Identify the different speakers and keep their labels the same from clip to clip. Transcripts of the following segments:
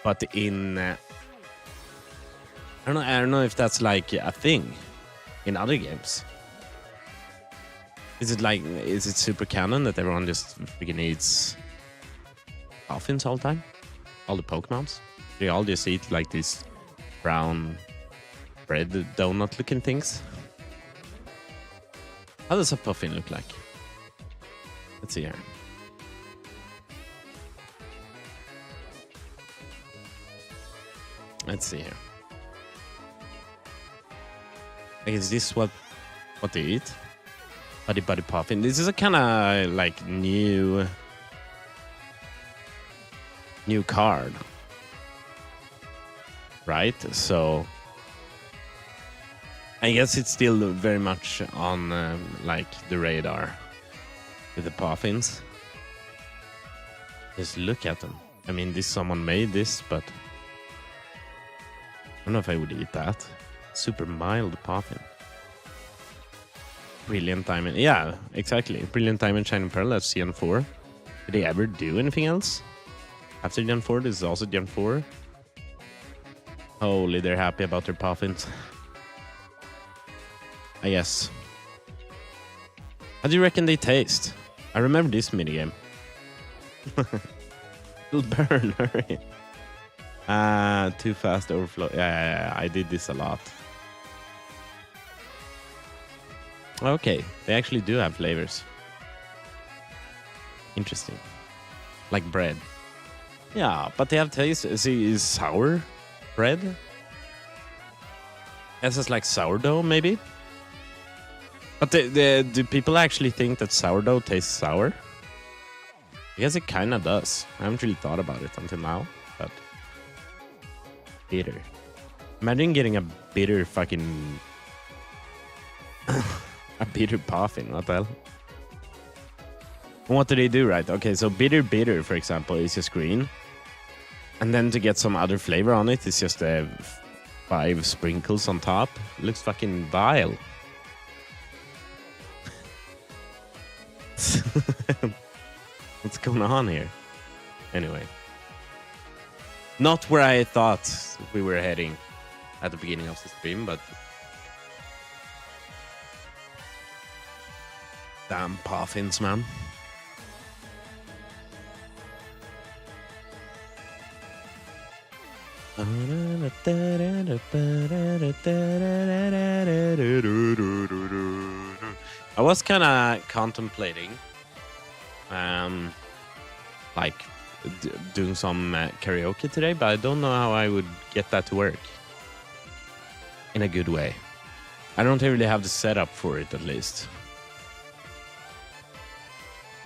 Speaker 1: but in I don't know if that's like a thing in other games. Is it super canon that everyone just freaking eats muffins all the time? All the Pokemons? They all just eat like these brown bread donut looking things? How does a puffin look like? Let's see here. Let's see here. Like, is this what they eat? Buddy puffin. This is a kind of like new card, right? So I guess it's still very much on like the radar with the puffins. Just look at them. I mean, someone made this, but I don't know if I would eat that. Super mild puffin. Brilliant Diamond. Yeah, exactly. Brilliant Diamond, Shining Pearl. That's Gen 4. Did they ever do anything else? After Gen 4, this is also Gen 4. Holy, they're happy about their puffins. I guess. How do you reckon they taste? I remember this minigame. Little burn, hurry. Too fast overflow. Yeah, I did this a lot. Okay, they actually do have flavors. Interesting. Like bread. Yeah, but they have taste. See, is sour bread? This is like sourdough, maybe? But do people actually think that sourdough tastes sour? I guess it kind of does. I haven't really thought about it until now, but... bitter. Imagine getting a bitter fucking... a bitter puffin, what the hell? And what do they do, right? Okay, so bitter, for example, is just green. And then to get some other flavor on it, it's just 5 sprinkles on top. It looks fucking vile. What's going on here? Anyway. Not where I thought we were heading at the beginning of the stream, but... damn puffins, man. I was kind of contemplating like doing some karaoke today, but I don't know how I would get that to work in a good way. I don't really have the setup for it, at least.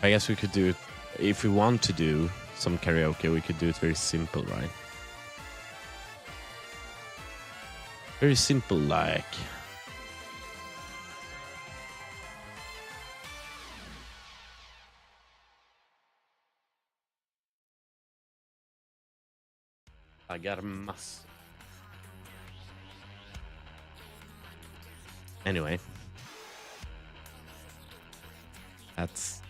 Speaker 1: I guess we could do it if we want to do some karaoke. We could do it very simple, right? Very simple, like. I got a mess. Anyway. That's...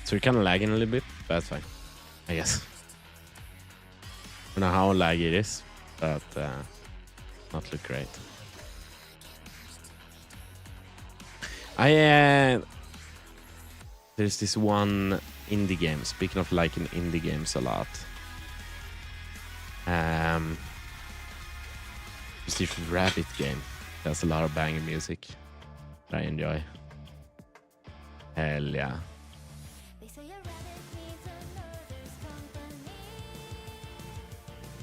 Speaker 1: so we're kind of lagging a little bit, but that's fine, I guess. I don't know how laggy it is, but not look great. There's this one indie game, speaking of liking indie games a lot. It's this rabbit game. There's a lot of banging music that I enjoy. Hell yeah.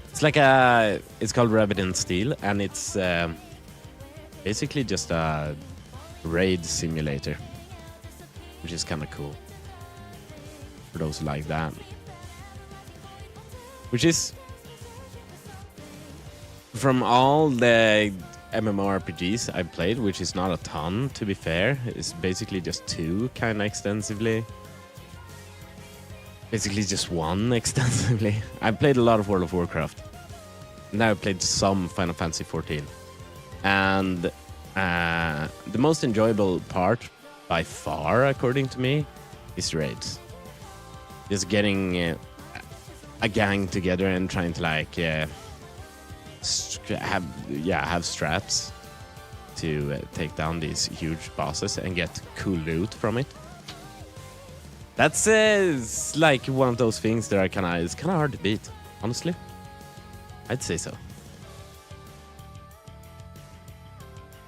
Speaker 1: It's like it's called Rabbit and Steel, and it's basically just a raid simulator, which is kind of cool for those who like that. Which is, from all the MMORPGs I've played, which is not a ton, to be fair, it's basically just 2 kind of extensively. basically just one extensively. I've played a lot of World of Warcraft. Now I've played some Final Fantasy 14. And the most enjoyable part, by far, according to me, is raids. Just getting a gang together and trying to like have strats to take down these huge bosses and get cool loot from it. That's like one of those things that it's kind of hard to beat, honestly. I'd say so.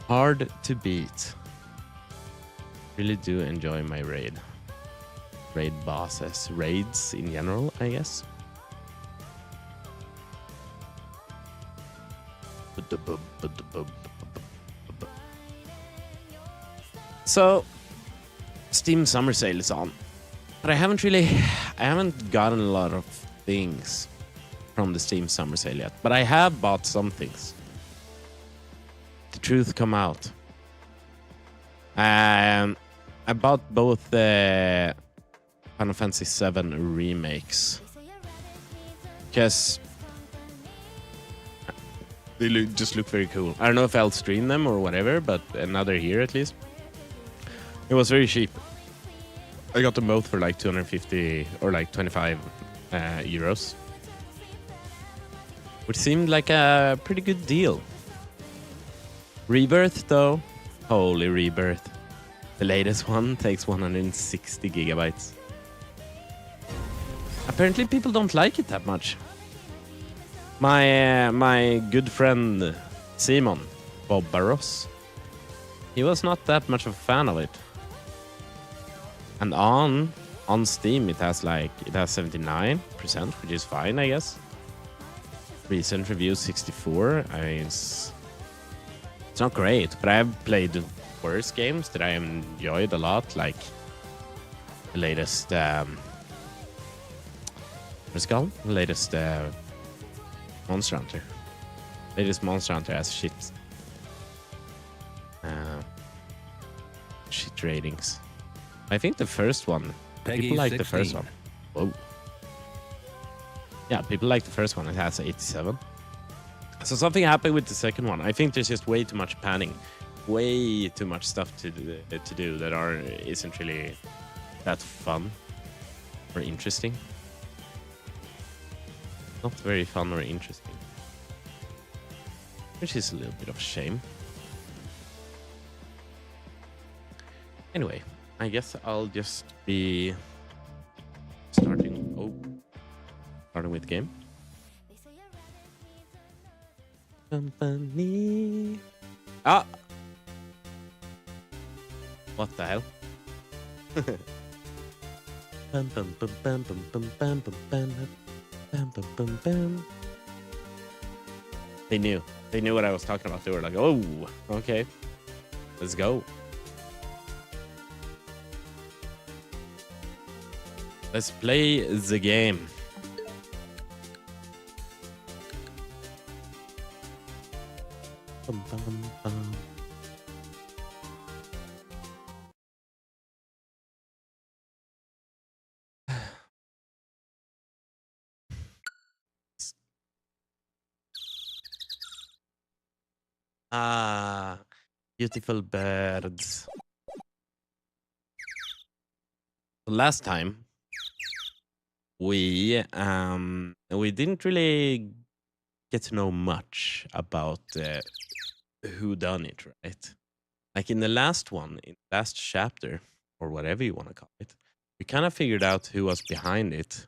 Speaker 1: Hard to beat. Really do enjoy my raid bosses, raids in general, I guess. So, Steam Summer Sale is on, but I haven't gotten a lot of things from the Steam Summer Sale yet, but I have bought some things. The truth come out. I bought both the Final Fantasy 7 remakes because they just look very cool. I don't know if I'll stream them or whatever, but now they're here at least. It was very cheap. I got them both for like 250 or like 25 euros, which seemed like a pretty good deal. Rebirth, though, holy Rebirth. The latest one takes 160 gigabytes. Apparently people don't like it that much. My good friend Simon, Bob Barros, he was not that much of a fan of it. And on Steam it has 79%, which is fine, I guess. Recent review 64. I mean, it's not great, but I've played worse games that I enjoyed a lot, like the latest what's it called? The latest Monster Hunter. Latest Monster Hunter has shit ratings. I think the first one, people like 16. The first one. Whoa. Yeah, people like the first one. It has 87. So something happened with the second one. I think there's just way too much panning, way too much stuff to do that isn't really that fun or interesting. Not very fun or interesting, which is a little bit of a shame. Anyway, I guess I'll just be starting with game. Company. Ah! What the hell? They knew what I was talking about. They were like, oh, okay, let's go. Let's play the game. Ah, beautiful birds. Last time we didn't really get to know much about who done it, right? Like in the last one, in the last chapter, or whatever you want to call it, we kind of figured out who was behind it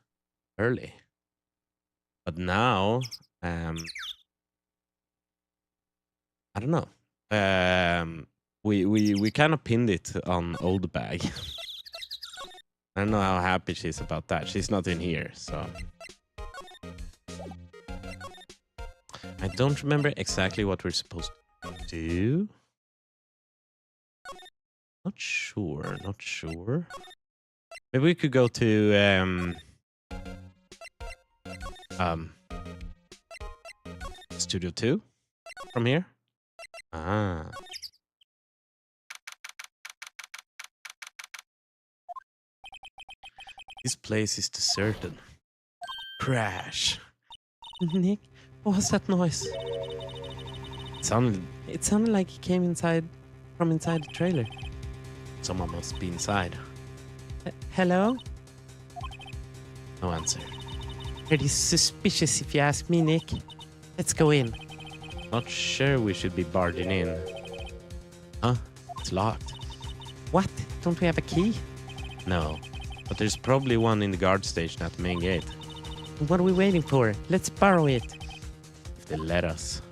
Speaker 1: early. But now, I don't know. We kind of pinned it on Old Bag. I don't know how happy she's about that. She's not in here, so I don't remember exactly what we're supposed to do. Not sure. Maybe we could go to Studio 2 from here. Ah. This place is deserted. Crash.
Speaker 2: Nick, what was that noise? It sounded like it came from inside the trailer.
Speaker 1: Someone must be inside.
Speaker 2: Hello?
Speaker 1: No answer.
Speaker 2: Pretty suspicious if you ask me, Nick. Let's go in.
Speaker 1: Not sure we should be barging in. Huh? It's locked.
Speaker 2: What? Don't we have a key?
Speaker 1: No. But there's probably one in the guard station at the main gate.
Speaker 2: What are we waiting for? Let's borrow it.
Speaker 1: If they let us.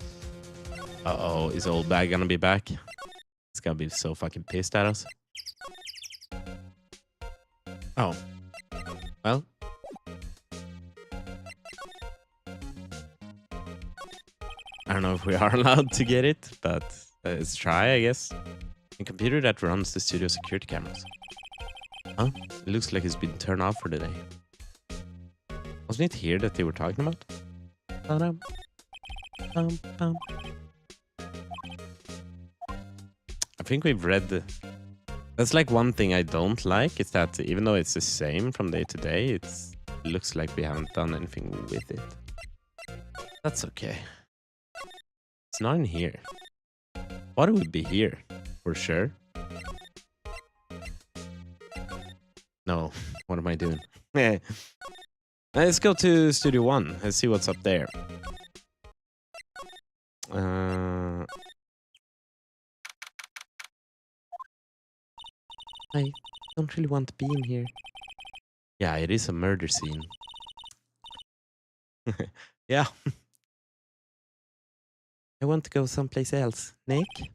Speaker 1: Uh-oh, is old bag gonna be back? He's gonna be so fucking pissed at us. Oh. Well. I don't know if we are allowed to get it, but let's try, I guess. A computer that runs the studio security cameras. Huh? It looks like it's been turned off for the day. Wasn't it here that they were talking about? I think we've read the... That's like one thing I don't like, is that even though it's the same from day to day, it looks like we haven't done anything with it. That's okay. It's not in here. Why would it be here? For sure. No, what am I doing? Let's go to Studio 1 and see what's up there.
Speaker 2: I don't really want to be in here.
Speaker 1: Yeah, it is a murder scene. Yeah.
Speaker 2: I want to go someplace else. Nick?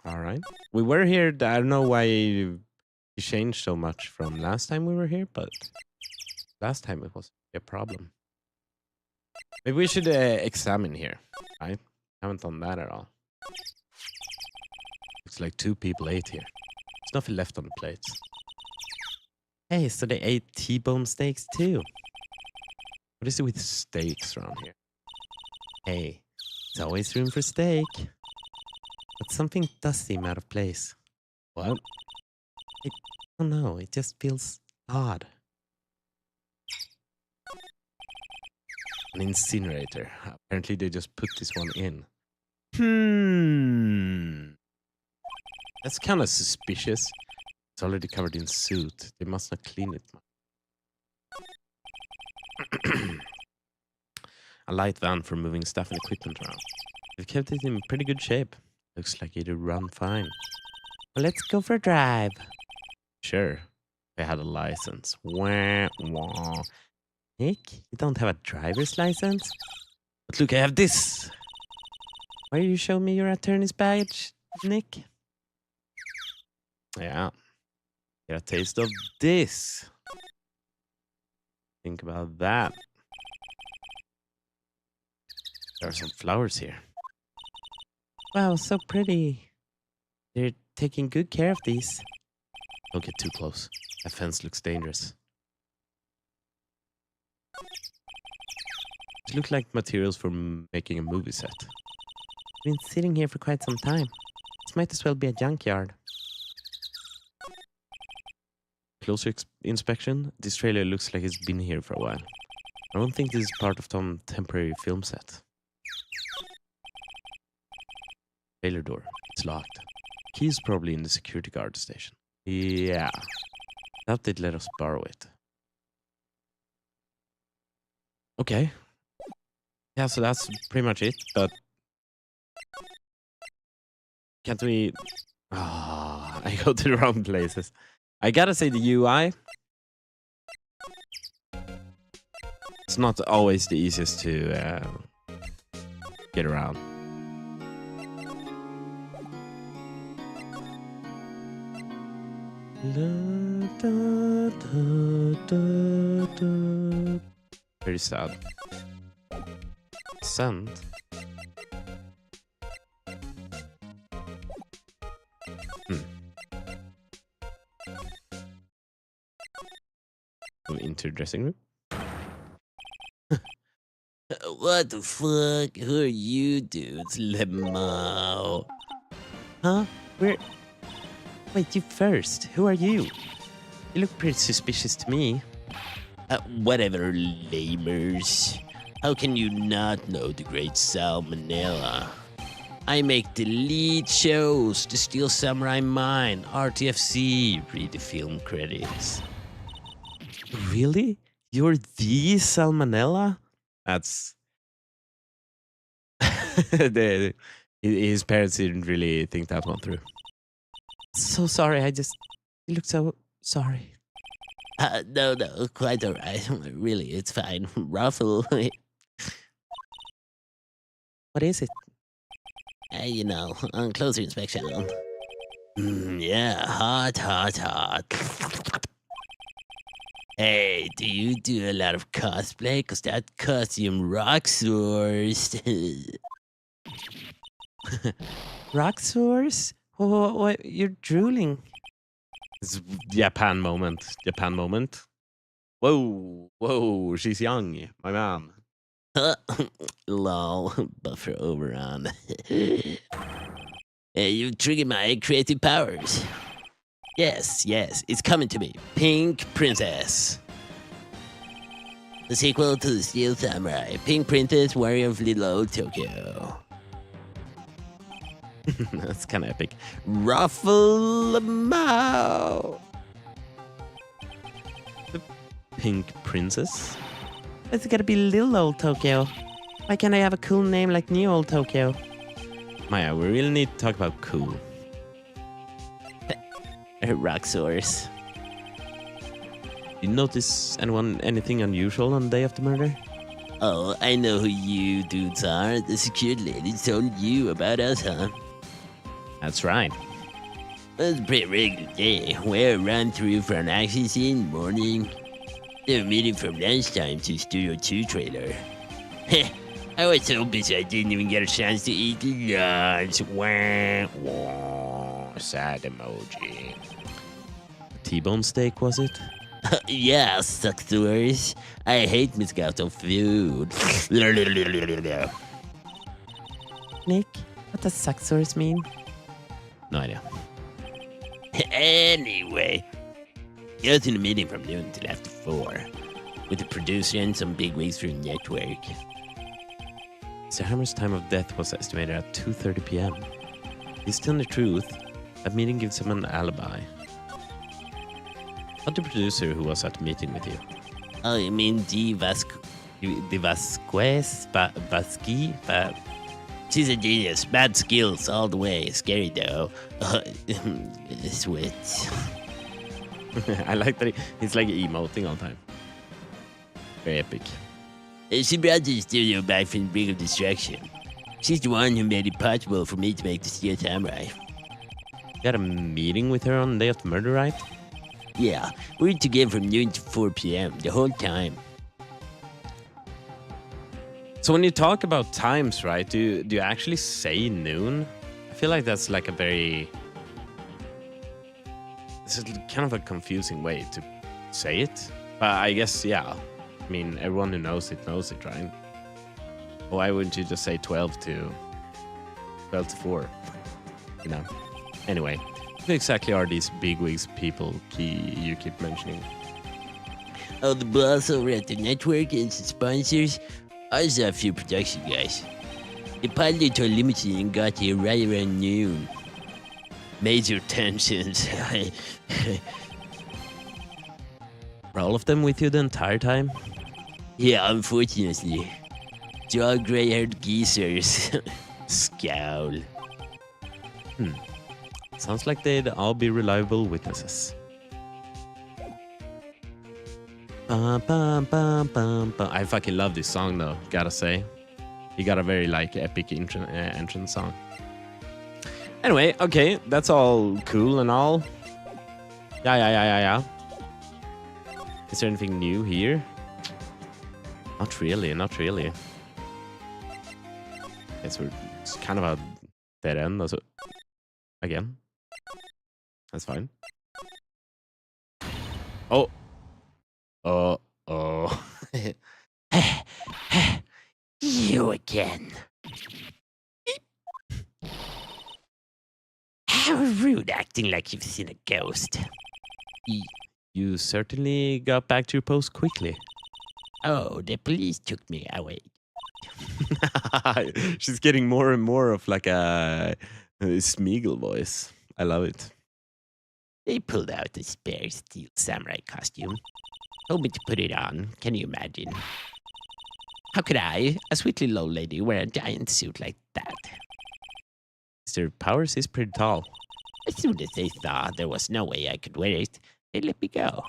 Speaker 1: Alright. We were here. I don't know why it changed so much from last time we were here, but last time it was a problem. Maybe we should examine here, right? Haven't done that at all. Looks like 2 people ate here. There's nothing left on the plates.
Speaker 2: Hey, so they ate T-bone steaks too.
Speaker 1: What is it with steaks around here?
Speaker 2: Hey, there's always room for steak. But something does seem out of place.
Speaker 1: What?
Speaker 2: I don't know, it just feels odd.
Speaker 1: An incinerator. Apparently they just put this one in. That's kind of suspicious. It's already covered in soot. They must not clean it much. A light van for moving stuff and equipment around. They've kept it in pretty good shape. Looks like it'll run fine.
Speaker 2: Well, let's go for a drive.
Speaker 1: Sure. They had a license. Wah, wah.
Speaker 2: Nick, you don't have a driver's license?
Speaker 1: But look, I have this.
Speaker 2: Why are you showing me your attorney's badge, Nick?
Speaker 1: Yeah. Get a taste of this. Think about that. There are some flowers here.
Speaker 2: Wow, so pretty. They're taking good care of these.
Speaker 1: Don't get too close. That fence looks dangerous. It looks like materials for making a movie set.
Speaker 2: Been sitting here for quite some time. This might as well be a junkyard.
Speaker 1: Closer inspection, this trailer looks like it's been here for a while. I don't think this is part of some temporary film set. Trailer door, it's locked. Key is probably in the security guard station. Yeah. Doubt they'd let us borrow it. Okay. Yeah, so that's pretty much it, but... Can't we... Ah, I go to the wrong places. I gotta say the UI... It's not always the easiest to get around. Very sad. Send. Go into dressing room. What the fuck? Who are you dudes? Limo.
Speaker 2: Huh? Wait, you first. Who are you? You look pretty suspicious to me.
Speaker 1: Whatever, lamers. How can you not know the great Salmonella? I make the lead shows, The Steel Samurai Mine, RTFC, read the film credits.
Speaker 2: Really? You're the Salmonella?
Speaker 1: That's... His parents didn't really think that one through.
Speaker 2: So sorry, you look so sorry.
Speaker 1: No, quite alright. Really, it's fine. Ruffle.
Speaker 2: What is it?
Speaker 1: On closer inspection. Yeah, hot. Hey, do you do a lot of cosplay? Cause that costume rocks yours.
Speaker 2: Rock sores? What? You're drooling.
Speaker 1: It's Japan moment. Whoa, she's young, my man. Lol, buffer overrun. Hey, you triggered my creative powers. Yes, it's coming to me. Pink Princess. The sequel to The Steel Samurai. Pink Princess, Warrior of Little Old Tokyo. That's kind of epic. Ruffle Mao.
Speaker 2: The Pink Princess? It's gotta be Little Old Tokyo. Why can't I have a cool name like New Old Tokyo?
Speaker 1: Maya, we really need to talk about cool. Rock source.
Speaker 2: You notice anything unusual on the day of the murder?
Speaker 1: Oh, I know who you dudes are. The security lady told you about us, huh? That's right. It's a pretty regular day. We're run through for an action scene in the morning. They were meeting from lunchtime to Studio 2 trailer. Heh, I was so busy I didn't even get a chance to eat lunch. Wah, sad emoji.
Speaker 2: T-bone steak, was it?
Speaker 1: Yeah, suckers. I hate Moscato food.
Speaker 2: Nick, what does sucksaurus mean?
Speaker 1: No idea. Anyway, I was in a meeting from noon till after 4 with the producer and some bigwigs from the network.
Speaker 2: Mr. Hammer's time of death was estimated at 2:30 p.m. He's telling the truth. That meeting gives him an alibi. Not the producer who was at the meeting with you.
Speaker 1: Oh, you mean the Vasquez? She's a genius. Bad skills all the way. Scary though. Sweat.
Speaker 2: I like that he's like emoting all the time. Very epic.
Speaker 1: She brought the studio back from the brink of destruction. She's the one who made it possible for me to make the Steel Samurai.
Speaker 2: You had a meeting with her on the day of the murder, right?
Speaker 1: Yeah, we were together from noon to 4 p.m. the whole time.
Speaker 2: So when you talk about times, right, do you actually say noon? I feel like that's like a very... This is kind of a confusing way to say it. But I guess, yeah. I mean, everyone who knows it, right? Why wouldn't you just say 12 to 4? You know? Anyway, who exactly are these bigwigs people you keep mentioning?
Speaker 1: Oh, the boss over at the network and some sponsors. Also a few production guys. They piloted to a limousine and got here right around noon. Major tensions.
Speaker 2: Were all of them with you the entire time?
Speaker 1: Yeah, unfortunately. They're all gray-haired geezers. Scowl.
Speaker 2: Sounds like they'd all be reliable witnesses. I fucking love this song though, gotta say. He got a very like epic entrance song. Anyway, okay, that's all cool and all. Yeah. Is there anything new here? Not really. It's kind of a dead end. Also, again, that's fine. Oh.
Speaker 1: You again. How rude, acting like you've seen a ghost. You certainly got back to your post quickly.
Speaker 2: Oh, the police took me away.
Speaker 1: She's getting more and more of like a Smeagol voice. I love it.
Speaker 2: They pulled out the spare steel samurai costume. Told me to put it on. Can you imagine? How could I, a sweetly low lady, wear a giant suit like that?
Speaker 1: Mr. Powers is pretty tall.
Speaker 2: As soon as they saw there was no way I could wear it, they let me go.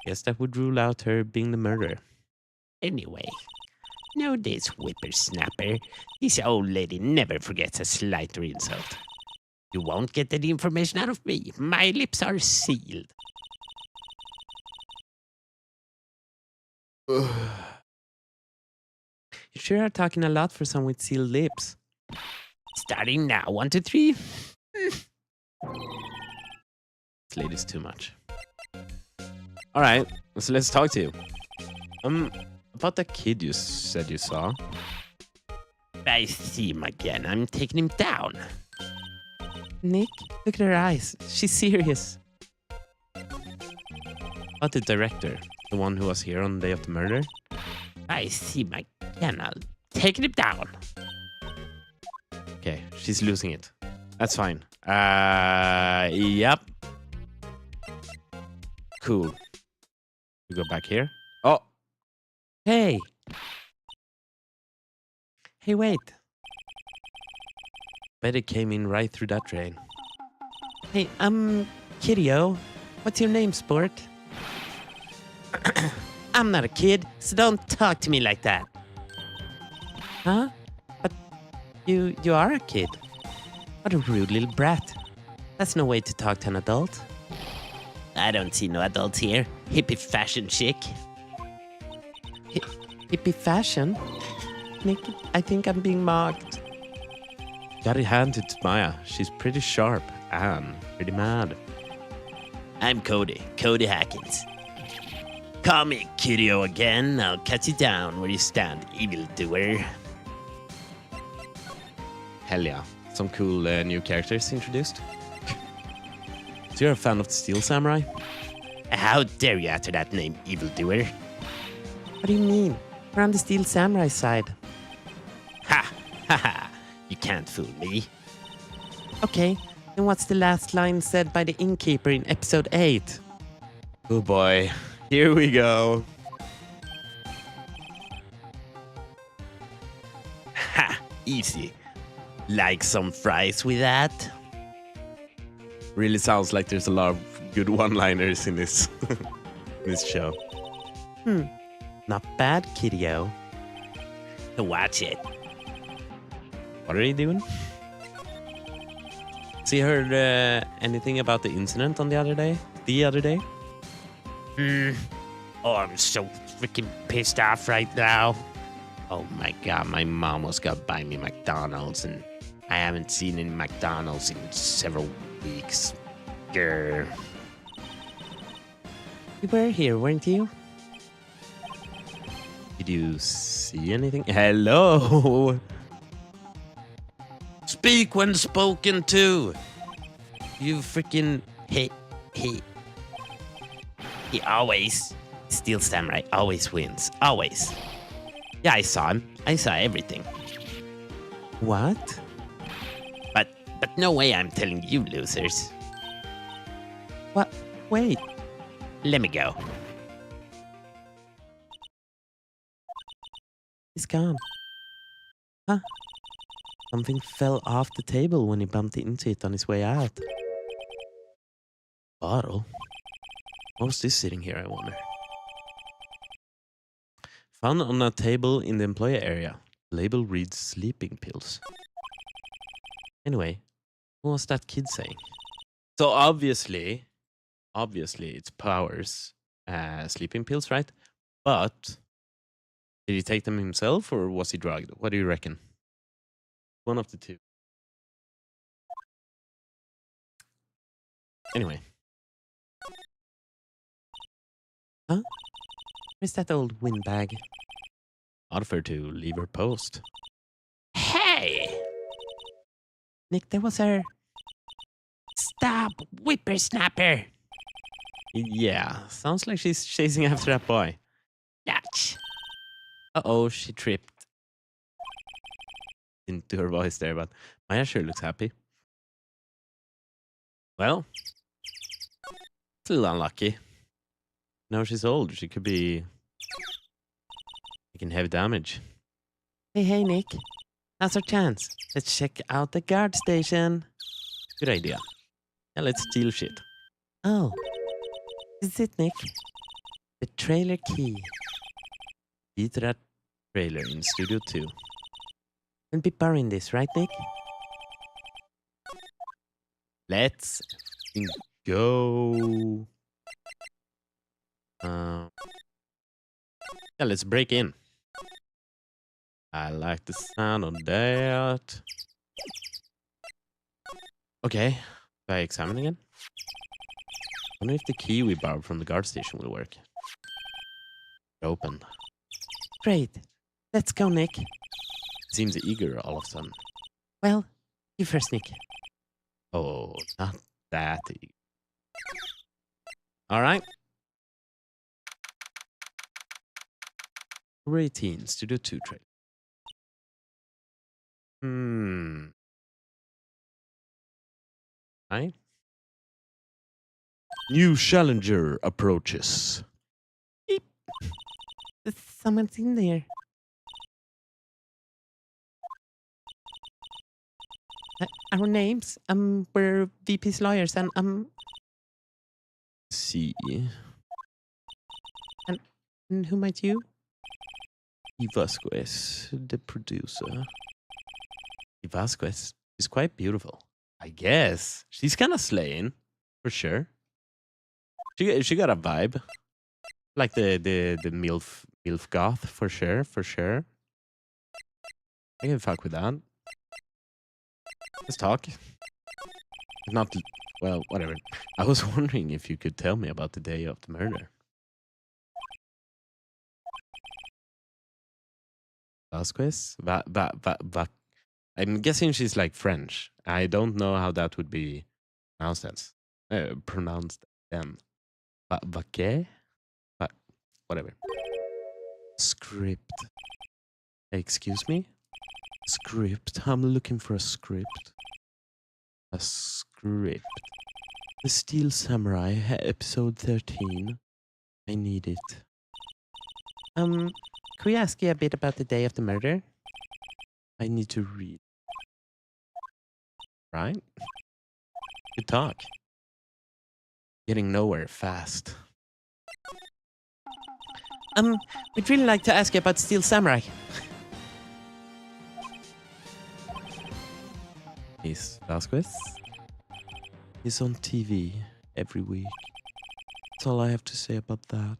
Speaker 1: Guess that would rule out her being the murderer.
Speaker 2: Anyway, know this whippersnapper. This old lady never forgets a slight or insult. You won't get any information out of me. My lips are sealed.
Speaker 1: You sure are talking a lot for someone with sealed lips.
Speaker 2: Starting now. 1, 2, 3.
Speaker 1: This lady's too much. All right, so let's talk to you. About the kid you said you saw.
Speaker 2: I see him again. I'm taking him down.
Speaker 1: Nick, look at her eyes. She's serious. About the director, the one who was here on the day of the murder.
Speaker 2: I see him again. I'll take him down.
Speaker 1: Okay, she's losing it. That's fine. Yep. Cool. We go back here. Oh. Hey. Hey, wait. Bet it came in right through that drain. Hey, Kiddio. What's your name, sport?
Speaker 2: I'm not a kid, so don't talk to me like that.
Speaker 1: Huh? But you are a kid. What a rude little brat. That's no way to talk to an adult.
Speaker 2: I don't see no adults here. Hippie fashion chic.
Speaker 1: Hippie fashion? Nick, I think I'm being mocked. Got it handed to Maya. She's pretty sharp and pretty mad.
Speaker 2: I'm Cody Hackins. Call me Kiddio again. I'll cut you down where you stand, evildoer.
Speaker 1: Hell yeah. Some cool new characters introduced. So you're a fan of the Steel Samurai?
Speaker 2: How dare you utter that name, evildoer?
Speaker 1: What do you mean? We're on the Steel Samurai side.
Speaker 2: Ha! Ha ha! You can't fool me.
Speaker 1: Okay, then what's the last line said by the innkeeper in episode 8? Oh boy, here we go.
Speaker 2: Ha! Easy. Like some fries with that?
Speaker 1: Really sounds like there's a lot of good one-liners in this this show. Not bad, Kiddio.
Speaker 2: Watch it.
Speaker 1: What are you doing? So you heard anything about the incident on the other day?
Speaker 2: Oh, I'm so freaking pissed off right now. Oh my god, my mom was gonna buy me McDonald's and I haven't seen any McDonald's in several weeks. Grr.
Speaker 1: You were here, weren't you? Did you see anything? Hello!
Speaker 2: Speak when spoken to.
Speaker 1: You freaking...
Speaker 2: He always, Steel Samurai always wins. Always. Yeah, I saw him. I saw everything.
Speaker 1: What?
Speaker 2: But no way I'm telling you losers.
Speaker 1: What? Wait.
Speaker 2: Let me go.
Speaker 1: He's gone. Huh? Something fell off the table when he bumped into it on his way out. Bottle? What was this sitting here, I wonder? Found on a table in the employee area. Label reads sleeping pills. Anyway, what was that kid saying? So obviously it's Powers sleeping pills, right? But did he take them himself or was he drugged? What do you reckon? One of the two. Anyway. Huh? Where's that old windbag? I'd for to leave her post.
Speaker 2: Hey!
Speaker 1: Nick, that was her.
Speaker 2: Stop, whippersnapper!
Speaker 1: Yeah, sounds like she's chasing after that boy. Yatch. Uh-oh, she tripped. Into her voice there, but Maya sure looks happy. Well, it's a little unlucky. Now she's old. She could be taking heavy damage. Hey, Nick. Now's our chance. Let's check out the guard station. Good idea. Yeah, let's steal shit. Oh, this is it, Nick. The trailer key. Key to that trailer in Studio 2. We'll be borrowing this, right, Nick? Let's go. Yeah, let's break in. I like the sound of that. Okay, do I examine again? I wonder if the key we borrowed from the guard station will work. Open. Great. Let's go, Nick. Seems eager all of a sudden. Well, you first, Nick. Oh, not that eager. All right. 18, Studio 2 trailer. Right? New challenger approaches. Beep. Someone's in there. Our names, we're VP's lawyers, and see. And who might you? Vasquez, the producer. Vasquez is quite beautiful. I guess she's kind of slaying, for sure. She got a vibe, like the milf goth, for sure, for sure. I can fuck with that. Let's talk. Not well, whatever. I was wondering if you could tell me about the day of the murder. Vasquez? I'm guessing she's like French. I don't know how that would be pronounced then. Vaquet? Whatever. Script. Excuse me? Script. I'm looking for a script. A script. The Steel Samurai, episode 13. I need it. Can we ask you a bit about the day of the murder? I need to read. Right? Good talk. Getting nowhere fast. We'd really like to ask you about Steel Samurai. He's Vasquez. He's on TV every week. That's all I have to say about that.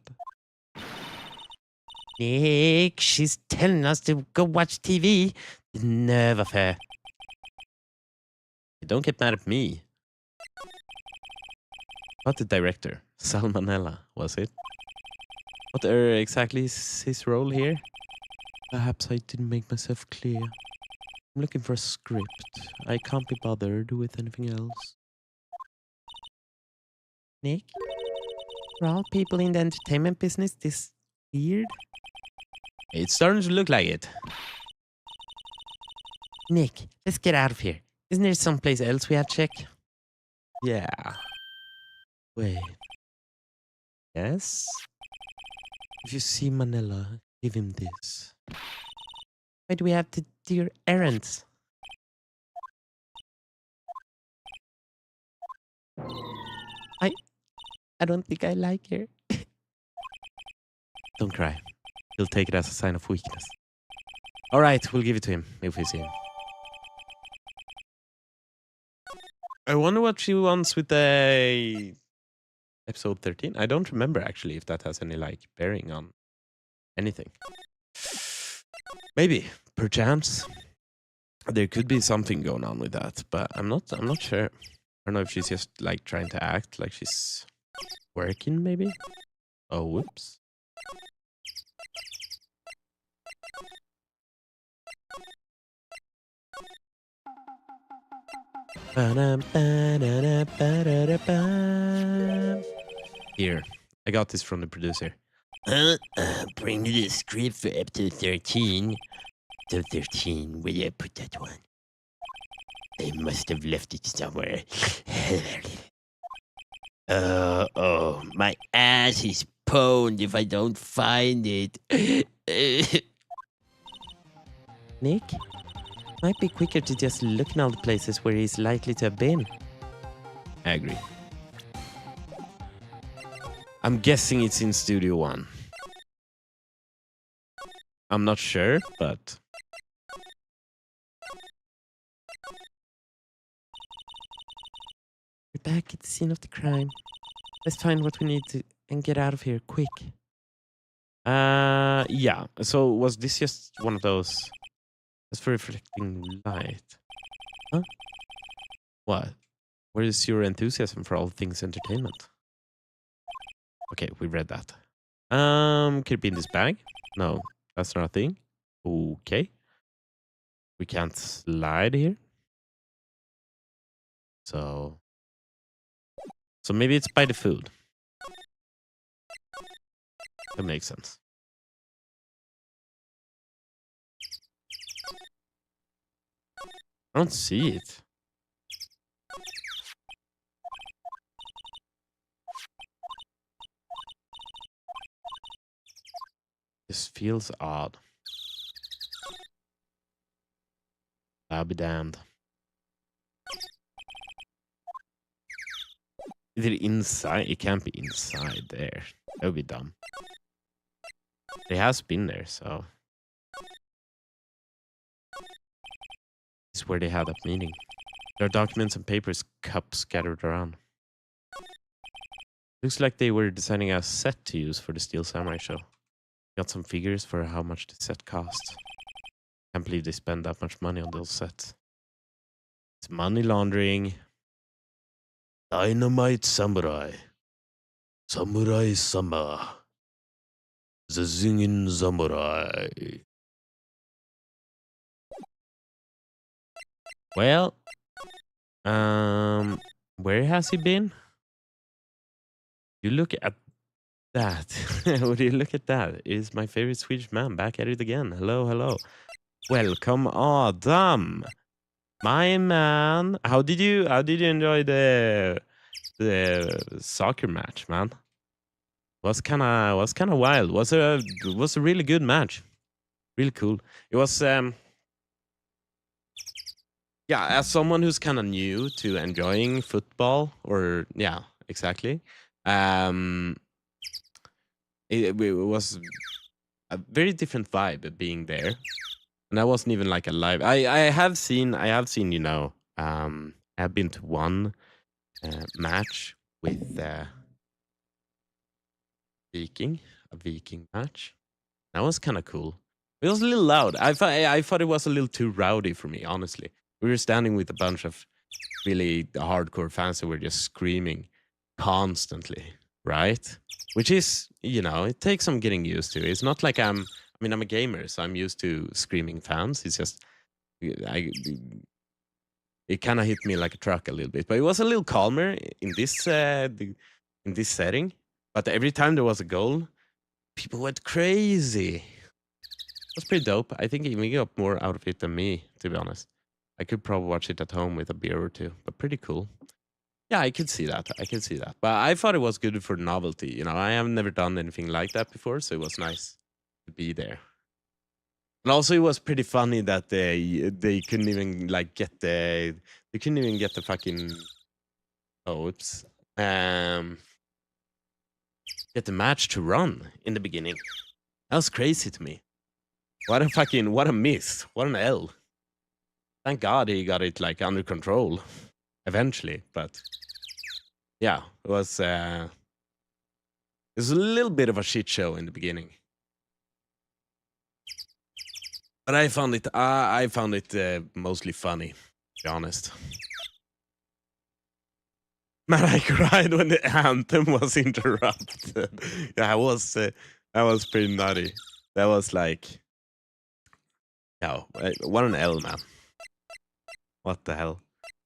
Speaker 1: Nick, she's telling us to go watch TV. The nerve of her. Don't get mad at me. What the director? Salmonella, was it? What exactly is his role here? Perhaps I didn't make myself clear. I'm looking for a script. I can't be bothered with anything else. Nick? Are all people in the entertainment business this weird? It's starting to look like it. Nick, let's get out of here. Isn't there someplace else we have to check? Yeah. Wait. Yes? If you see Manila, give him this. Why do we have to do your errands? I don't think I like her. Don't cry. He'll take it as a sign of weakness. All right, we'll give it to him if we see him. I wonder what she wants with the episode 13. I don't remember actually if that has any like bearing on anything. Maybe, perchance, there could be something going on with that, but I'm not sure. I don't know if she's just like trying to act like she's working, maybe. Oh, whoops. Here, I got this from the producer.
Speaker 3: Bring the script for episode 13. Episode 13, where did I put that one? I must have left it somewhere. Oh, my ass is pwned if I don't find it.
Speaker 1: Nick, might be quicker to just look in all the places where he's likely to have been. I agree. I'm guessing it's in Studio One. I'm not sure, but... We're back at the scene of the crime. Let's find what we need to and get out of here, quick. Yeah. So was this just one of those... That's for reflecting light. Huh? What? Where is your enthusiasm for all things entertainment? Okay, we read that. Could it be in this bag? No, that's not a thing. Okay. We can't slide here. So maybe it's by the food. That makes sense. I don't see it. This feels odd. I'll be damned. Is it inside? It can't be inside there. That would be dumb. It has been there, so... This is where they had that meeting. There are documents and papers, cups scattered around. Looks like they were designing a set to use for the Steel Samurai show. Got some figures for how much the set cost. Can't believe they spend that much money on those sets. It's money laundering.
Speaker 3: Dynamite Samurai. Samurai Sama. The Zingin Samurai.
Speaker 1: Well, where has he been? You look at that. Would you look at that? It is my favorite Swedish man back at it again. Hello, hello. Welcome, Adam. My man. How did you enjoy the soccer match, man? Was kind of wild. Was a really good match. Really cool. It was yeah, as someone who's kind of new to enjoying football, or yeah, exactly. It was a very different vibe being there, and I wasn't even like a live. I have seen, you know, I've been to one match with Viking, a Viking match. That was kind of cool. It was a little loud. I thought it was a little too rowdy for me, honestly. We were standing with a bunch of really hardcore fans who were just screaming constantly, right? Which is, you know, it takes some getting used to. It's not like I'm a gamer, so I'm used to screaming fans. It's just, it kind of hit me like a truck a little bit. But it was a little calmer in this setting. But every time there was a goal, people went crazy. It was pretty dope. I think we got more out of it than me, to be honest. I could probably watch it at home with a beer or two, but pretty cool. Yeah, I could see that. But I thought it was good for novelty. You know, I have never done anything like that before, so it was nice to be there. And also, it was pretty funny that they couldn't even like get the fucking get the match to run in the beginning. That was crazy to me. What a miss. What an L. Thank God he got it like under control eventually, but yeah, it was a little bit of a shit show in the beginning. But I found it mostly funny, to be honest. Man, I cried when the anthem was interrupted. Yeah, that was pretty nutty. That was like, yeah, what an L, man. What the hell?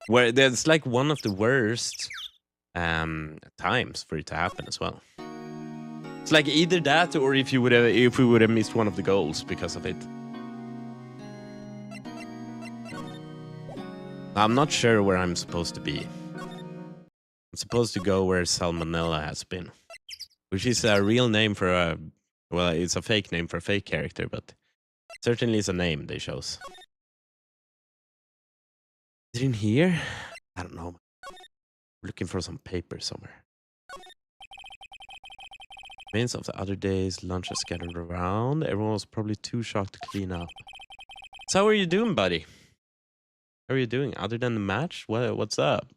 Speaker 1: Where there's like one of the worst times for it to happen as well. It's like either that or if we would have missed one of the goals because of it. I'm not sure where I'm supposed to be. I'm supposed to go where Salmonella has been, which is a real name for a, well, it's a fake name for a fake character, but certainly is a name they chose. Is it in here? I don't know. Looking for some paper somewhere. Remains of the other days, lunch was scattered around. Everyone was probably too shocked to clean up. So how are you doing, buddy? How are you doing? Other than the match, what's up?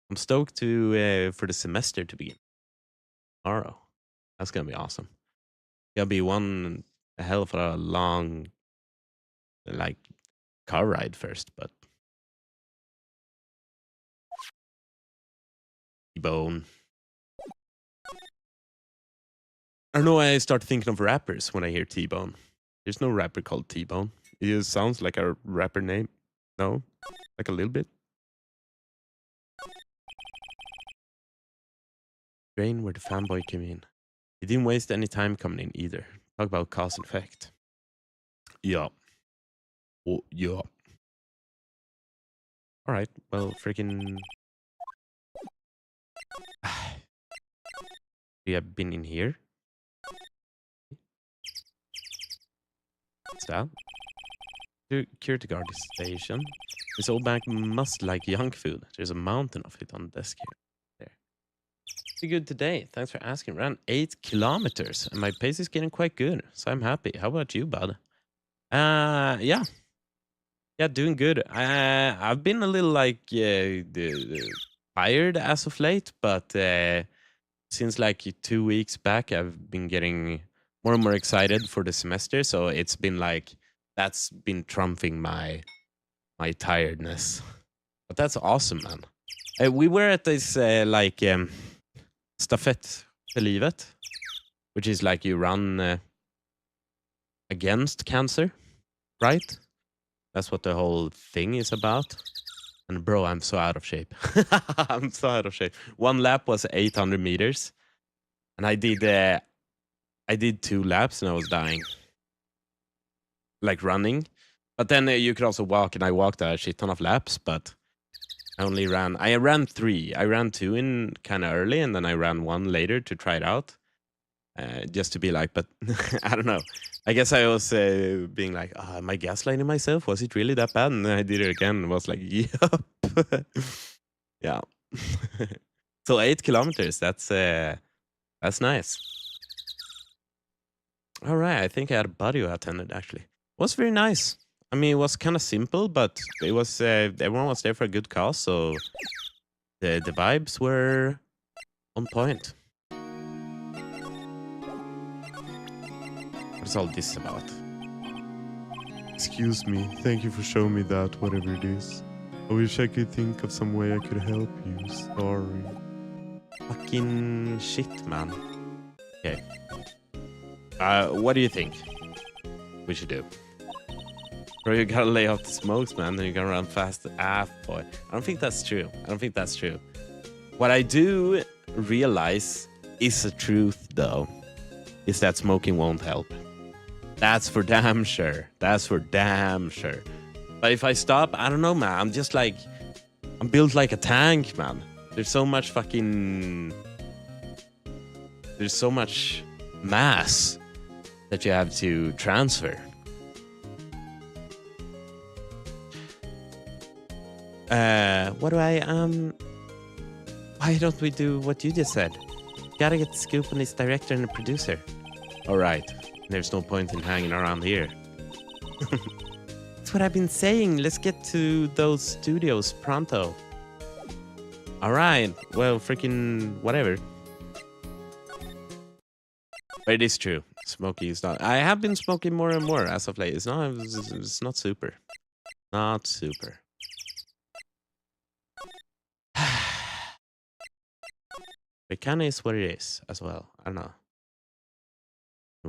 Speaker 1: I'm stoked to for the semester to begin tomorrow. That's gonna be awesome. Gonna be one a hell of a long, like, car ride first, but T-Bone. I don't know why I start thinking of rappers when I hear T-Bone. There's no rapper called T-Bone. It just sounds like a rapper name. No? Like a little bit? Drain where the fanboy came in. He didn't waste any time coming in either. Talk about cause and effect. Yeah. Oh, yeah. Alright, well, freaking... We have been in here. What's that? Security guard station. This old bank must like junk food. There's a mountain of it on the desk here. There. Pretty good today. Thanks for asking. Ran 8 kilometers and my pace is getting quite good. So I'm happy. How about you, bud? Yeah. Yeah, doing good. I've been a little like tired as of late, but since like 2 weeks back, I've been getting more and more excited for the semester. So it's been like that's been trumping my tiredness. But that's awesome, man. We were at this stafett för livet, which is like you run against cancer, right? That's what the whole thing is about. And bro, I'm so out of shape. I'm so out of shape. One lap was 800 meters, and I did 2 laps, and I was dying, like running. But then you could also walk, and I walked a shit ton of laps. But I ran 3. I ran 2 in kind of early, and then I ran 1 later to try it out, just to be like. But I don't know. I guess I was being like, am I gaslighting myself? Was it really that bad? And then I did it again and was like, yep. Yeah. So 8 kilometers, that's nice. All right, I think I had a buddy who attended, actually. It was very nice. I mean, it was kind of simple, but it was everyone was there for a good cause, so the vibes were on point. What's all this about? Excuse me. Thank you for showing me that, whatever it is. I wish I could think of some way I could help you. Sorry. Fucking shit, man. Okay. What do you think we should do? Bro, you gotta lay off the smokes, man. Then you gotta run fast. Boy. I don't think that's true. What I do realize is the truth, though, is that smoking won't help. That's for damn sure. But if I stop, I don't know, man. I'm just like, I'm built like a tank, man. There's so much mass that you have to transfer. What do why don't we do what you just said? Gotta get the scoop on this director and the producer. Alright, there's no point in hanging around here. That's what I've been saying. Let's get to those studios pronto. Alright, well, freaking whatever. But it is true. Smoking is not... I have been smoking more and more as of late. It's not super. Not super. It kind of is what it is as well. I don't know.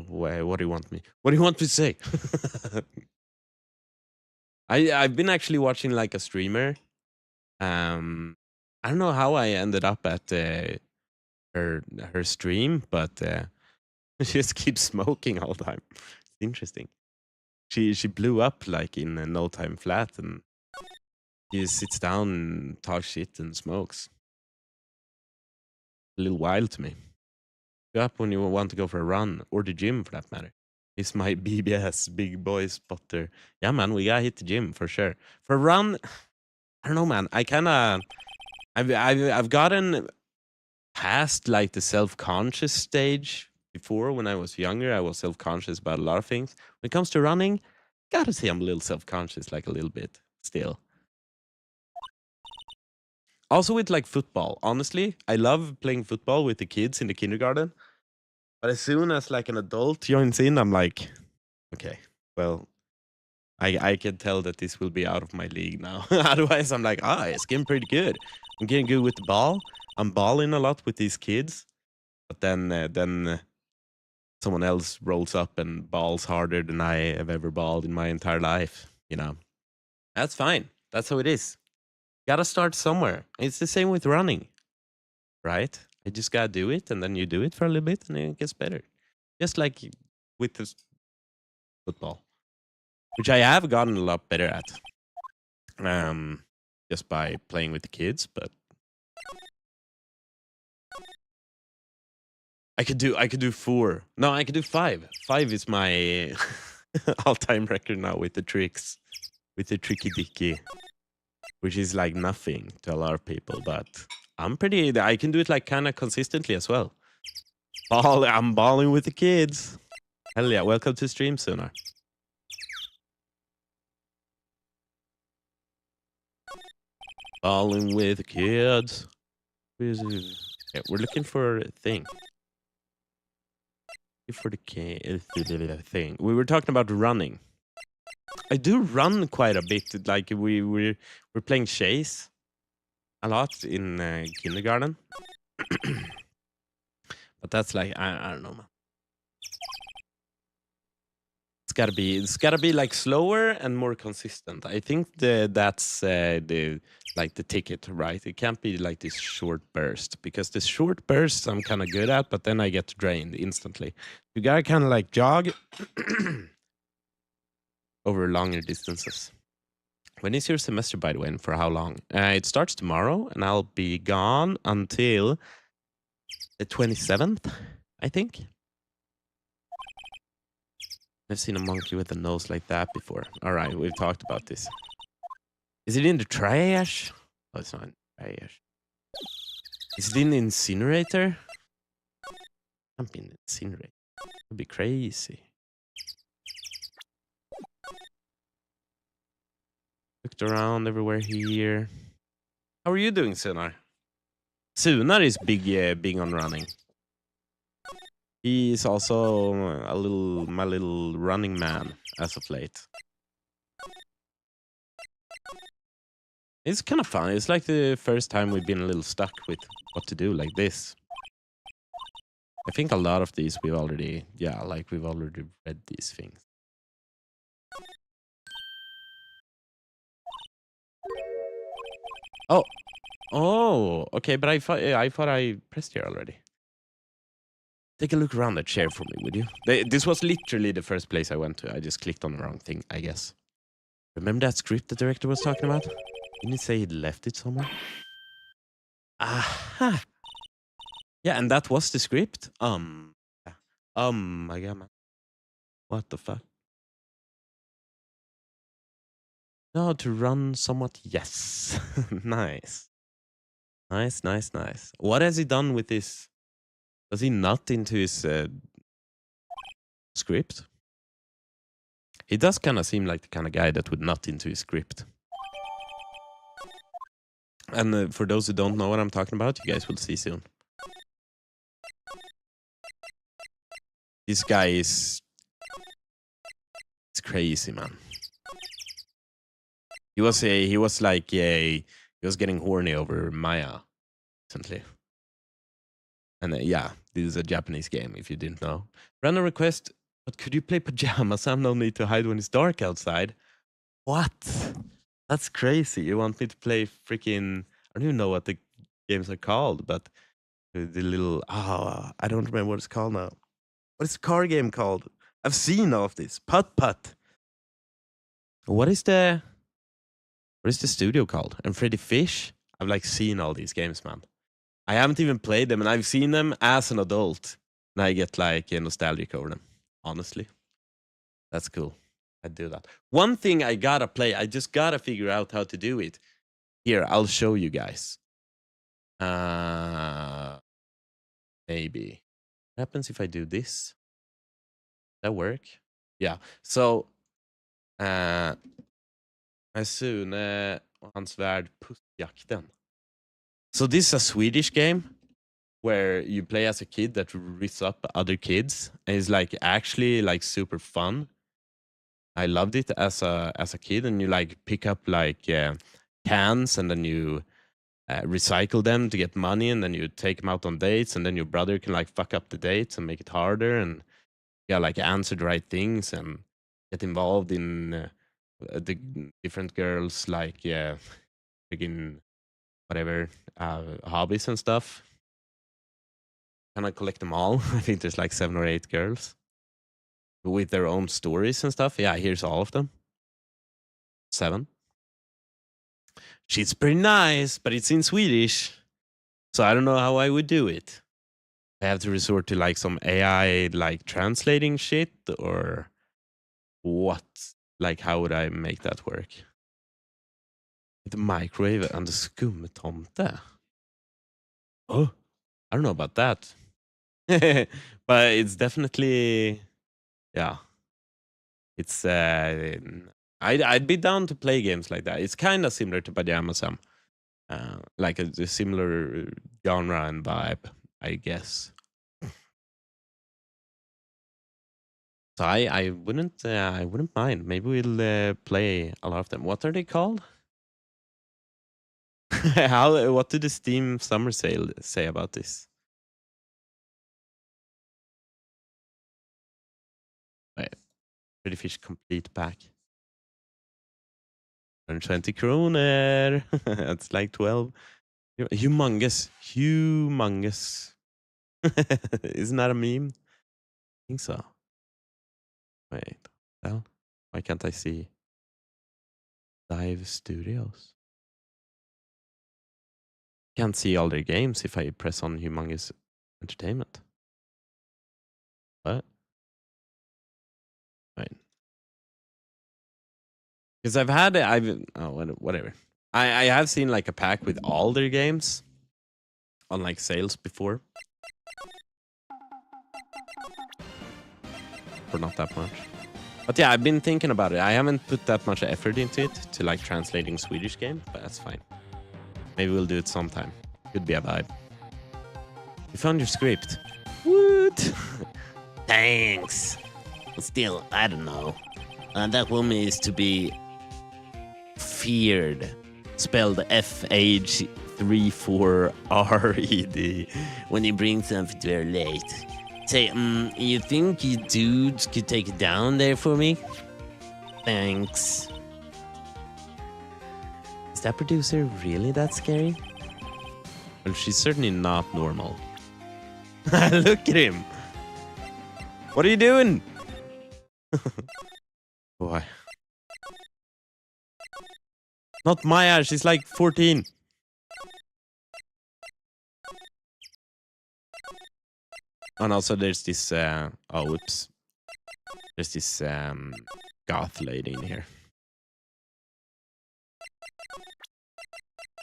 Speaker 1: What do you want me? What do you want me to say? I've been actually watching like a streamer. I don't know how I ended up at her stream, but she just keeps smoking all the time. It's interesting. She blew up like in no time flat, and she sits down and talks shit and smokes. A little wild to me. Go up when you want to go for a run, or the gym for that matter. It's my BBS, big boy spotter. Yeah, man, we gotta hit the gym for sure. For a run, I don't know, man. I kind of, I've gotten past like the self-conscious stage before. When I was younger, I was self-conscious about a lot of things. When it comes to running, gotta say I'm a little self-conscious, like a little bit still. Also with like football, honestly, I love playing football with the kids in the kindergarten. But as soon as like an adult joins in, I'm like, okay, well, I can tell that this will be out of my league now. Otherwise, I'm like, it's getting pretty good. I'm getting good with the ball. I'm balling a lot with these kids. But then someone else rolls up and balls harder than I have ever balled in my entire life. You know, that's fine. That's how it is. Gotta start somewhere. It's the same with running, right? You just gotta do it, and then you do it for a little bit, and it gets better. Just like with this football, which I have gotten a lot better at, just by playing with the kids. But I could do 4. No, I could do 5. 5 is my all-time record now with the tricks, with the tricky dicky, which is like nothing to a lot of people. But I can do it like kind of consistently as well. I'm balling with the kids. Hell yeah! Welcome to stream, Sooner. Balling with the kids. Yeah, we're looking for a thing. For the thing. We were talking about running. I do run quite a bit. Like we're playing chase a lot in kindergarten. But that's like I don't know, man. It's gotta be like slower and more consistent. I think that's the ticket, right? It can't be like this short burst, because the short bursts I'm kind of good at, but then I get drained instantly. You gotta kind of like jog over longer distances. When is your semester, by the way, and for how long? It starts tomorrow, and I'll be gone until the 27th, I think. I've seen a monkey with a nose like that before. All right, we've talked about this. Is it in the trash? Oh, it's not in the trash. Is it in the incinerator? Can't be in the incinerator. It'd be crazy. Looked around everywhere here. How are you doing, Sunar? Sunar is big on running. He's also my little running man as of late. It's kind of fun. It's like the first time we've been a little stuck with what to do like this. I think a lot of these we've already read these things. Oh, okay, but I thought I pressed here already. Take a look around that chair for me, would you? This was literally the first place I went to. I just clicked on the wrong thing, I guess. Remember that script the director was talking about? Didn't he say he'd left it somewhere? Aha! Yeah, and that was the script? My God, man. What the fuck? No, to run somewhat, yes. Nice. Nice. What has he done with this? Does he nut into his script? He does kind of seem like the kind of guy that would nut into his script. And for those who don't know what I'm talking about, you guys will see soon. This guy is... It's crazy, man. He was getting horny over Maya recently. And yeah, this is a Japanese game, if you didn't know. Run a request, but could you play pajamas? I have no need to hide when it's dark outside. What? That's crazy. You want me to play freaking... I don't even know what the
Speaker 2: games are called, but the little I don't remember what it's called now. What is the car game called? I've seen all of this. Putt Putt. What is the studio called? And Freddy Fish? I've like seen all these games, man. I haven't even played them, and I've seen them as an adult, and I get like nostalgic over them. Honestly, that's cool. I do that. One thing I gotta play. I just gotta figure out how to do it. Here, I'll show you guys. Maybe. What happens if I do this? That work? Yeah. So, Sune och hans värld Pussjakten. So this is a Swedish game where you play as a kid that rips up other kids, and it's like actually like super fun. I loved it as a kid, and you like pick up like cans, and then you recycle them to get money, and then you take them out on dates, and then your brother can like fuck up the dates and make it harder, and yeah, like answer the right things and get involved in the different girls like freaking whatever hobbies and stuff. Can I collect them all? I think there's like 7 or 8 girls with their own stories and stuff. Yeah, here's all of them. 7. She's pretty nice, but it's in Swedish, so I don't know how I would do it. I have to resort to like some AI like translating shit, or what? Like, how would I make that work? The microwave and the skumtomte. Oh, I don't know about that. But it's definitely, yeah. It's I'd be down to play games like that. It's kind of similar to Pajama Sam, like a similar genre and vibe, I guess. So I wouldn't mind. Maybe we'll play a lot of them. What are they called? What did the Steam Summer Sale say about this? Wait, Pretty Fish Complete Pack. 120 kronor. That's like 12. Humongous. Isn't that a meme? I think so. Wait, well, why can't I see Dive Studios? Can't see all their games if I press on Humongous Entertainment. What? Wait. Because whatever. I have seen like a pack with all their games on like sales before. For not that much. But yeah, I've been thinking about it. I haven't put that much effort into it to like translating Swedish game, but that's fine. Maybe we'll do it sometime. Could be a vibe. You found your script. What?
Speaker 3: Thanks. Still, I don't know. That woman is to be feared. Spelled FH34RED. When you bring something to her late. Say, you think you dudes could take it down there for me? Thanks. Is that producer really that scary?
Speaker 2: Well, she's certainly not normal. Look at him. What are you doing? Boy. Not Maya, she's like 14. And also there's this whoops. There's this goth lady in here.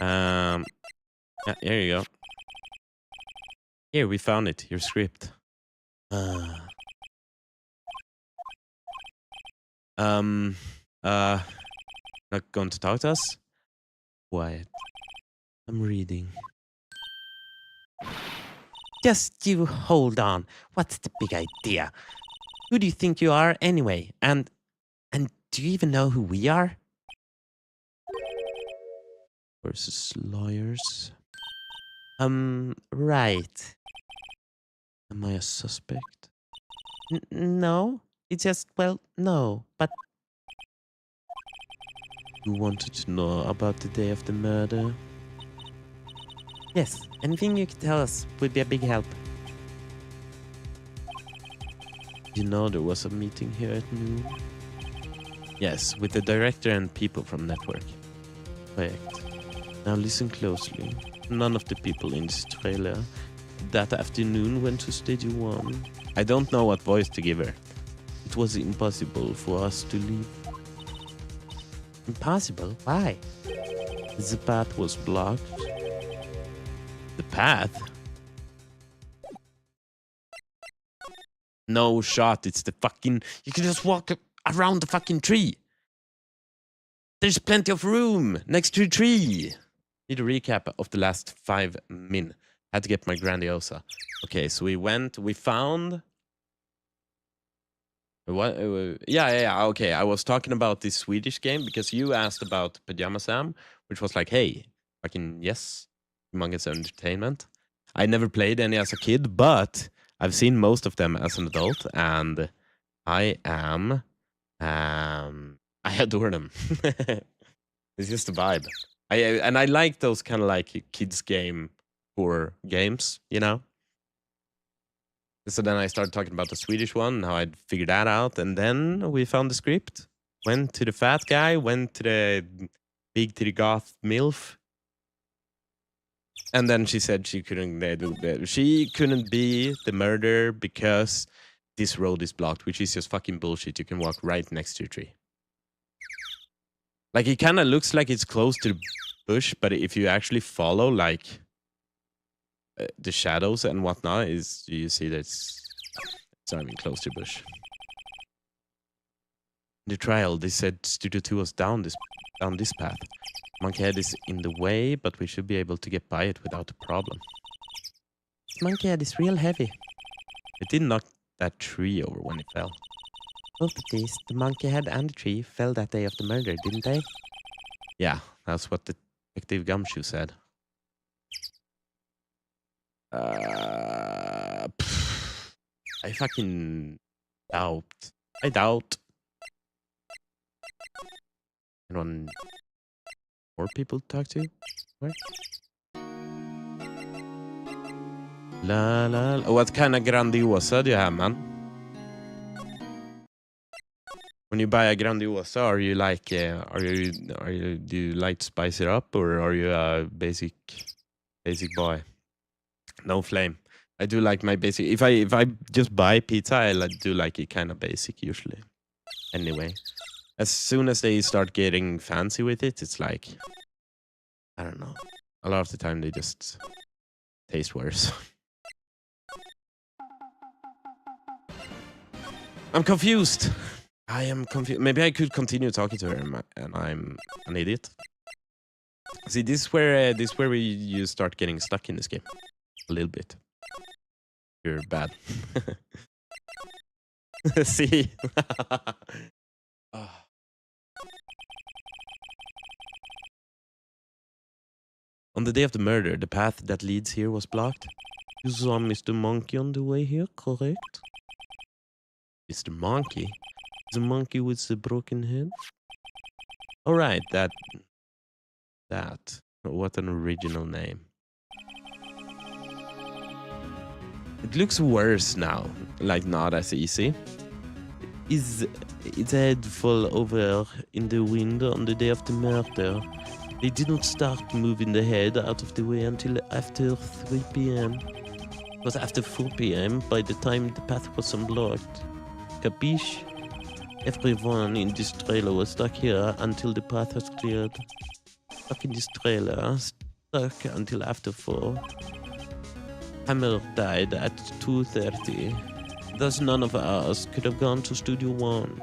Speaker 2: Yeah, here you go. Here, we found it. Your script. Not going to talk to us? Quiet. I'm reading.
Speaker 3: Just you hold on. What's the big idea? Who do you think you are anyway? And do you even know who we are?
Speaker 2: Versus lawyers.
Speaker 3: Right.
Speaker 2: Am I a suspect?
Speaker 3: No. It's just, well, no. But
Speaker 2: You wanted to know about the day of the murder?
Speaker 1: Yes, anything you could tell us would be a big help. You know there was a meeting here at noon? Yes, with the director and people from network. Correct. Now listen closely. None of the people in this trailer that afternoon went to Stage 1. I don't know what voice to give her. It was impossible for us to leave. Impossible? Why? The path was blocked. The path? No shot, it's the fucking... You can just walk around the fucking tree. There's plenty of room next to the tree. Need a recap of the last 5 min. Had to get my Grandiosa. Okay, so we found... What? Yeah, okay. I was talking about this Swedish game because you asked about Pajama Sam, which was like, hey, fucking yes, humongous entertainment. I never played any as a kid, but I've seen most of them as an adult, and I adore them. It's just a vibe. I like those kind of like kids game horror games, you know. So then I started talking about the Swedish one, how I'd figured that out, and then we found the script. Went to the fat guy, went to the big titty goth MILF. And then she said she couldn't she couldn't be the murderer because this road is blocked, which is just fucking bullshit. You can walk right next to a tree. Like, it kind of looks like it's close to the bush, but if you actually follow, like, the shadows and whatnot, you see that it's not even close to the bush. In the trial, they said Studio 2 was down this path. Monkey head is in the way, but we should be able to get by it without a problem. This monkey head is real heavy. It did knock that tree over when it fell. Both of these, the monkey head and the tree, fell that day of the murder, didn't they? Yeah, that's what Detective Gumshoe said. I fucking doubt. I doubt. Anyone more people to talk to? What? La la la. What kind of Grandiosa do you have, man? When you buy a Grandiosa, are you like, do you like to spice it up, or are you a basic boy? No flame. I do like my basic. If I just buy pizza, I do like it kind of basic usually. Anyway, as soon as they start getting fancy with it, it's like, I don't know. A lot of the time they just taste worse. I'm confused. I am confused. Maybe I could continue talking to her, and I'm an idiot. See, this is where you start getting stuck in this game a little bit. You're bad. See. On the day of the murder, the path that leads here was blocked. You saw Mr. Monkey on the way here, correct? Mr. Monkey? The monkey with the broken head? Alright, that. What an original name. It looks worse now, like not as easy. Is its head fall over in the wind on the day of the murder? They did not start moving the head out of the way until after 3 p.m. It was after 4 p.m. by the time the path was unblocked. Capiche? Everyone in this trailer was stuck here until the path was cleared. Stuck in this trailer, stuck until after 4. Hammer died at 2:30. Thus none of us could have gone to Studio 1.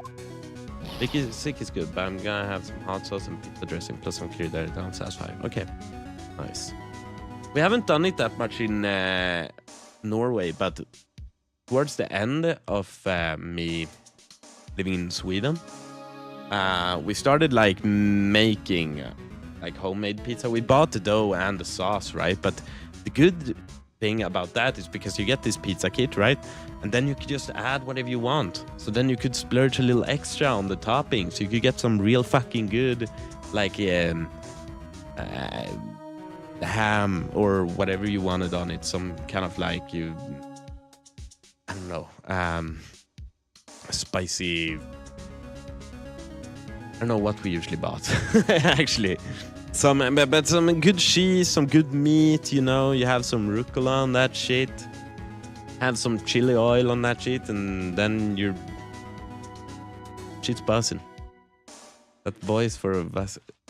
Speaker 1: Sick is good, but I'm gonna have some hot sauce and pizza dressing plus some clear dairy down satisfied. Okay, nice. We haven't done it that much in Norway, but towards the end of me living in Sweden, we started like making like homemade pizza. We bought the dough and the sauce, right? But the good thing about that is because you get this pizza kit, right? And then you could just add whatever you want. So then you could splurge a little extra on the toppings. You could get some real fucking good, like the ham or whatever you wanted on it. Some kind of like I don't know, spicy. I don't know what we usually bought. Actually, but some good cheese, some good meat. You know, you have some rucola on that shit. Have some chili oil on that shit, and then your shit's buzzing. That voice for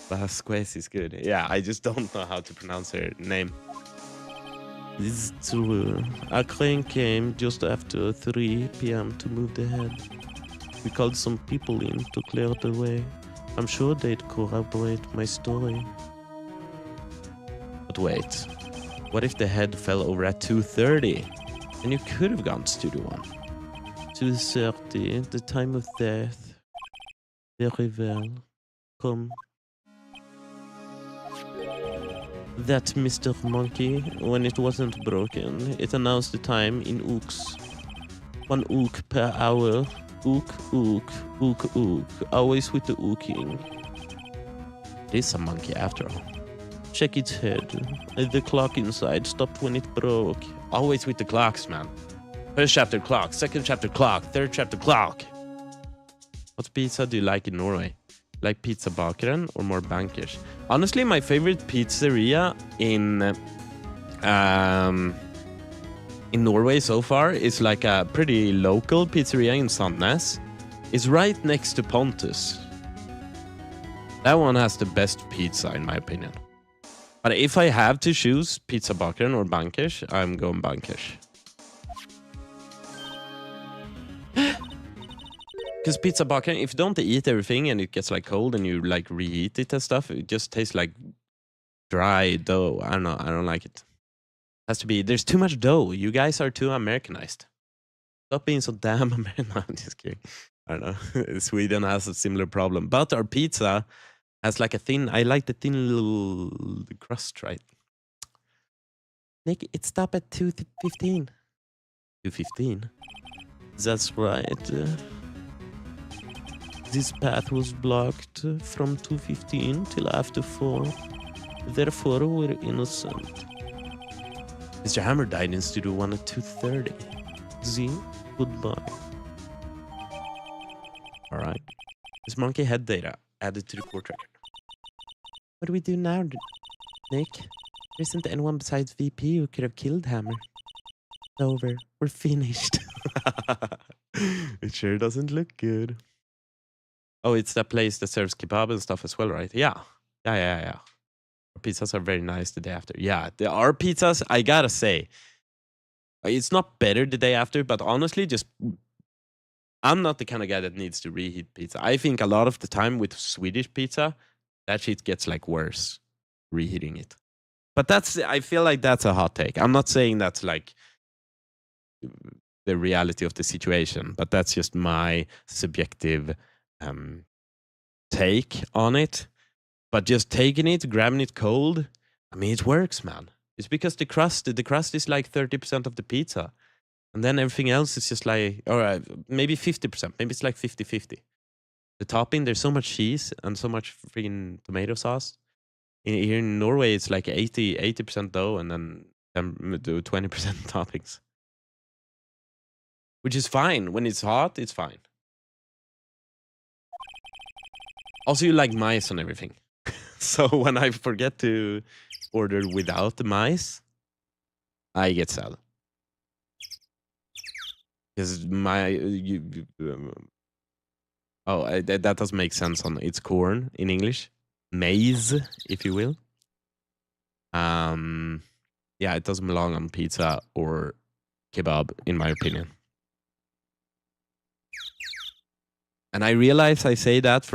Speaker 1: Vasquez is good. Yeah, I just don't know how to pronounce her name. This is true. A crane came just after 3 p.m. to move the head. We called some people in to clear the way. I'm sure they'd corroborate my story. But wait, what if the head fell over at 2:30? And you could have gone to Studio 1. 2:30, the time of death. Very well. Come. That Mr. Monkey, when it wasn't broken, it announced the time in ooks. 1 ook per hour. Ook, ook, ook, ook. Always with the ooking. It is a monkey after all. Check its head. The clock inside stopped when it broke. Always with the clocks, man. First chapter clock, second chapter clock, third chapter clock. What pizza do you like in Norway? Like Pizza Bakeren or more bankers? Honestly, my favorite pizzeria in Norway so far is like a pretty local pizzeria in Sandnes. It's right next to Pontus. That one has the best pizza in my opinion. But if I have to choose Pizza Bakeren or bankers, I'm going bankers. Because Pizza Bakeren, if you don't eat everything and it gets like cold and you like reheat it and stuff, it just tastes like dry dough. I don't know. I don't like it. Has to be. There's too much dough. You guys are too Americanized. Stop being so damn American. No, I'm just kidding. I don't know. Sweden has a similar problem. But our pizza has like a thin. I like the thin little crust, right? Nick, it stopped at 2:15. 2:15? That's right. This path was blocked from 2:15 till after 4. Therefore, we're innocent. Mr. Hammer died in Studio 1 at 2:30. Z, goodbye. Alright. This monkey head data added to the court record. What do we do now, Nick? There isn't anyone besides VP who could have killed Hammer. It's over. We're finished. It sure doesn't look good. Oh, it's that place that serves kebab and stuff as well, right? Yeah. Our pizzas are very nice the day after. Yeah, our pizzas, I gotta say, it's not better the day after, but honestly, I'm not the kind of guy that needs to reheat pizza. I think a lot of the time with Swedish pizza, that shit gets like worse reheating it. But I feel like that's a hot take. I'm not saying that's like the reality of the situation, but that's just my subjective take on it. But just taking it, grabbing it cold, I mean, it works, man. It's because the crust is like 30% of the pizza. And then everything else is just like, or maybe 50%. Maybe it's like 50-50. The topping, there's so much cheese and so much freaking tomato sauce. Here in Norway, it's like 80% dough and then 20% toppings. Which is fine. When it's hot, it's fine. Also, you like mice on everything. So when I forget to order without the mice, I get sad. Because that does make sense on it's corn in English. Maize, if you will. Yeah, it doesn't belong on pizza or kebab, in my opinion. And I realize I say that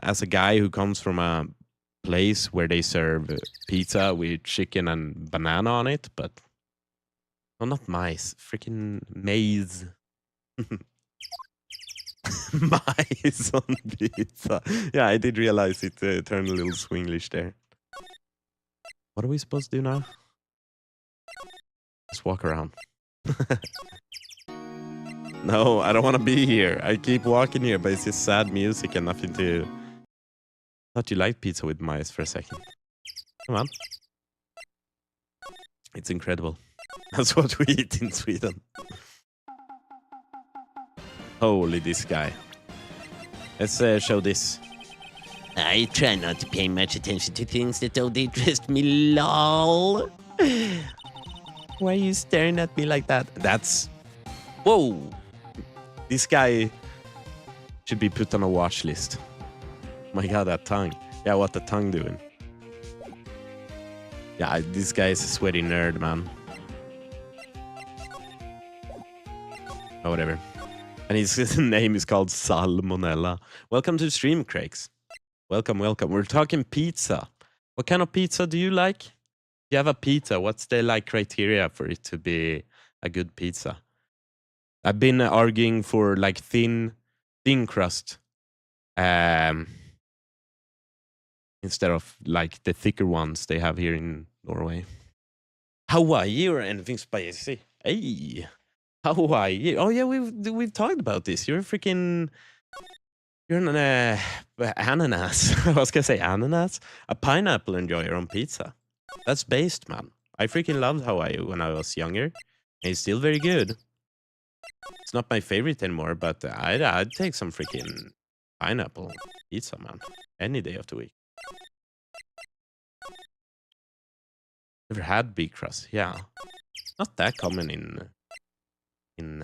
Speaker 1: as a guy who comes from a place where they serve pizza with chicken and banana on it, but no, not mice, freaking maize. Mice on pizza. Yeah, I did realize it turned a little Swinglish there. What are we supposed to do now? Just walk around. No, I don't want to be here. I keep walking here, but it's just sad music and nothing to... I thought you liked pizza with mice for a second. Come on. It's incredible. That's what we eat in Sweden. Holy, this guy. Let's show this.
Speaker 3: I try not to pay much attention to things that don't interest me, lol.
Speaker 1: Why are you staring at me like that? That's... Whoa! This guy should be put on a watch list. My god, that tongue. Yeah, what the tongue doing? Yeah, this guy is a sweaty nerd, man. Oh, whatever. And his name is called Salmonella. Welcome to the stream, Craigs. Welcome, welcome. We're talking pizza. What kind of pizza do you like? If you have a pizza, what's the like criteria for it to be a good pizza? I've been arguing for like thin crust. Instead of like the thicker ones they have here in Norway. Hawaii or anything spicy? Hey, Hawaii. Oh yeah, we've talked about this. You're an ananas. I was gonna say ananas. A pineapple enjoyer on pizza. That's based, man. I freaking loved Hawaii when I was younger. It's still very good. It's not my favorite anymore, but I'd take some freaking pineapple pizza, man. Any day of the week. Never had big crust. Yeah, not that common in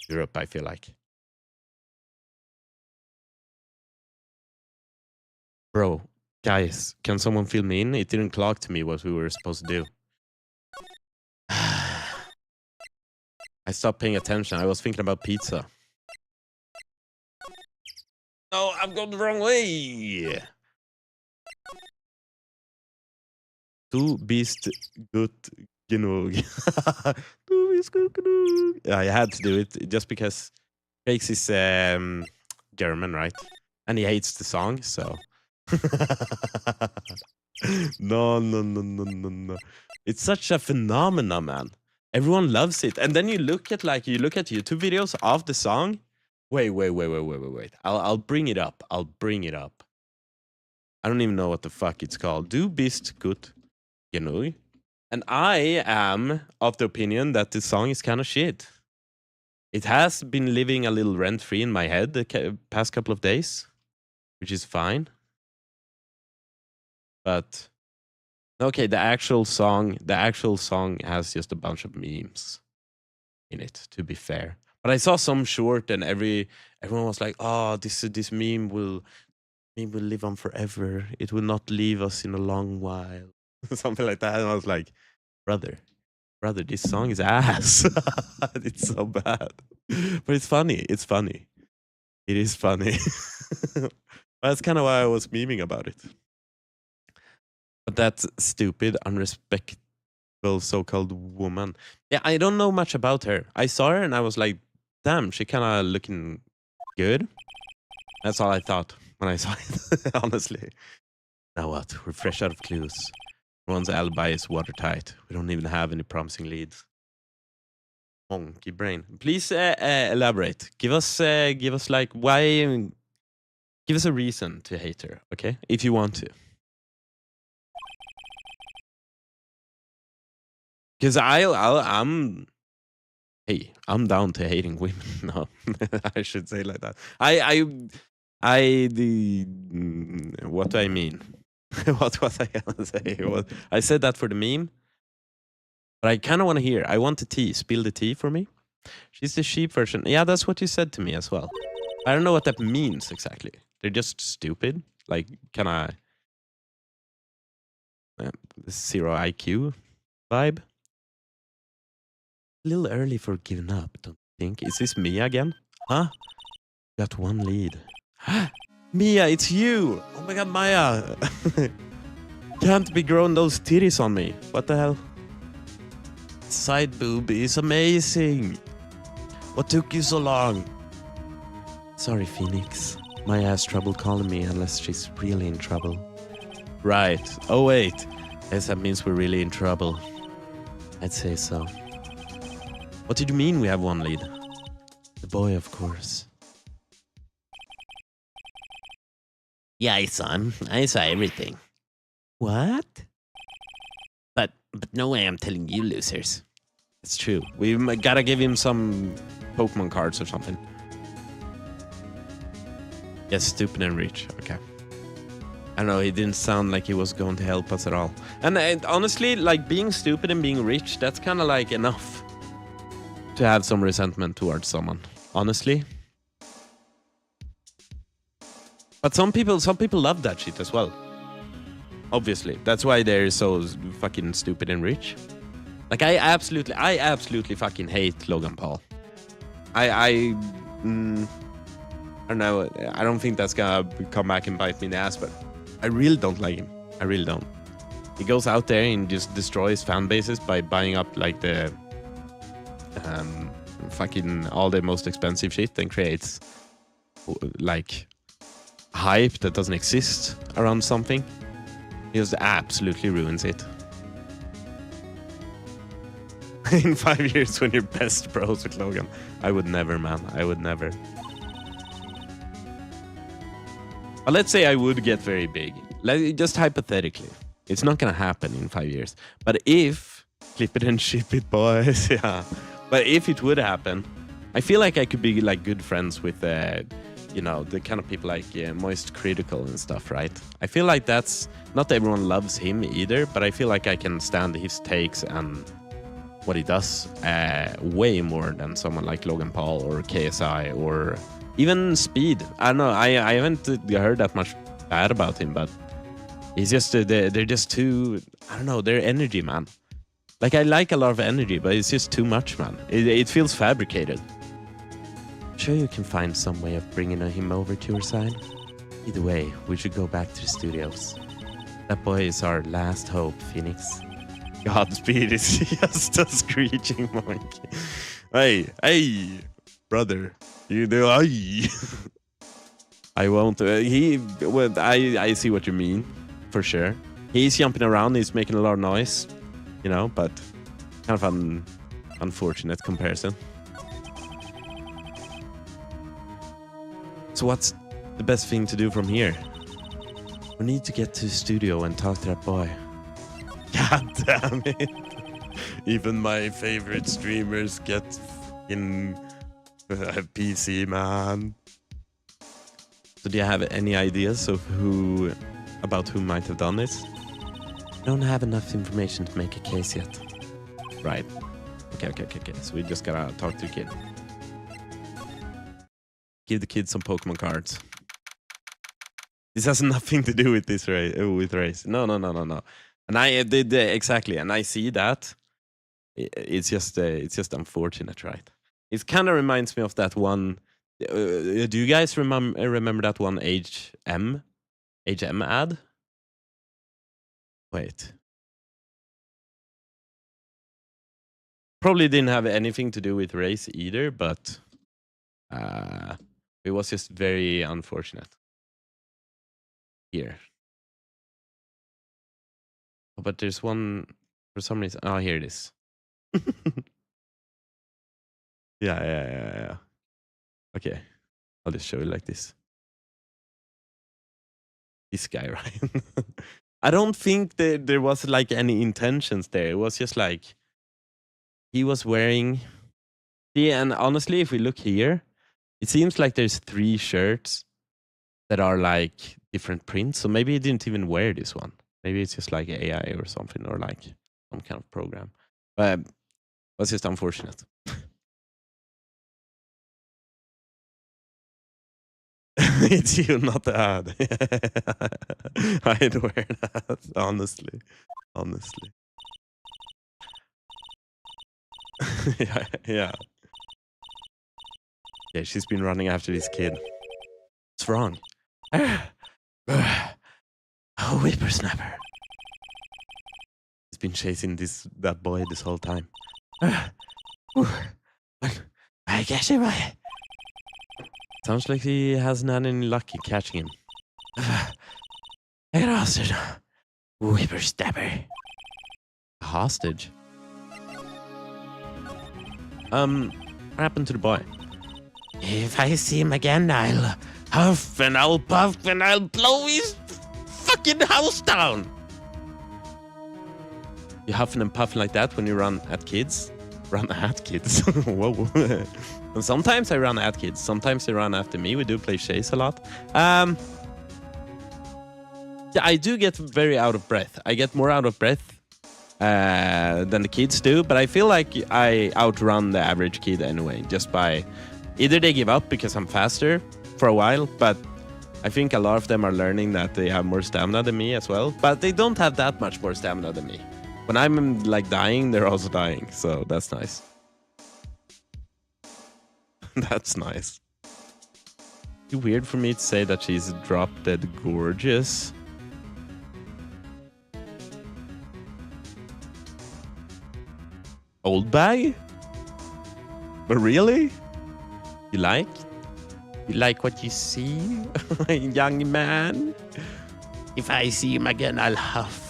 Speaker 1: Europe, I feel like. Bro, guys, can someone fill me in? It didn't clock to me what we were supposed to do. I stopped paying attention. I was thinking about pizza. No, I've gone the wrong way. Du bist gut genug. Du bist gut genug. I had to do it just because Fakes is German, right? And he hates the song, so. No. It's such a phenomenon, man. Everyone loves it. And then you look at YouTube videos of the song. Wait. I'll bring it up. I don't even know what the fuck it's called. Du bist gut genug. And I am of the opinion that the song is kind of shit. It has been living a little rent-free in my head the past couple of days, which is fine. But okay, the actual song has just a bunch of memes in it, to be fair. But I saw some short and everyone was like, "Oh, this meme will live on forever. It will not leave us in a long while." Something like that. And I was like, brother, this song is ass. It's so bad. But it's funny. It is funny. That's kind of why I was memeing about it. But that stupid, unrespectable so-called woman. Yeah, I don't know much about her. I saw her and I was like, damn, she kind of looking good. That's all I thought when I saw it, honestly. Now what? We're fresh out of clues. Everyone's alibi is watertight. We don't even have any promising leads. Monkey brain. Please elaborate. Give us like why. Give us a reason to hate her, okay? If you want to. Because I'm down to hating women. No, I should say like that. What do I mean? What was I gonna say? I said that for the meme, but I kind of want to hear. I want the tea. Spill the tea for me. She's the sheep version. Yeah, that's what you said to me as well. I don't know what that means exactly. They're just stupid. Like, kind of zero IQ vibe. A little early for giving up, don't you think? Is this Mia again? Huh? Got one lead. Mia, it's you! Oh my god, Maya! Can't be growing those titties on me. What the hell? Side boob is amazing. What took you so long? Sorry, Phoenix. Maya has trouble calling me unless she's really in trouble. Right. Oh, wait. Guess that means we're really in trouble. I'd say so. What did you mean we have one lead? The boy, of course.
Speaker 3: Yeah, I saw him. I saw everything.
Speaker 1: What?
Speaker 3: But But no way I'm telling you losers.
Speaker 1: It's true. We gotta give him some Pokemon cards or something. Yes, stupid and rich. Okay. I don't know, he didn't sound like he was going to help us at all. And honestly, like being stupid and being rich, that's kind of like enough to have some resentment towards someone. Honestly. But some people love that shit as well. Obviously. That's why they're so fucking stupid and rich. Like I absolutely fucking hate Logan Paul. I don't know. I don't think that's gonna come back and bite me in the ass, but I really don't like him. I really don't. He goes out there and just destroys fan bases by buying up like the fucking all the most expensive shit and creates like hype that doesn't exist around something. He just absolutely ruins it. In 5 years when you're best bros with Logan, I would never, man. I would never. But let's say I would get very big. Just hypothetically. It's not gonna happen in 5 years. But if, flip it and ship it, boys. Yeah. But if it would happen, I feel like I could be like good friends with, you know, the kind of people like Moist Critical and stuff, right? I feel like that's, not everyone loves him either, but I feel like I can stand his takes and what he does way more than someone like Logan Paul or KSI or even Speed. I don't know, I haven't heard that much bad about him, but he's just, they're just too, I don't know, they're energy, man. Like, I like a lot of energy, but it's just too much, man. It feels fabricated. Sure you can find some way of bringing him over to your side? Either way, we should go back to the studios. That boy is our last hope, Phoenix. Godspeed is just a screeching monkey. Hey, brother. You know, I won't. I see what you mean, for sure. He's jumping around, he's making a lot of noise, you know, but kind of an unfortunate comparison. So what's the best thing to do from here? We need to get to the studio and talk to that boy. God damn it. Even my favorite streamers get in PC, man. So do you have any ideas of who might have done this? I don't have enough information to make a case yet. Right. Okay. So we just gotta talk to the kid. Give the kid some Pokemon cards. This has nothing to do with this race. No. And I did exactly, and I see that. It's just unfortunate, right? It kind of reminds me of that one. Do you guys remember that one HM ad? Wait. Probably didn't have anything to do with race either, but it was just very unfortunate. Here. Oh, but there's one for some reason. Oh, here it is. Yeah. Okay. I'll just show you like this. This guy, right? I don't think that there was like any intentions there. It was just like he was wearing. Yeah, and honestly, if we look here, it seems like there's 3 shirts that are like different prints. So maybe he didn't even wear this one. Maybe it's just like AI or something, or like some kind of program. But it's just unfortunate. It's you, not the ad. I'd wear that, honestly. Yeah. Yeah, she's been running after this kid. What's wrong? Oh, whippersnapper. He's been chasing that boy this whole time. I guess it might. Sounds like he hasn't had any luck in catching him. I got a hostage. Whippersnapper. A hostage? What happened to the boy? If I see him again, I'll huff and I'll puff and I'll blow his fucking house down.
Speaker 2: You huffing and puffing like that when you run at kids. Run at kids. Whoa. And sometimes I run at kids. Sometimes they run after me. We do play chase a lot. Yeah, I do get very out of breath. I get more out of breath than the kids do, but I feel like I outrun the average kid anyway, just by either they give up because I'm faster for a while, but I think a lot of them are learning that they have more stamina than me as well, but they don't have that much more stamina than me. When I'm like dying, they're also dying, so that's nice. That's nice. It's weird for me to say that she's drop dead gorgeous. Old bag? But really? You like? You like what you see, young man?
Speaker 3: If I see him again, I'll huff.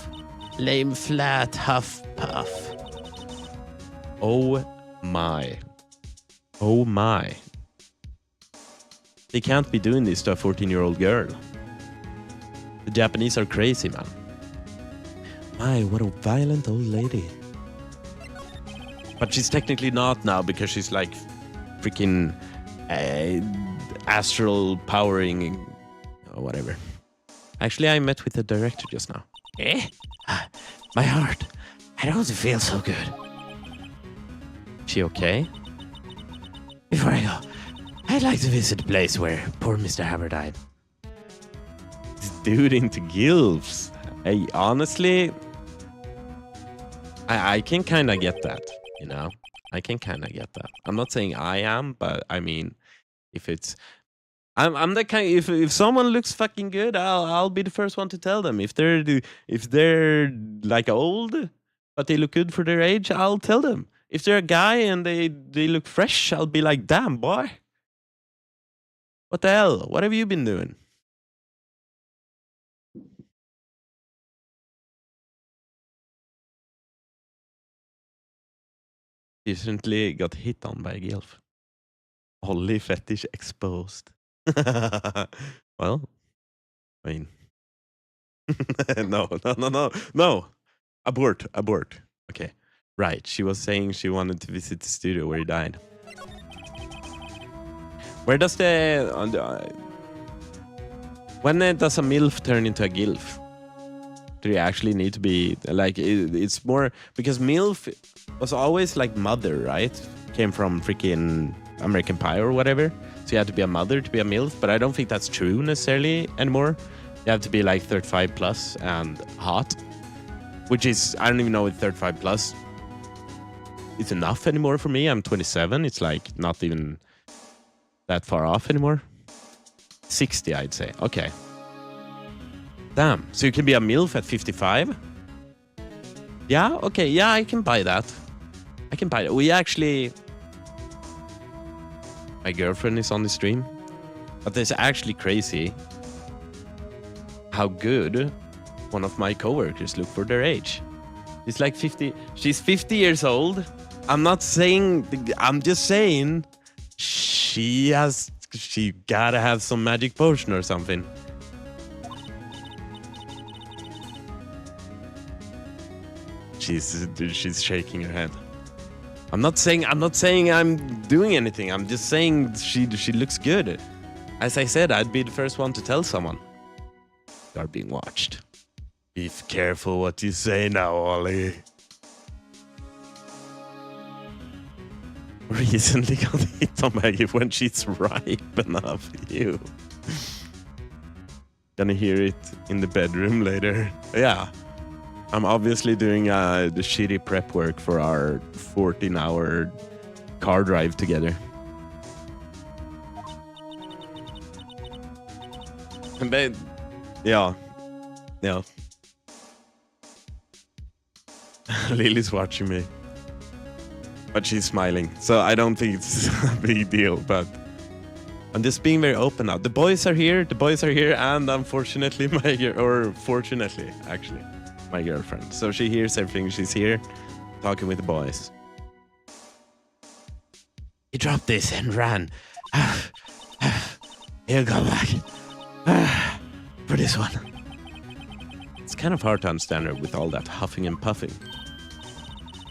Speaker 3: Lame flat, huff, puff.
Speaker 2: Oh my. Oh my. They can't be doing this to a 14-year-old girl. The Japanese are crazy, man. My, what a violent old lady. But she's technically not now because she's like freaking astral powering or whatever. Actually, I met with the director just now.
Speaker 3: Eh? My heart. I don't feel so good.
Speaker 2: She okay?
Speaker 3: Before I go, I'd like to visit the place where poor Mr. Hammer died.
Speaker 2: This dude into gilfs. Hey, honestly, I can kind of get that, you know? I can kind of get that. I'm not saying I am, but I mean, if it's... I'm the kind. If someone looks fucking good, I'll be the first one to tell them. If they're like old, but they look good for their age, I'll tell them. If they're a guy and they look fresh, I'll be like, damn boy, what the hell? What have you been doing? Recently got hit on by a gilf. Holly fetish exposed. Well, I mean, no. Abort. Okay, right. She was saying she wanted to visit the studio where he died. Where does when does a MILF turn into a GILF? Do you actually need to be like? It's more because MILF was always like mother, right? Came from freaking American Pie or whatever. So you have to be a mother to be a MILF, but I don't think that's true necessarily anymore. You have to be like 35 plus and hot, which is, I don't even know if 35 plus is enough anymore for me. I'm 27. It's like not even that far off anymore. 60, I'd say. Okay. Damn. So you can be a MILF at 55? Yeah, okay. Yeah, I can buy that. We actually... My girlfriend is on the stream, but it's actually crazy how good one of my coworkers look for their age. She's like 50. She's 50 years old. I'm just saying she gotta have some magic potion or something. She's shaking her head. I'm not saying I'm doing anything. I'm just saying she looks good. As I said, I'd be the first one to tell someone. You are being watched. Be careful what you say now, Ollie. Recently got hit on Maggie when she's ripe enough. You. Gonna hear it in the bedroom later. Yeah. I'm obviously doing the shitty prep work for our 14-hour car drive together. But, yeah. Lily's watching me. But she's smiling, so I don't think it's a big deal, but I'm just being very open now. The boys are here, and unfortunately, fortunately, actually, my girlfriend. So she hears everything. She's here, talking with the boys.
Speaker 3: He dropped this and ran. He'll go back for this one.
Speaker 2: It's kind of hard to understand her with all that huffing and puffing.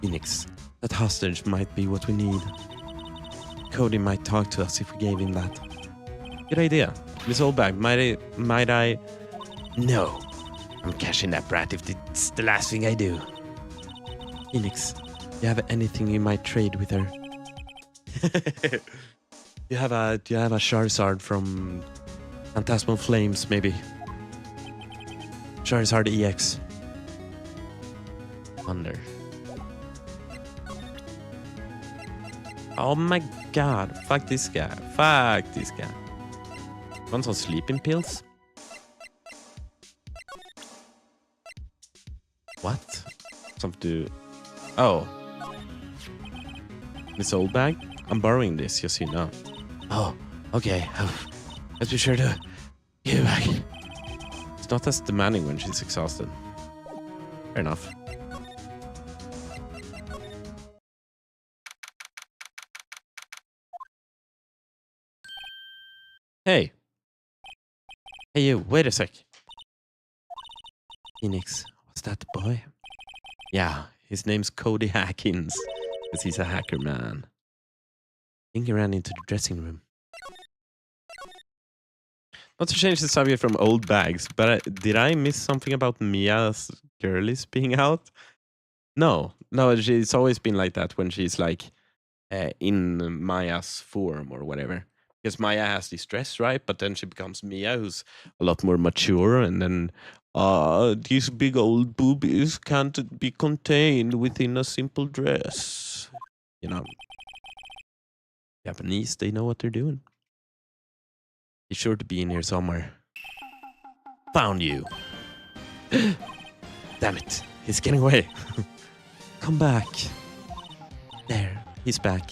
Speaker 1: Phoenix, that hostage might be what we need. Cody might talk to us if we gave him that. Good idea. Miss Oldbag, might I?
Speaker 3: No. I'm cashing that brat if it's the last thing I do.
Speaker 1: Phoenix, do you have anything you might trade with her? Do you have a Charizard from Phantasmal Flames, maybe? Charizard EX. Wonder. Oh my god. Fuck this guy. Fuck this guy. Want some sleeping pills? What? Something to... Oh. This old bag? I'm borrowing this, just so you know.
Speaker 3: Oh, okay. Let's be sure to give it back.
Speaker 1: It's not as demanding when she's exhausted. Fair enough. Hey. Hey you, wait a sec. Phoenix, was that the boy? Yeah, his name's Cody Hackins. Because he's a hacker man. I think he ran into the dressing room. Not to change the subject from old bags, but did I miss something about Mia's girlies being out? No, it's always been like that when she's like in Maya's form or whatever. Because Maya has this dress, right? But then she becomes Mia, who's a lot more mature, and then these big old boobies can't be contained within a simple dress. You know, Japanese, they know what they're doing. He's sure to be in here somewhere. Found you. Damn it, he's getting away. Come back. There, he's back.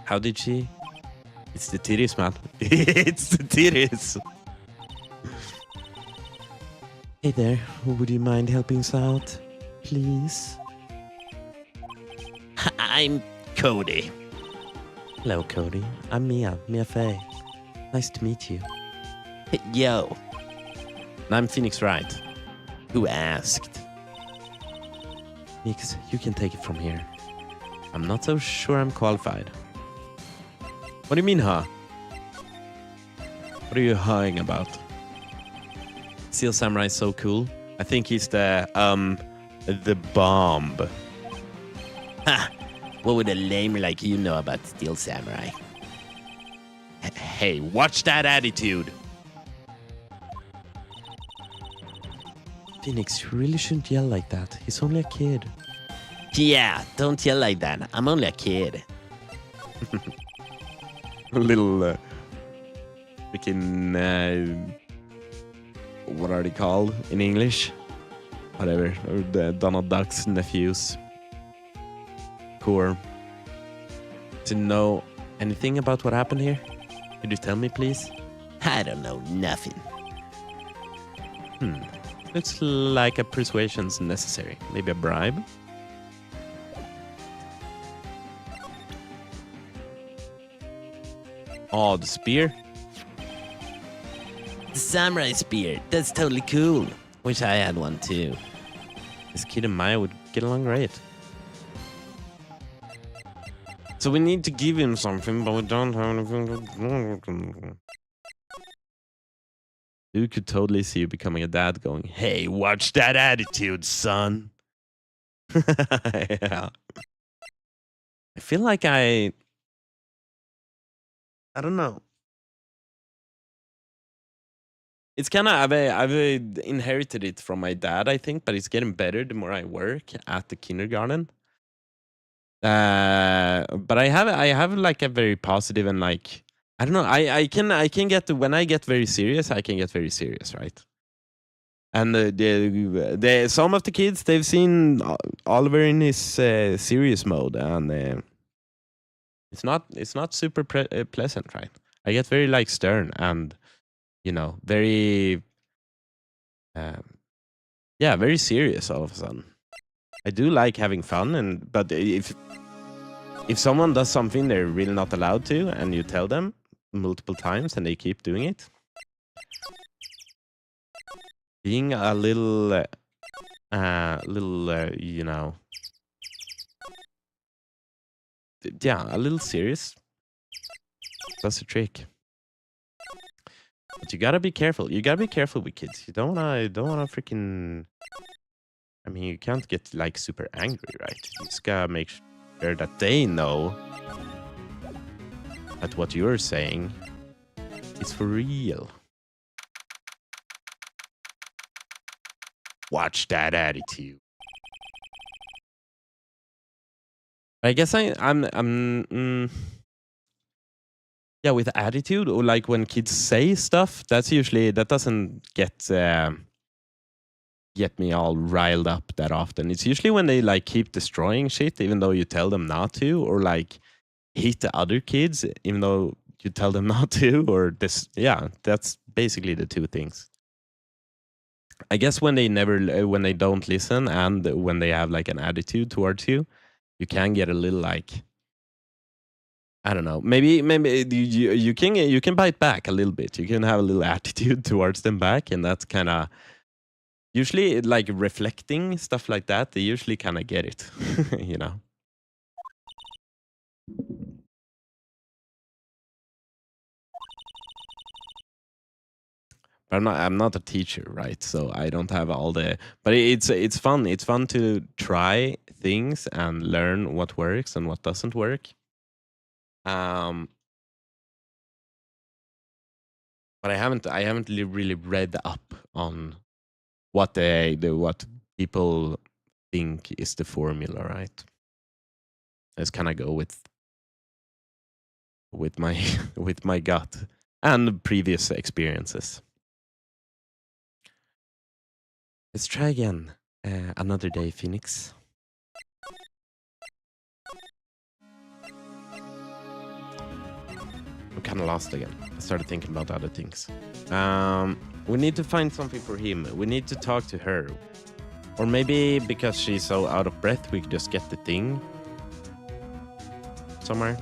Speaker 1: How did she? It's the titties, man. It's the titties. Hey there, would you mind helping us out? Please?
Speaker 3: I'm Cody.
Speaker 1: Hello, Cody. I'm Mia Faye. Nice to meet you.
Speaker 3: Hey, yo.
Speaker 1: And I'm Phoenix Wright.
Speaker 3: Who asked?
Speaker 1: Phoenix, you can take it from here. I'm not so sure I'm qualified. What do you mean, huh? What are you hawing about? Steel Samurai is so cool. I think he's the bomb.
Speaker 3: Ha! What would a lame like you know about Steel Samurai?
Speaker 1: Hey, watch that attitude! Phoenix, you really shouldn't yell like that. He's only a kid.
Speaker 3: Yeah, don't yell like that. I'm only a kid.
Speaker 1: Little freaking what are they called in English? Whatever. Or the Donald Duck's nephews. Core. To know anything about what happened here? Could you tell me, please?
Speaker 3: I don't know nothing.
Speaker 1: Looks like a persuasion's necessary. Maybe a bribe? Oh, the spear?
Speaker 3: The samurai spear. That's totally cool. Wish I had one too.
Speaker 1: This kid and Maya would get along great. So we need to give him something, but we don't have anything. You could totally see you becoming a dad going, hey, watch that attitude, son. Yeah. I feel like I don't know. It's kind of, I've inherited it from my dad, I think, but it's getting better the more I work at the kindergarten. But I have like a very positive and like, I don't know, I can get to, when I get very serious, I can get very serious, right? And some of the kids, they've seen Oliver in his serious mode, and it's not super pleasant, right? I get very like stern and, you know, very very serious all of a sudden. I do like having fun, but if someone does something they're really not allowed to, and you tell them multiple times and they keep doing it, being a little little, yeah, a little serious. That's the trick. But you gotta be careful. You gotta be careful with kids. You don't wanna freaking. I mean, you can't get like super angry, right? You just gotta make sure that they know that what you're saying is for real. Watch that attitude. I guess yeah, with attitude, or like when kids say stuff, that doesn't get me all riled up that often. It's usually when they like keep destroying shit even though you tell them not to, or like hit the other kids even though you tell them not to, or this. Yeah, that's basically the two things. I guess when they don't listen, and when they have like an attitude towards you, you can get a little like, I don't know. Maybe you can bite back a little bit. You can have a little attitude towards them back, and that's kind of usually like reflecting stuff like that. They usually kind of get it, you know. But I'm not a teacher, right? So I don't have all the. But it's fun. It's fun to try things and learn what works and what doesn't work. But I haven't really read up on what what people think is the formula, right? I just kind of go with my with my gut and previous experiences. Let's try again. Another day, Phoenix. I'm kind of lost again. I started thinking about other things. We need to find something for him. We need to talk to her. Or maybe because she's so out of breath, we could just get the thing somewhere.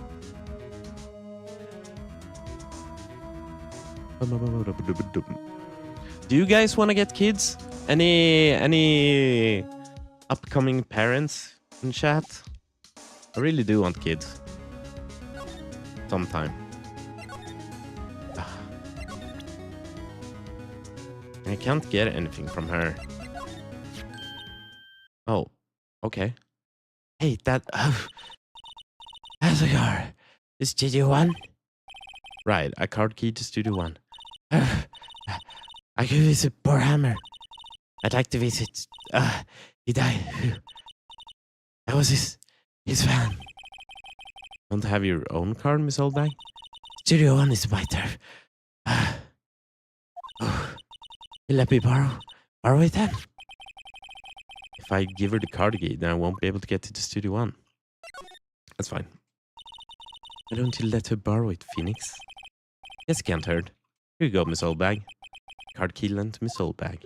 Speaker 1: Do you guys want to get kids? Any upcoming parents in chat? I really do want kids. Sometime. I can't get anything from her. Oh, okay. Hey, how's it going? Is Studio 1? Right, a card key to Studio 1. I could visit Poor Hammer. I'd like to visit. He died. I was his fan. Want to have your own card, Miss Oldbag? Studio 1 is my turf. Let me borrow it then. If I give her the card key, then I won't be able to get to the Studio 1. That's fine. Why don't you let her borrow it, Phoenix? Yes, can't hurt. Here you go, Miss Oldbag. Card key lent to Miss Oldbag.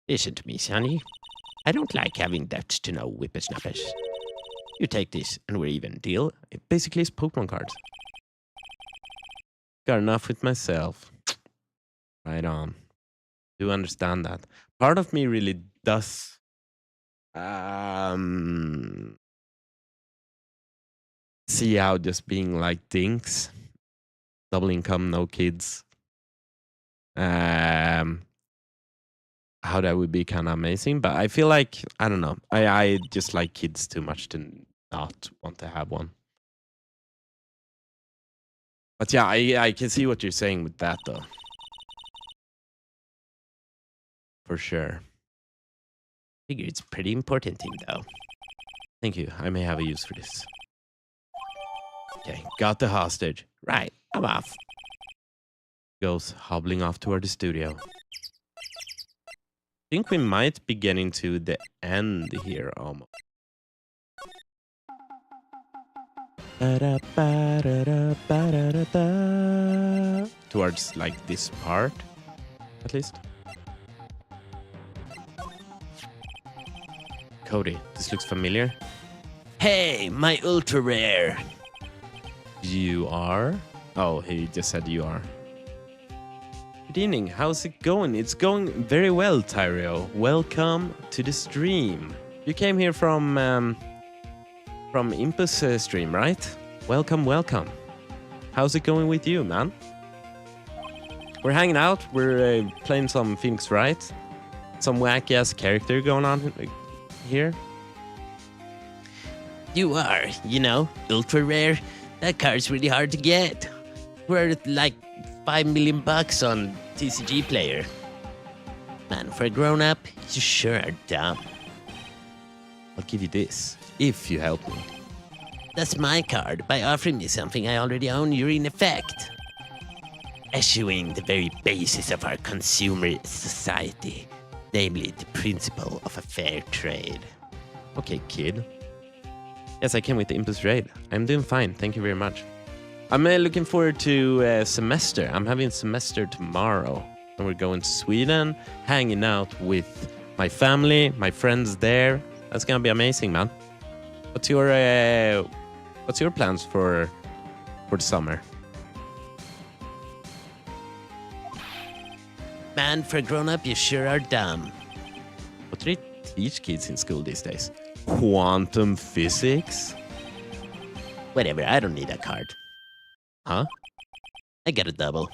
Speaker 3: Listen to me, Sonny. I don't like having debts to no whippersnappers. You take this and we're even.
Speaker 1: Deal? It basically is Pokemon cards. Got enough with myself. Right on. Do understand that. Part of me really does see how just being like dinks, double income, no kids, how that would be kind of amazing. But I feel like, I don't know, I just like kids too much to not want to have one. But yeah, I can see what you're saying with that though. For sure.
Speaker 3: Figure it's a pretty important thing though.
Speaker 1: Thank you. I may have a use for this. Okay, got the hostage.
Speaker 3: Right, I'm off.
Speaker 1: Goes hobbling off toward the studio. Think we might be getting to the end here almost. Towards like this part, at least. Cody, this looks familiar.
Speaker 3: Hey, my ultra rare.
Speaker 1: You are? Oh, he just said you are. Good evening. How's it going? It's going very well, Tyrio. Welcome to the stream. You came here from Impus stream, right? Welcome, welcome. How's it going with you, man? We're hanging out. We're playing some Phoenix Wright. Some wacky-ass character going on here.
Speaker 3: You are, you know, ultra rare. That card's really hard to get. Worth like $5 million on TCG Player. Man, for a grown-up, you sure are dumb.
Speaker 1: I'll give you this, if you help me.
Speaker 3: That's my card. By offering me something I already own, you're in effect eschewing the very basis of our consumer society, namely the principle of a fair trade.
Speaker 1: Okay, kid. Yes, I came with the Impus Raid. I'm doing fine, thank you very much. I'm looking forward to semester. I'm having semester tomorrow. And we're going to Sweden, hanging out with my family, my friends there. That's gonna be amazing, man. What's your plans for the summer?
Speaker 3: Man, for a grown-up, you sure are dumb.
Speaker 1: What do they teach kids in school these days? Quantum physics?
Speaker 3: Whatever, I don't need that card.
Speaker 1: Huh?
Speaker 3: I got a double.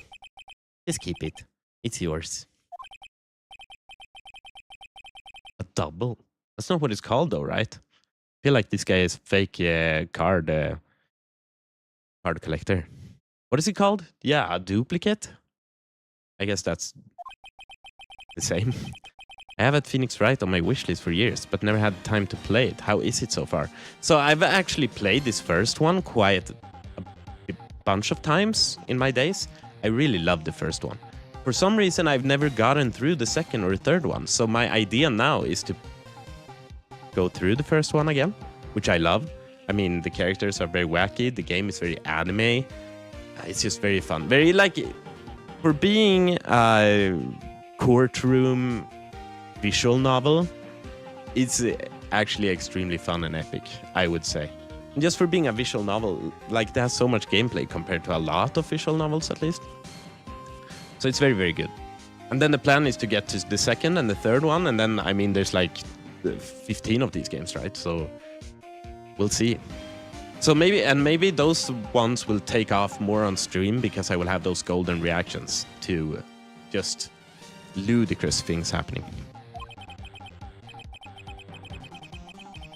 Speaker 1: Just keep it. It's yours. A double? That's not what it's called though, right? I feel like this guy is fake card collector. What is it called? Yeah, a duplicate? I guess that's the same. I have had Phoenix Wright on my wishlist for years, but never had time to play it. How is it so far? So I've actually played this first one quite a bunch of times in my days. I really loved the first one. For some reason, I've never gotten through the second or third one. So my idea now is to go through the first one again, which I love. I mean, the characters are very wacky. The game is very anime. It's just very fun. Very like, for being a courtroom visual novel, it's actually extremely fun and epic, I would say. And just for being a visual novel, like, it has so much gameplay compared to a lot of visual novels, at least. So it's very, very good. And then the plan is to get to the second and the third one, and then, I mean, there's like 15 of these games, right? So we'll see. So maybe those ones will take off more on stream because I will have those golden reactions to just ludicrous things happening.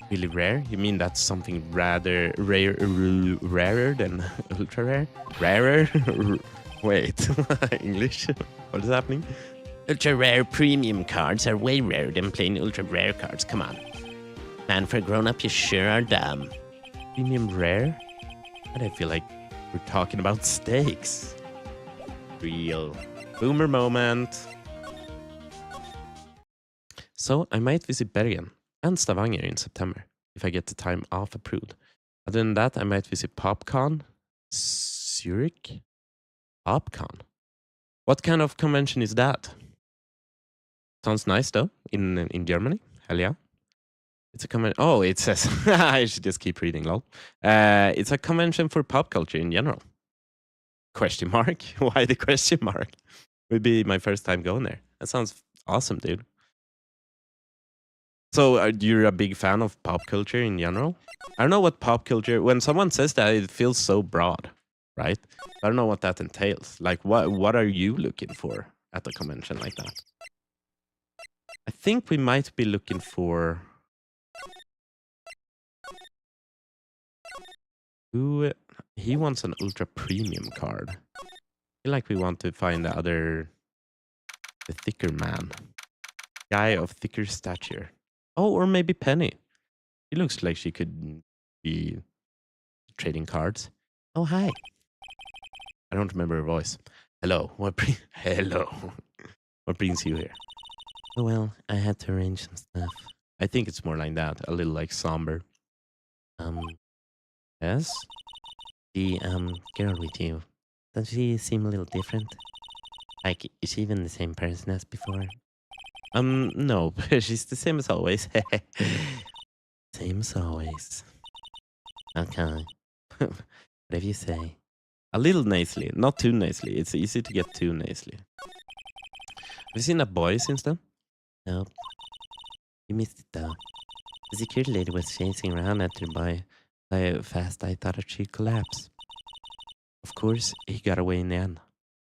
Speaker 1: Really rare? You mean that's something rather rarer than ultra rare? Rarer? Wait, English? What is happening?
Speaker 3: Ultra rare premium cards are way rarer than plain ultra rare cards. Come on. Man, for a grown-up, you sure are dumb.
Speaker 1: Premium rare? And I feel like we're talking about steaks. Real boomer moment. So I might visit Bergen and Stavanger in September if I get the time off approved. Other than that, I might visit PopCon, Zurich. PopCon. What kind of convention is that? Sounds nice though. In Germany. Hell yeah. It's a convention. Oh, it says I should just keep reading. Lol. It's a convention for pop culture in general. Question mark? Why the question mark? Would be my first time going there. That sounds awesome, dude. So you're a big fan of pop culture in general? I don't know what pop culture. When someone says that, it feels so broad, right? I don't know what that entails. Like, what are you looking for at a convention like that? I think we might be looking for. Who he wants an ultra premium card. I feel like we want to find the thicker man. Guy of thicker stature. Oh, or maybe Penny. She looks like she could be trading cards. Oh, hi. I don't remember her voice. Hello. Hello. What brings you here?
Speaker 3: Oh, well, I had to arrange some stuff.
Speaker 1: I think it's more like that. A little like somber. Yes?
Speaker 3: The girl with you, does she seem a little different? Like, is she even the same person as before?
Speaker 1: No, she's the same as always.
Speaker 3: Same as always. Okay. Whatever you say.
Speaker 1: A little nicely, not too nicely. It's easy to get too nicely. you seen that boy since then?
Speaker 3: Nope. You missed it though. The security lady was chasing around after the boy so fast I thought she'd collapse. Of course, he got away in the end.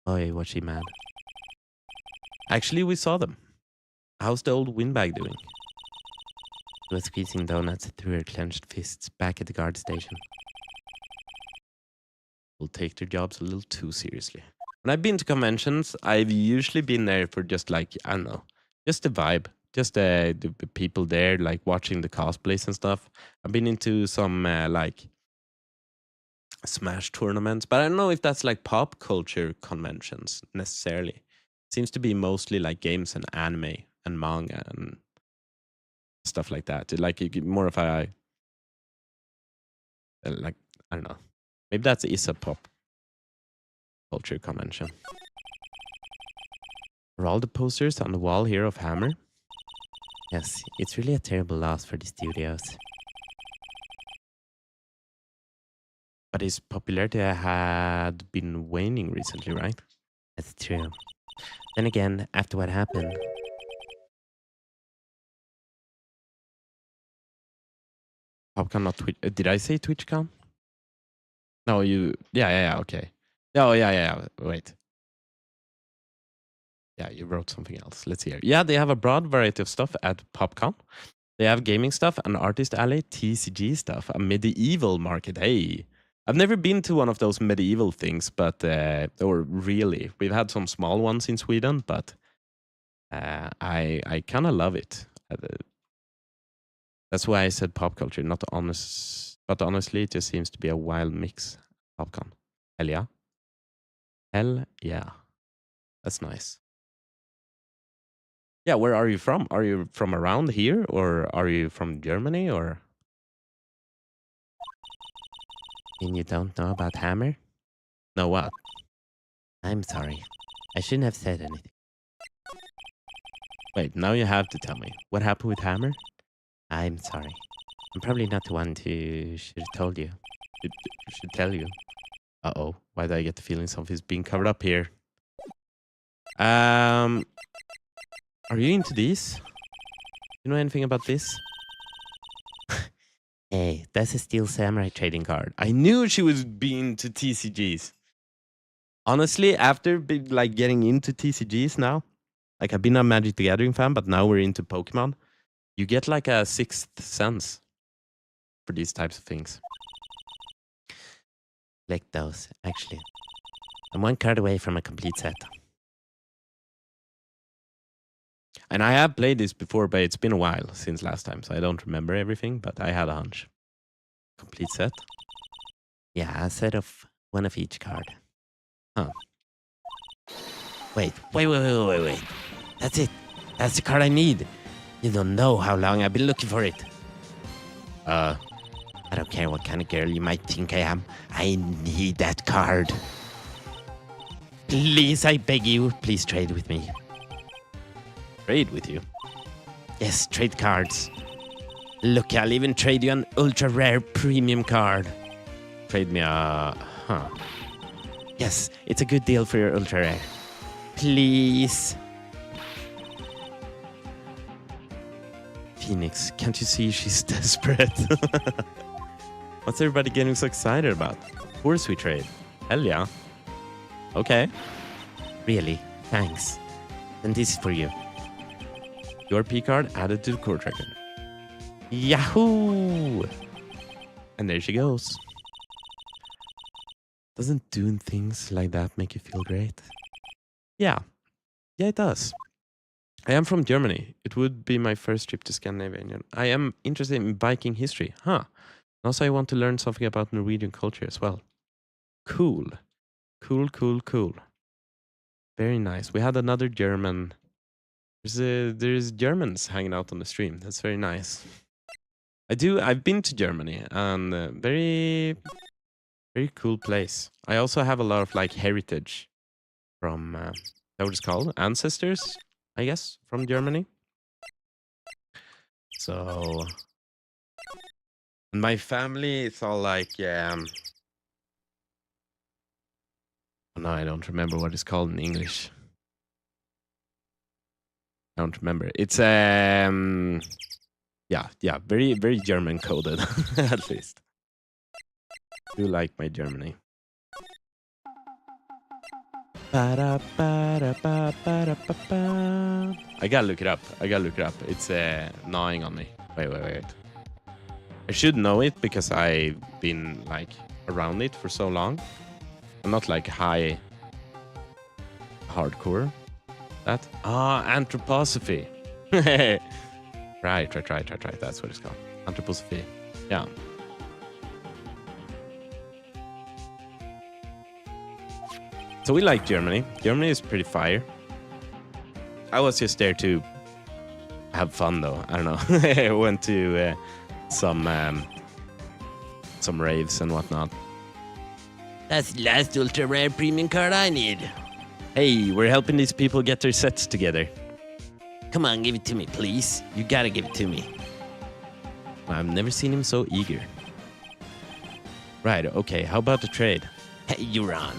Speaker 3: Boy, was she mad.
Speaker 1: Actually, we saw them. How's the old windbag doing?
Speaker 3: She was squeezing donuts through her clenched fists back at the guard station.
Speaker 1: Will take their jobs a little too seriously. When I've been to conventions, I've usually been there for just like, I don't know, just the vibe. Just the people there, like watching the cosplays and stuff. I've been into some like Smash tournaments, but I don't know if that's like pop culture conventions necessarily. Seems to be mostly like games and anime and manga and stuff like that. Like more of a like, I don't know. Maybe that is a pop culture convention. Are all the posters on the wall here of Hammer?
Speaker 3: Yes, it's really a terrible loss for the studios.
Speaker 1: But his popularity had been waning recently, right?
Speaker 3: That's true. Then again, after what happened,
Speaker 1: Capcom, not Twitch. Did I say TwitchCon? No, you. Yeah. Okay. Oh, yeah. Wait. Yeah, you wrote something else. Let's hear. Yeah, they have a broad variety of stuff at PopCon. They have gaming stuff, an artist alley, TCG stuff, a medieval market. Hey, I've never been to one of those medieval things, but or really, we've had some small ones in Sweden, but I kind of love it. That's why I said pop culture, not honest, but honestly, it just seems to be a wild mix. PopCon. Hell yeah. Hell yeah. That's nice. Yeah, where are you from? Are you from around here or are you from Germany or?
Speaker 3: and you don't know about Hammer?
Speaker 1: No, what?
Speaker 3: I'm sorry. I shouldn't have said anything.
Speaker 1: Wait, now you have to tell me. What happened with Hammer?
Speaker 3: I'm sorry. I'm probably not the one who should have told you.
Speaker 1: Should tell you. Uh-oh. Why do I get the feeling something's being covered up here? Are you into these? You know anything about this?
Speaker 3: Hey, that's a Steel Samurai trading card.
Speaker 1: I knew she was being to TCGs. Honestly, after like getting into TCGs now, like I've been a Magic the Gathering fan, but now we're into Pokemon. You get like a sixth sense for these types of things.
Speaker 3: Like those, actually. I'm one card away from a complete set.
Speaker 1: And I have played this before, but it's been a while since last time, so I don't remember everything, but I had a hunch. Complete set?
Speaker 3: Yeah, a set of one of each card.
Speaker 1: Huh.
Speaker 3: Wait. That's it. That's the card I need. You don't know how long I've been looking for it. I don't care what kind of girl you might think I am. I need that card. Please, I beg you, please trade with me.
Speaker 1: Trade with you?
Speaker 3: Yes, trade cards. Look, I'll even trade you an ultra rare premium card.
Speaker 1: Trade me a... Huh.
Speaker 3: Yes, it's a good deal for your ultra rare. Please.
Speaker 1: Phoenix, can't you see she's desperate? What's everybody getting so excited about? Of course we trade. Hell yeah. Okay.
Speaker 3: Really? Thanks. Then this is for you.
Speaker 1: Your P card added to the core tracker.
Speaker 3: Yahoo!
Speaker 1: And there she goes. Doesn't doing things like that make you feel great? Yeah. Yeah, it does. I am from Germany. It would be my first trip to Scandinavia. I am interested in Viking history. Huh. Also, I want to learn something about Norwegian culture as well. Cool. Cool. Very nice. We had another German. There's Germans hanging out on the stream. That's very nice. I've been to Germany and very cool place. I also have a lot of like heritage from that what it's called? Ancestors, I guess, from Germany. So my family is all like oh, no, I don't remember what it's called in English. I don't remember. It's yeah, very very German coded at least. Do like my Germany. I gotta look it up. It's gnawing on me. Wait. I should know it because I've been like around it for so long. I'm not like high hardcore. That anthroposophy. Right. That's what it's called. Anthroposophy. Yeah. So we like Germany. Germany is pretty fire. I was just there to have fun, though. I don't know. I went to some raves and whatnot.
Speaker 3: That's the last ultra rare premium card I need.
Speaker 1: Hey, we're helping these people get their sets together.
Speaker 3: Come on, give it to me, please. You gotta give it to me.
Speaker 1: I've never seen him so eager. Right, okay, how about the trade?
Speaker 3: Hey, you're on.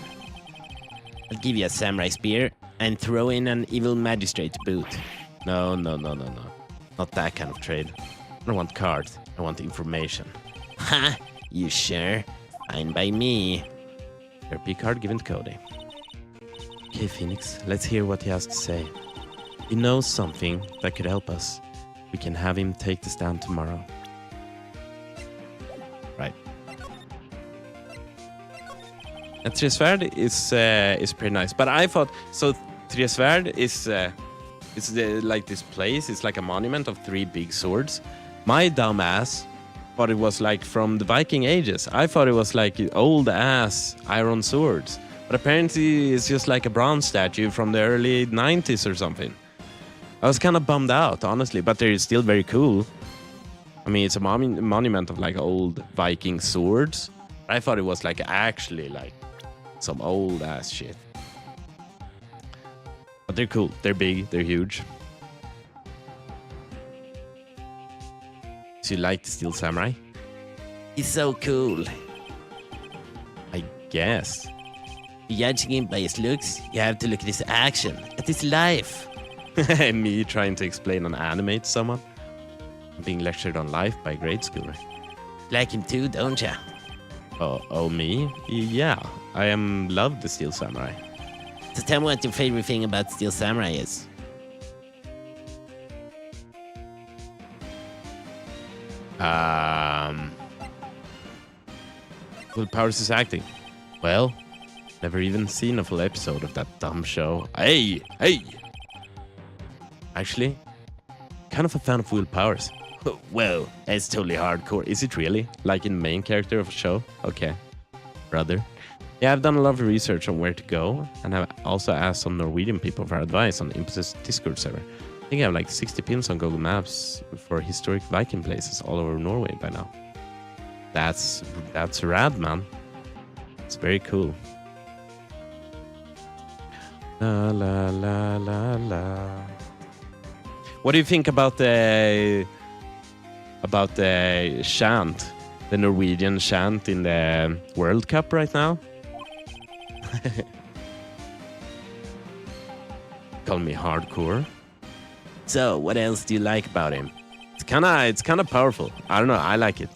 Speaker 3: I'll give you a samurai spear and throw in an evil magistrate to boot.
Speaker 1: No. Not that kind of trade. I don't want cards. I want information.
Speaker 3: Ha! You sure? Fine by me.
Speaker 1: RP card given to Cody. Okay, Phoenix, let's hear what he has to say. He knows something that could help us. We can have him take this down tomorrow. Right. And Tresvärd is pretty nice, but I thought so. Tresvärd is like this place. It's like a monument of 3 big swords. My dumb ass thought it was like from the Viking ages. I thought it was like old ass iron swords, but apparently it's just like a bronze statue from the early 90s or something. I was kind of bummed out, honestly, but they're still very cool. I mean, it's a monument of like old Viking swords. I thought it was like actually like some old ass shit. But they're cool. They're big. They're huge. So you like the Steel Samurai?
Speaker 3: He's so cool.
Speaker 1: I guess.
Speaker 3: Judging him by his looks, you have to look at his action, at his life.
Speaker 1: Me trying to explain an anime to someone. I'm being lectured on life by a grade schooler.
Speaker 3: Like him too, don't ya?
Speaker 1: Oh, me? Yeah, I love the Steel Samurai.
Speaker 3: So tell me what your favorite thing about Steel Samurai is.
Speaker 1: Will Powers is acting. Well, never even seen a full episode of that dumb show. Hey! Actually, kind of a fan of Will Powers.
Speaker 3: Whoa, that's totally hardcore.
Speaker 1: Is it really? Like in the main character of a show? Okay. Brother. Yeah, I've done a lot of research on where to go, and I've also asked some Norwegian people for advice on Impulse's Discord server. I think I have like 60 pins on Google Maps for historic Viking places all over Norway by now. That's rad, man. It's very cool. La la la la la. What do you think about the chant, the Norwegian chant in the World Cup right now? Call me hardcore.
Speaker 3: So, what else do you like about him?
Speaker 1: It's kind of powerful. I don't know. I like it.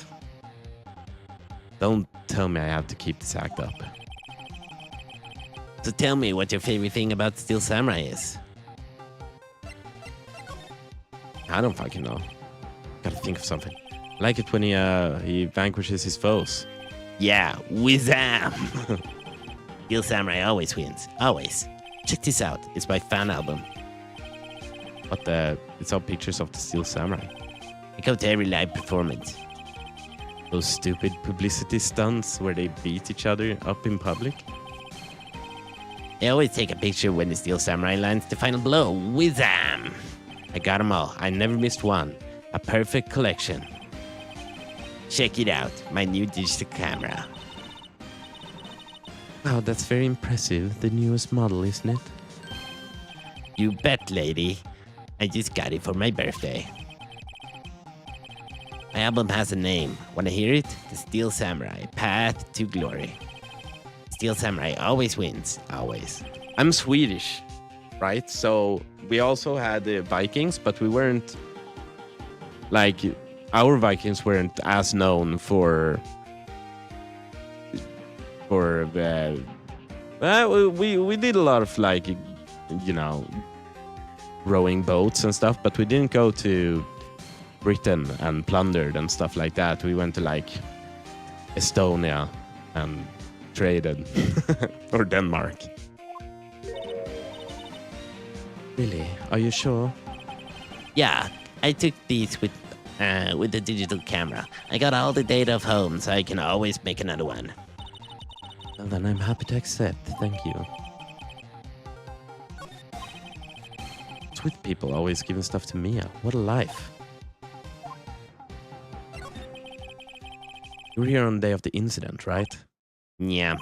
Speaker 1: Don't tell me I have to keep this act up.
Speaker 3: So tell me what your favorite thing about Steel Samurai is.
Speaker 1: I don't fucking know. Gotta think of something. I like it when he vanquishes his foes.
Speaker 3: Yeah, Wizam! Steel Samurai always wins. Always. Check this out. It's my fan album.
Speaker 1: But it's all pictures of the Steel Samurai.
Speaker 3: I go to every live performance.
Speaker 1: Those stupid publicity stunts where they beat each other up in public.
Speaker 3: I always take a picture when the Steel Samurai lands the final blow. Wizam! I got them all. I never missed one. A perfect collection. Check it out. My new digital camera.
Speaker 1: Wow, that's very impressive. The newest model, isn't it?
Speaker 3: You bet, lady. I just got it for my birthday. My album has a name. Wanna hear it? The Steel Samurai, Path to Glory. Steel Samurai always wins. Always.
Speaker 1: I'm Swedish. right? So we also had the Vikings, but we weren't like our Vikings weren't as known for we did a lot of like, you know, rowing boats and stuff, but we didn't go to Britain and plundered and stuff like that. We went to like Estonia and traded or Denmark. Really? Are you sure?
Speaker 3: Yeah, I took these with the digital camera. I got all the data of home, so I can always make another one.
Speaker 1: Well, then I'm happy to accept. Thank you. What's with people always giving stuff to Mia? What a life. You were here on the day of the incident, right?
Speaker 3: Yeah.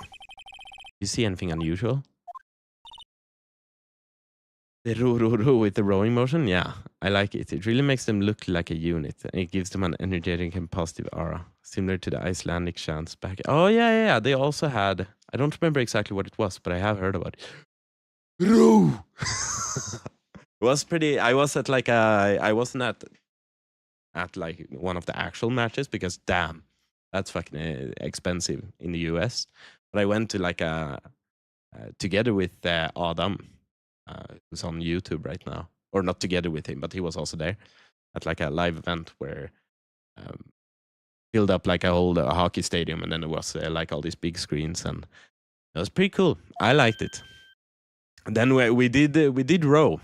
Speaker 1: You see anything unusual? The row with the rowing motion? Yeah, I like it. It really makes them look like a unit, and it gives them an energetic and positive aura, similar to the Icelandic chants back. Oh, yeah. They also had, I don't remember exactly what it was, but I have heard about it. Row! It was pretty, I was at like I wasn't at like one of the actual matches because damn, that's fucking expensive in the US. But I went to like together with Adam, who's on YouTube right now, or not together with him, but he was also there at like a live event where filled up like a whole hockey stadium, and then there was like all these big screens, and it was pretty cool. I liked it. And then we did row.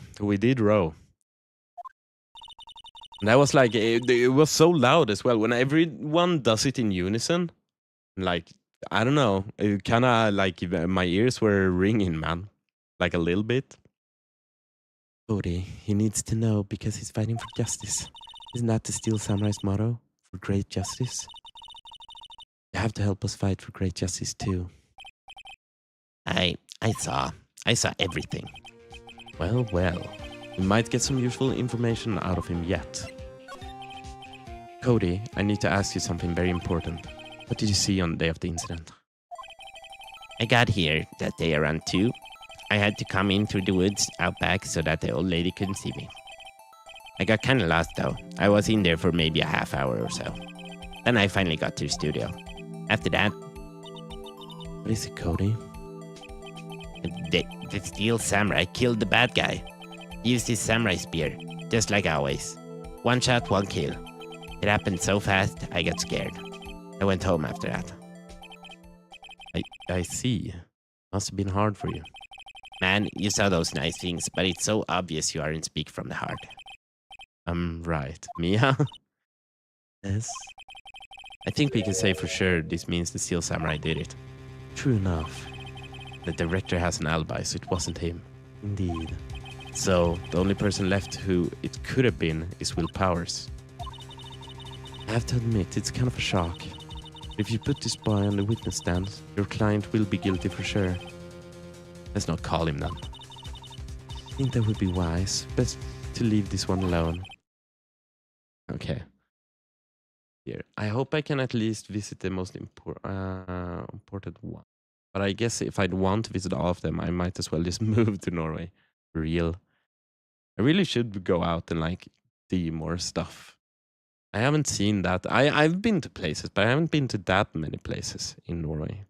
Speaker 1: And that was like it was so loud as well when everyone does it in unison. Like I don't know, it kind of like my ears were ringing, man, like a little bit. Cody, he needs to know because he's fighting for justice. Isn't that the Steel Samurai's motto? For great justice? You have to help us fight for great justice too.
Speaker 3: I saw everything.
Speaker 1: Well. We might get some useful information out of him yet. Cody, I need to ask you something very important. What did you see on the day of the incident?
Speaker 3: I got here that day around 2. I had to come in through the woods out back so that the old lady couldn't see me. I got kind of lost though. I was in there for maybe a half hour or so. Then I finally got to the studio. After that...
Speaker 1: What is it, Cody?
Speaker 3: The Steel Samurai killed the bad guy. He used his samurai spear, just like always. 1 shot, 1 kill. It happened so fast, I got scared. I went home after that.
Speaker 1: I see. Must have been hard for you.
Speaker 3: Man, you saw those nice things, but it's so obvious you aren't speak from the heart.
Speaker 1: Right. Mia? Yes. I think we can say for sure this means the Steel Samurai did it. True enough. The director has an alibi, so it wasn't him. Indeed. So, the only person left who it could have been is Will Powers. I have to admit, it's kind of a shock. If you put this boy on the witness stand, your client will be guilty for sure. Let's not call him then. I think that would be wise. Best to leave this one alone. Okay. Here. I hope I can at least visit the most important one. But I guess if I'd want to visit all of them, I might as well just move to Norway. For real. I really should go out and like see more stuff. I haven't seen that. I've been to places, but I haven't been to that many places in Norway.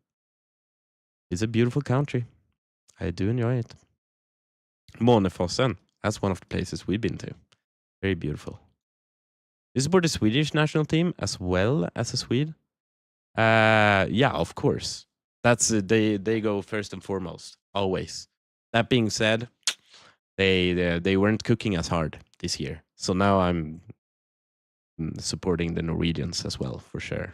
Speaker 1: It's a beautiful country. I do enjoy it. Månefossen, that's one of the places we've been to. Very beautiful. Do you support the Swedish national team as well as a Swede? Yeah, of course. That's they go first and foremost, always. That being said, they weren't cooking as hard this year, so now I'm supporting the Norwegians as well for sure.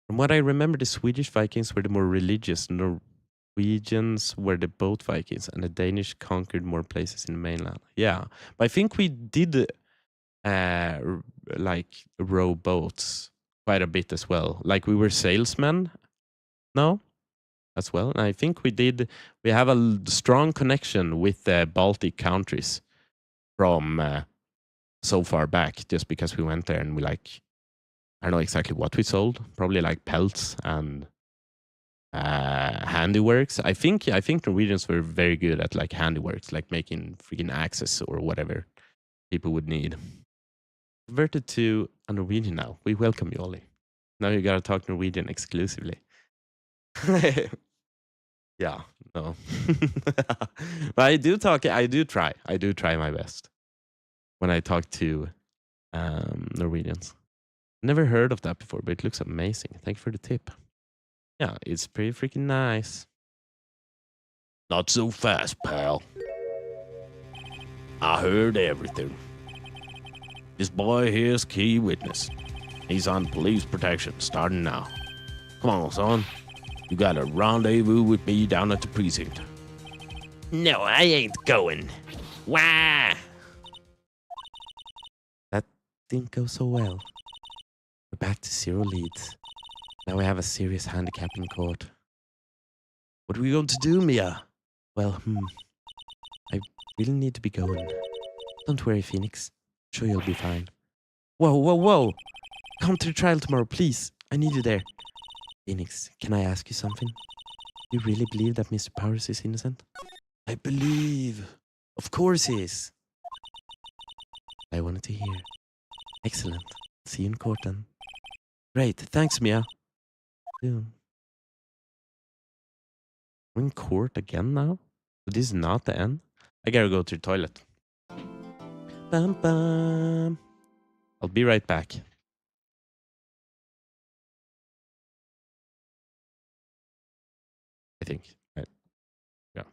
Speaker 1: From what I remember, the Swedish Vikings were the more religious. Norwegians were the boat Vikings, and the Danish conquered more places in the mainland. Yeah, but I think we did like row boats quite a bit as well. Like we were salesmen. No, as well. And I think we have a strong connection with the Baltic countries from so far back, just because we went there and we like, I don't know exactly what we sold, probably like pelts and handiworks. I think Norwegians were very good at like handiworks, like making freaking axes or whatever people would need. Converted to a Norwegian now. We welcome you, Ollie. Now you gotta talk Norwegian exclusively. Yeah, no. But I do try my best when I talk to Norwegians. Never heard of that before, but it looks amazing. Thank you for the tip. Yeah, it's pretty freaking nice.
Speaker 2: Not so fast, pal. I heard everything. This boy here's key witness. He's on police protection starting now. Come on, son. You got a rendezvous with me down at the precinct.
Speaker 3: No, I ain't going. Wah!
Speaker 1: That didn't go so well. We're back to 0 leads. Now we have a serious handicap in court. What are we going to do, Mia? Well, I really need to be going. Don't worry, Phoenix. I'm sure you'll be fine. Whoa. Come to the trial tomorrow, please. I need you there. Phoenix, can I ask you something? You really believe that Mr. Powers is innocent? I believe. Of course he is. I wanted to hear. Excellent. See you in court then. Great. Thanks, Mia. Soon. We're in court again now? So this is not the end? I gotta go to the toilet. Bum, bum. I'll be right back. I think. Right. Yeah.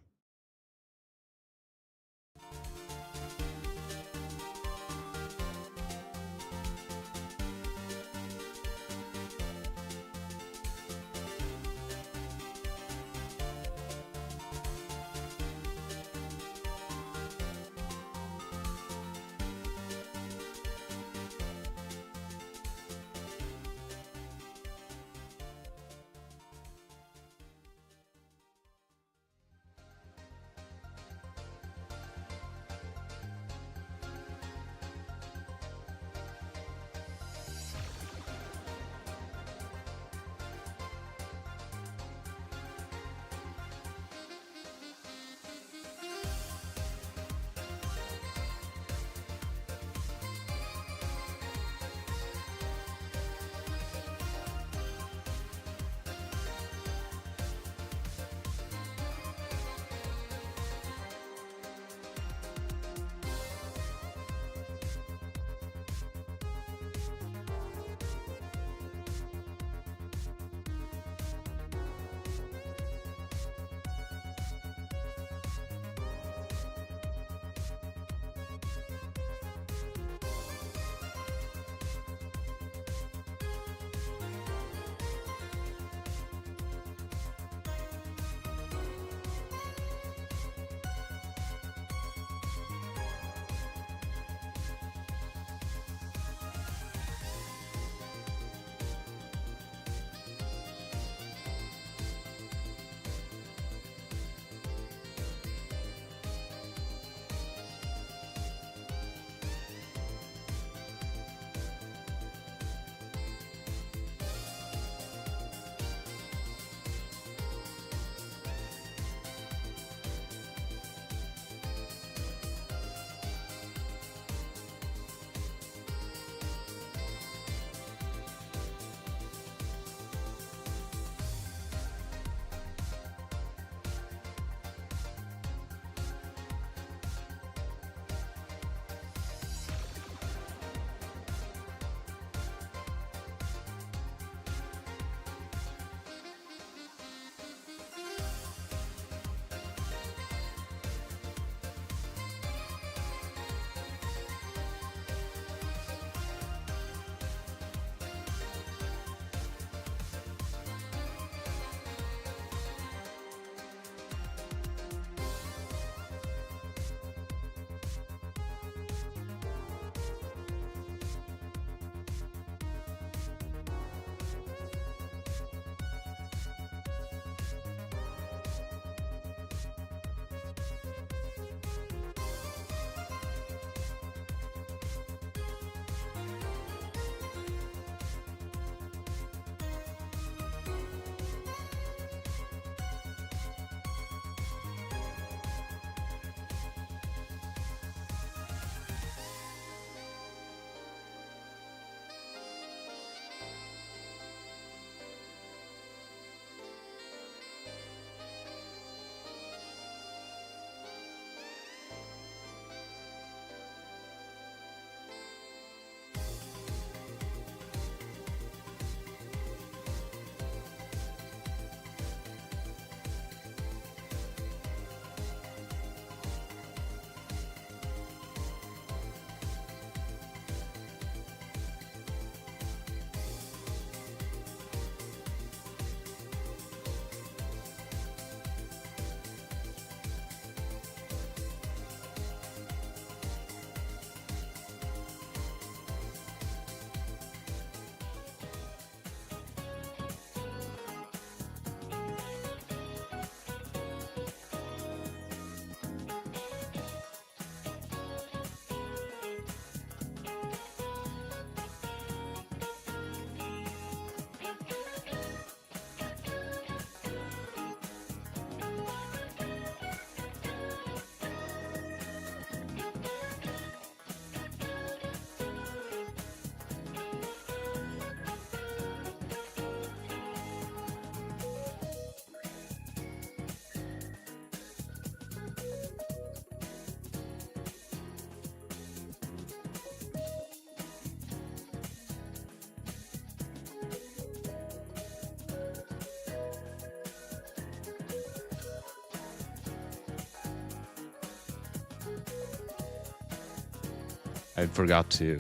Speaker 2: I forgot to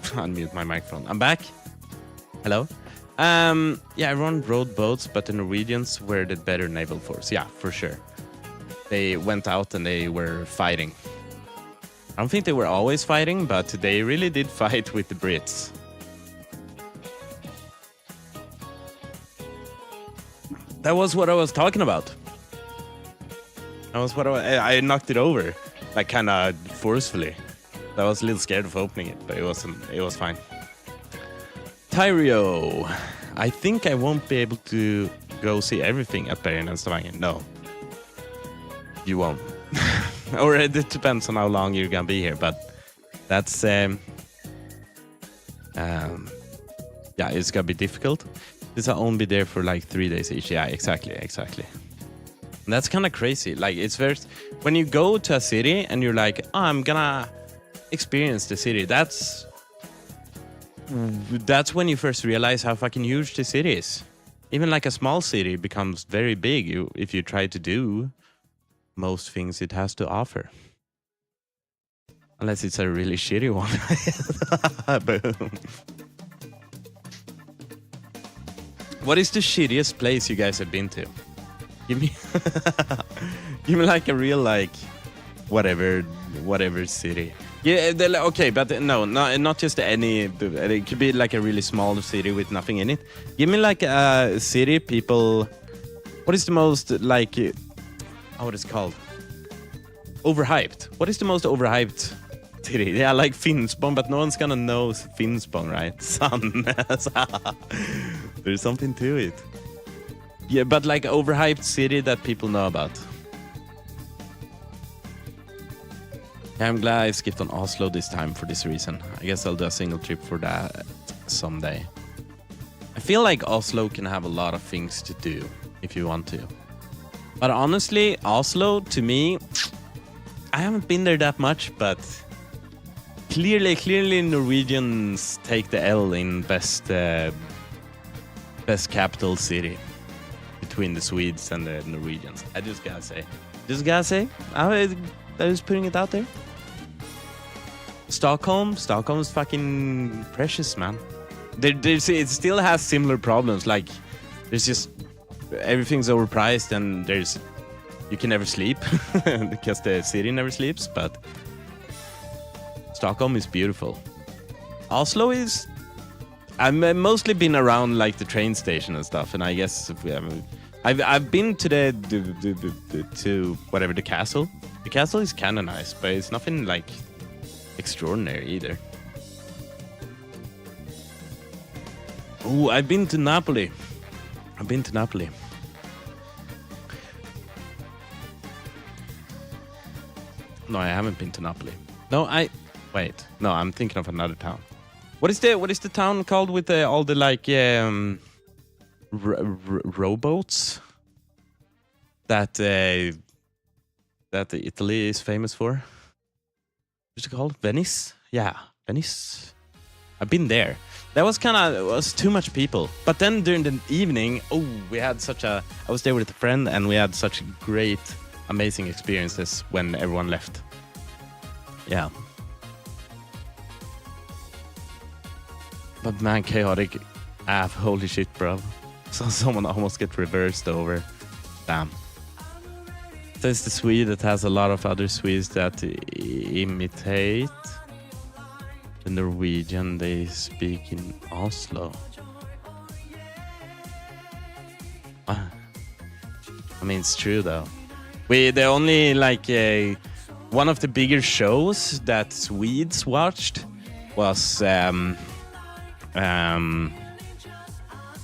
Speaker 2: unmute my microphone. I'm back. Hello. Yeah, everyone rode boats, but the Norwegians were the better naval force. Yeah, for sure. They went out and they were fighting. I don't think they were always fighting, but they really did fight with the Brits. That was what I was talking about. That was what I knocked it over, like kind of forcefully. I was a little scared of opening it, but it was fine. Tyrio. I think I won't be able to go see everything at Bergen and Stavanger. No. You won't. Or it depends on how long you're gonna be here, but that's yeah, it's gonna be difficult. Because I'll only be there for like 3 days each. Yeah, exactly. And that's kind of crazy. Like, it's very... When you go to a city and you're like, oh, I'm gonna experience the city, that's when you first realize how fucking huge the city is. Even like a small city becomes very big if you try to do most things it has to offer. Unless it's a really shitty one. Boom. What is the shittiest place you guys have been to? Give me like a real like whatever city. Yeah, okay, but no, not just any. It could be like a really small city with nothing in it. Give me like a city people. What is the most like? What is it called? Overhyped. What is the most overhyped city? Yeah, like Finspång, but no one's gonna know Finspång, right? Son. There's something to it. Yeah, but like overhyped city that people know about. Yeah, I'm glad I skipped on Oslo this time for this reason. I guess I'll do a single trip for that someday. I feel like Oslo can have a lot of things to do if you want to. But honestly, Oslo, to me, I haven't been there that much, but clearly Norwegians take the L in best capital city between the Swedes and the Norwegians. I just gotta say. I was putting it out there. Stockholm is fucking precious, man. It still has similar problems. Like, there's just everything's overpriced and you can never sleep because the city never sleeps. But Stockholm is beautiful. Oslo is. I've mostly been around like the train station and stuff, and I guess I've been to to whatever the castle. The castle is kind of nice, but it's nothing like extraordinary either. Oh, I've been to Napoli. No, I haven't been to Napoli. Wait. No, I'm thinking of another town. What is the town called with all the like rowboats that Italy is famous for? What's it called? Venice? Yeah, Venice. I've been there. That was was too much people. But then during the evening, I was there with a friend and we had such great, amazing experiences when everyone left. Yeah. But man, chaotic app, holy shit, bro. So someone almost get reversed over. Damn. There's the Swede that has a lot of other Swedes that imitate the Norwegian they speak in Oslo. I mean, it's true though. The only like one of the bigger shows that Swedes watched was now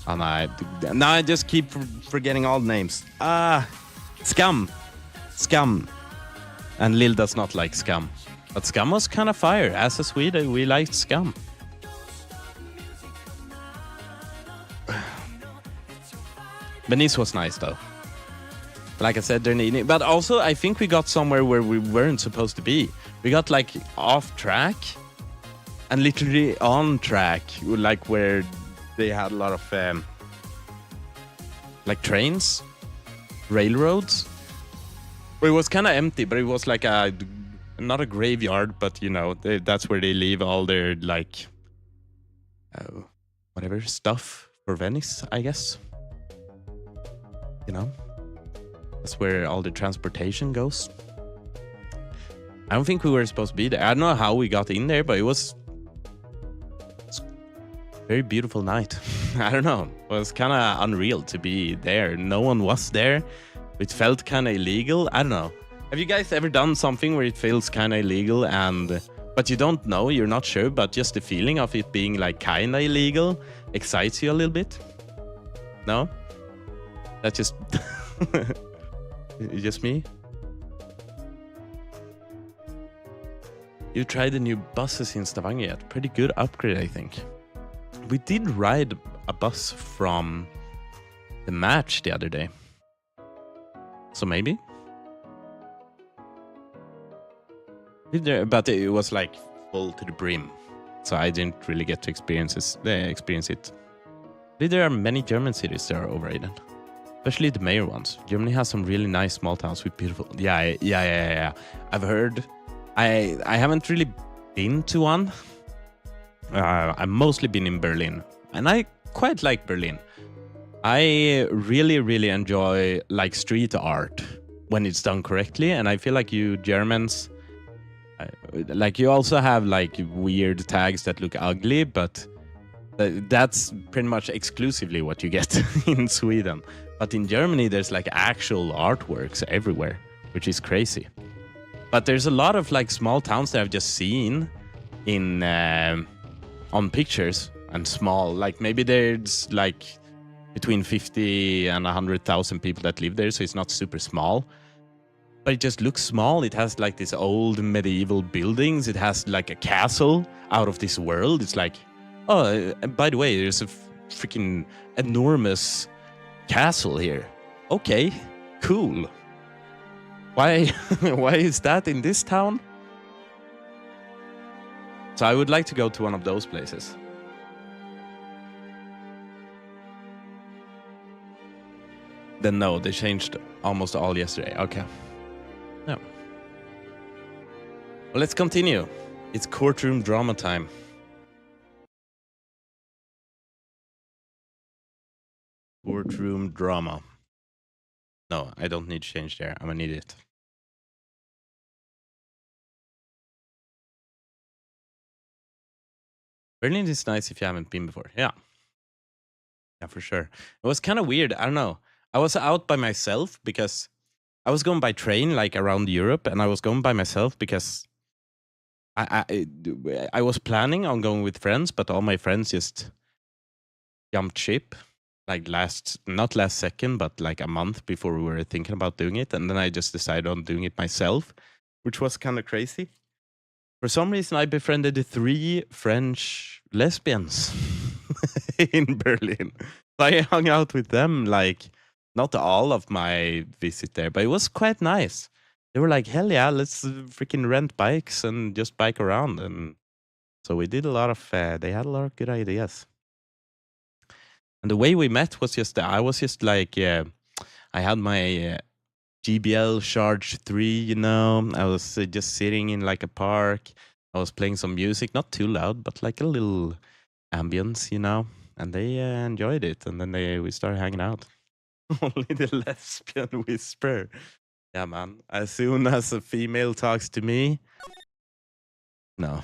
Speaker 2: I just keep forgetting all the names. Scum. And Lil does not like Scum. But Scum was kind of fire. As a Swede, we liked Scum. Venice was nice though. Like I said, but also I think we got somewhere where we weren't supposed to be. We got like off track and literally on track, like where they had a lot of like trains, railroads. It was kind of empty, but it was like a not a graveyard, but you know, that's where they leave all their like whatever stuff for Venice, I guess. You know, that's where all the transportation goes. I don't think we were supposed to be there. I don't know how we got in there, but it was a very beautiful night. I don't know. It was kind of unreal to be there. No one was there. It felt kind of illegal. I don't know. Have you guys ever done something where it feels kind of illegal but you don't know, you're not sure, but just the feeling of it being like kind of illegal excites you a little bit? No? That's just... just me? You tried the new buses in Stavanger yet? Pretty good upgrade, I think. We did ride a bus from the match the other day. So maybe? But it was like full to the brim. So I didn't really get to experience it. There are many German cities that are overrated. Especially the major ones. Germany has some really nice small towns with beautiful... Yeah. I've heard... I haven't really been to one. I've mostly been in Berlin. And I quite like Berlin. I really, really enjoy like street art when it's done correctly. And I feel like you Germans... like you also have like weird tags that look ugly, but that's pretty much exclusively what you get in Sweden. But in Germany, there's like actual artworks everywhere, which is crazy. But there's a lot of like small towns that I've just seen in on pictures and small. Like maybe there's like between 50 and 100,000 people that live there, so it's not super small. But it just looks small. It has like these old medieval buildings. It has like a castle out of this world. It's like, oh, by the way, there's a freaking enormous castle here. Okay, cool. Why is that in this town? So I would like to go to one of those places. Then no, they changed almost all yesterday. Okay. No. Well, let's continue. It's courtroom drama time. Courtroom drama. No, I don't need to change there. I'm an idiot. Berlin is nice if you haven't been before. Yeah. Yeah, for sure. It was kind of weird. I don't know. I was out by myself because I was going by train like around Europe, and I was going by myself because I was planning on going with friends, but all my friends just jumped ship like not last second, but like a month before we were thinking about doing it. And then I just decided on doing it myself, which was kind of crazy. For some reason, I befriended 3 French lesbians in Berlin. I hung out with them like not all of my visit there, but it was quite nice. They were like, hell yeah, let's freaking rent bikes and just bike around. And so we did a lot of, they had a lot of good ideas. And the way we met was just, I was just like, I had my GBL Charge 3, you know. I was just sitting in like a park. I was playing some music, not too loud, but like a little ambience, you know. And they enjoyed it. And then we started hanging out. Only the lesbian whisper. Yeah, man. As soon as a female talks to me, no.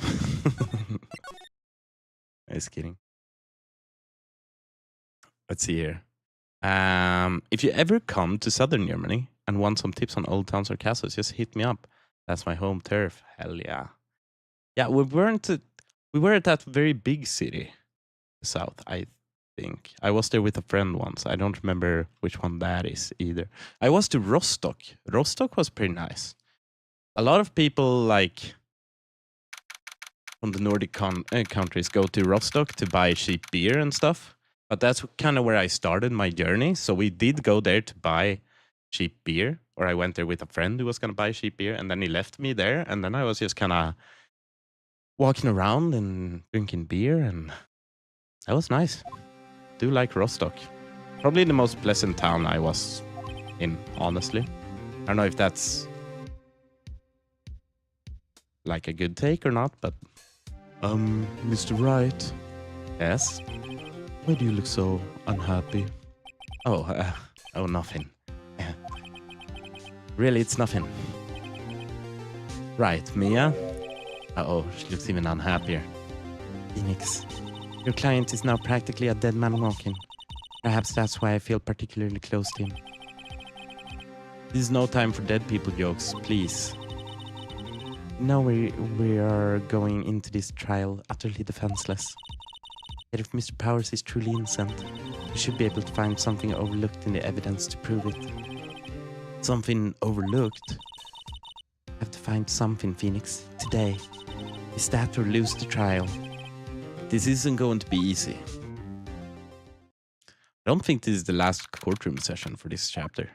Speaker 2: Just kidding. Let's see here. If you ever come to southern Germany and want some tips on old towns or castles, just hit me up. That's my home turf. Hell yeah. Yeah, we were at that very big city, south, I think. I was there with a friend once. I don't remember which one that is either. I was to Rostock. Rostock was pretty nice. A lot of people like from the Nordic countries go to Rostock to buy cheap beer and stuff. But that's kind of where I started my journey. So we did go there to buy cheap beer. Or I went there with a friend who was going to buy cheap beer. And then he left me there. And then I was just kind of walking around and drinking beer. And that was nice. Do like Rostock. Probably the most pleasant town I was in, honestly. I don't know if that's
Speaker 1: like a good take or not, but Mr. Wright. Yes. Why do you look so unhappy? Oh, nothing. Really, it's nothing. Right, Mia. Uh-oh, she looks even unhappier. Phoenix, your client is now practically a dead man walking. Perhaps that's why I feel particularly close to him. This is no time for dead people jokes, please. Now we are going into this trial utterly defenseless. Yet if Mr. Powers is truly innocent, we should be able to find something overlooked in the evidence to prove it. Something overlooked? I have to find something, Phoenix, today. Is that or lose the trial? This isn't going to be easy. I don't think this is the last courtroom session for this chapter.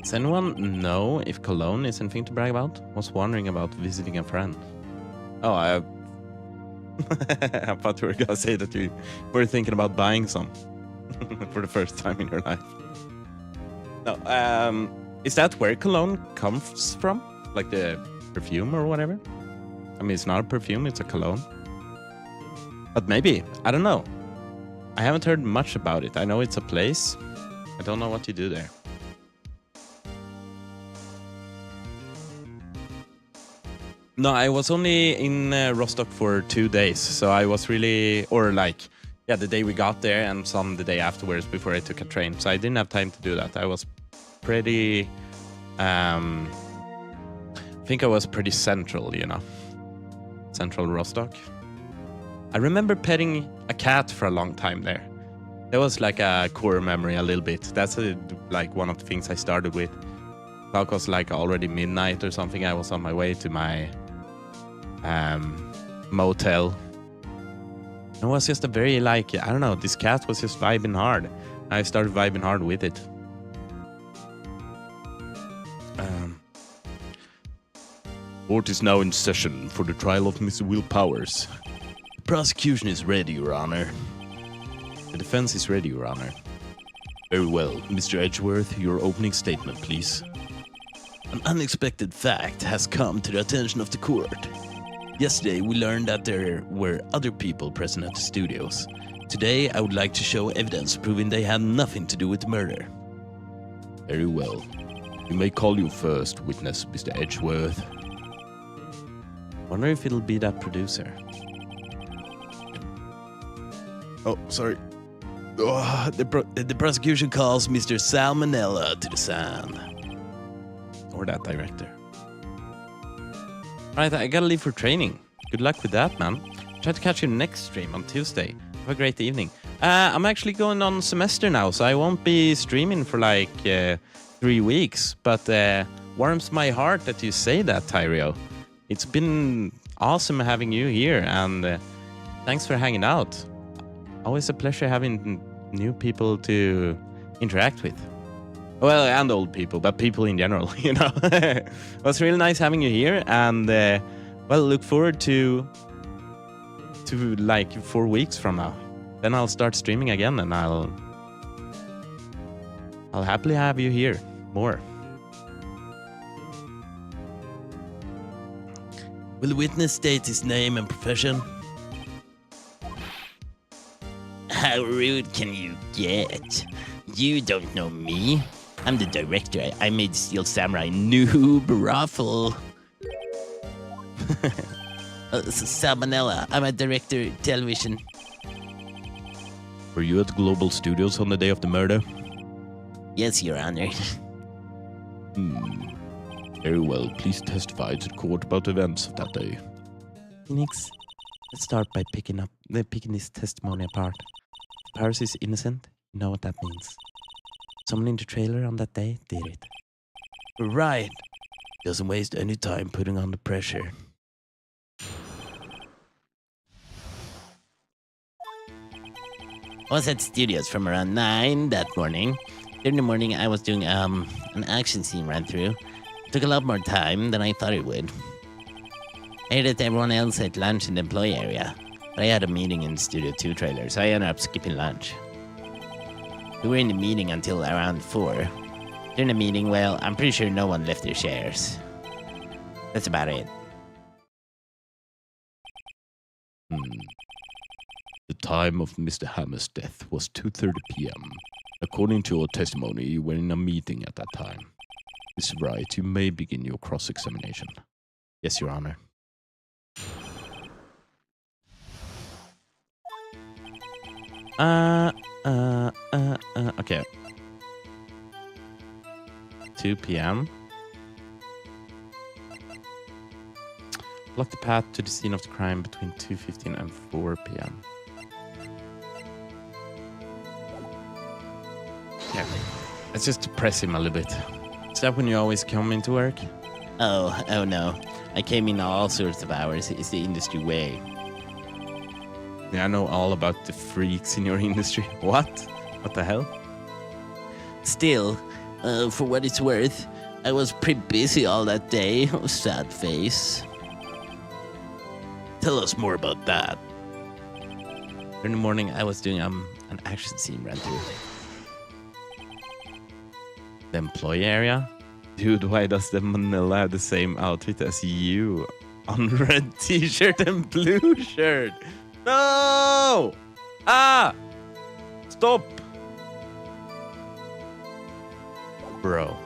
Speaker 1: Does anyone know if Cologne is anything to brag about? Was wondering about visiting a friend. Oh, I thought you were gonna say that you were thinking about buying some for the first time in your life. No, is that where cologne comes from? Like the perfume or whatever? I mean, it's not a perfume, it's a cologne. But maybe, I don't know. I haven't heard much about it. I know it's a place. I don't know what you do there. No, I was only in Rostock for 2 days, so I was really, or like, yeah, the day we got there and some the day afterwards before I took a train. So I didn't have time to do that. I was pretty, I think I was pretty central, you know, central Rostock. I remember petting a cat for a long time there. That was like a core memory a little bit. That's like one of the things I started with. It was like already midnight or something. I was on my way to my motel. It was just a very like, I don't know, this cat was just vibing hard. I started vibing hard with it. Court is now in session for the trial of Mr. Will Powers. The prosecution is ready, Your Honor. The defense is ready, Your Honor. Very well. Mr. Edgeworth, your opening statement, please. An unexpected fact has come to the attention of the court. Yesterday, we learned that there were other people present at the studios. Today, I would like to show evidence proving they had nothing to do with the murder. Very well. We may call you first, witness Mr. Edgeworth. Wonder if it'll be that producer. Oh, sorry. Oh, the prosecution calls Mr. Salmonella to the stand. Or that director. Alright, I gotta leave for training. Good luck with that, man. Try to catch your next stream on Tuesday. Have a great evening. I'm actually going on semester now, so I won't be streaming for like 3 weeks. But warms my heart that you say that, Tyrio. It's been awesome having you here, and thanks for hanging out. Always a pleasure having new people to interact with. Well, and old people, but people in general, you know. It was really nice having you here, and well, look forward to like 4 weeks from now. Then I'll start streaming again, and I'll happily have you here more. Will the witness state his name and profession?
Speaker 3: How rude can you get? You don't know me. I'm the director. I made Steel Samurai Noob Raffle. Salmonella. I'm a director of television.
Speaker 1: Were you at Global Studios on the day of the murder?
Speaker 3: Yes, Your Honor.
Speaker 1: Very well. Please testify to the court about events of that day. Phoenix, let's start by picking this testimony apart. If Paris is innocent, you know what that means. Someone in the trailer on that day did it. Right. Doesn't waste any time putting on the pressure.
Speaker 3: I was at studios from around 9 that morning. During the morning, I was doing an action scene run through. It took a lot more time than I thought it would. I heard that everyone else had lunch in the employee area, but I had a meeting in Studio 2 trailer, so I ended up skipping lunch. We were in the meeting until around 4. During the meeting, well, I'm pretty sure no one left their shares. That's about it.
Speaker 2: The time of Mr. Hammer's death was 2:30 p.m. According to your testimony, you were in a meeting at that time. Ms. Wright, you may begin your cross-examination. Yes, Your Honor.
Speaker 1: Okay. 2 p.m. Block the path to the scene of the crime between 2:15 and 4 p.m. Yeah. Let's just press him a little bit. Is that when you always come into work?
Speaker 3: Oh no. I came in all sorts of hours. It's the industry way.
Speaker 1: Yeah, I know all about the freaks in your industry. What? What the hell?
Speaker 3: Still, for what it's worth, I was pretty busy all that day. Sad face. Tell us more about that.
Speaker 1: In the morning, I was doing an action scene run through. The employee area? Dude, why does the Manila have the same outfit as you? On red t-shirt and blue shirt. No! Ah! Stop! Bro.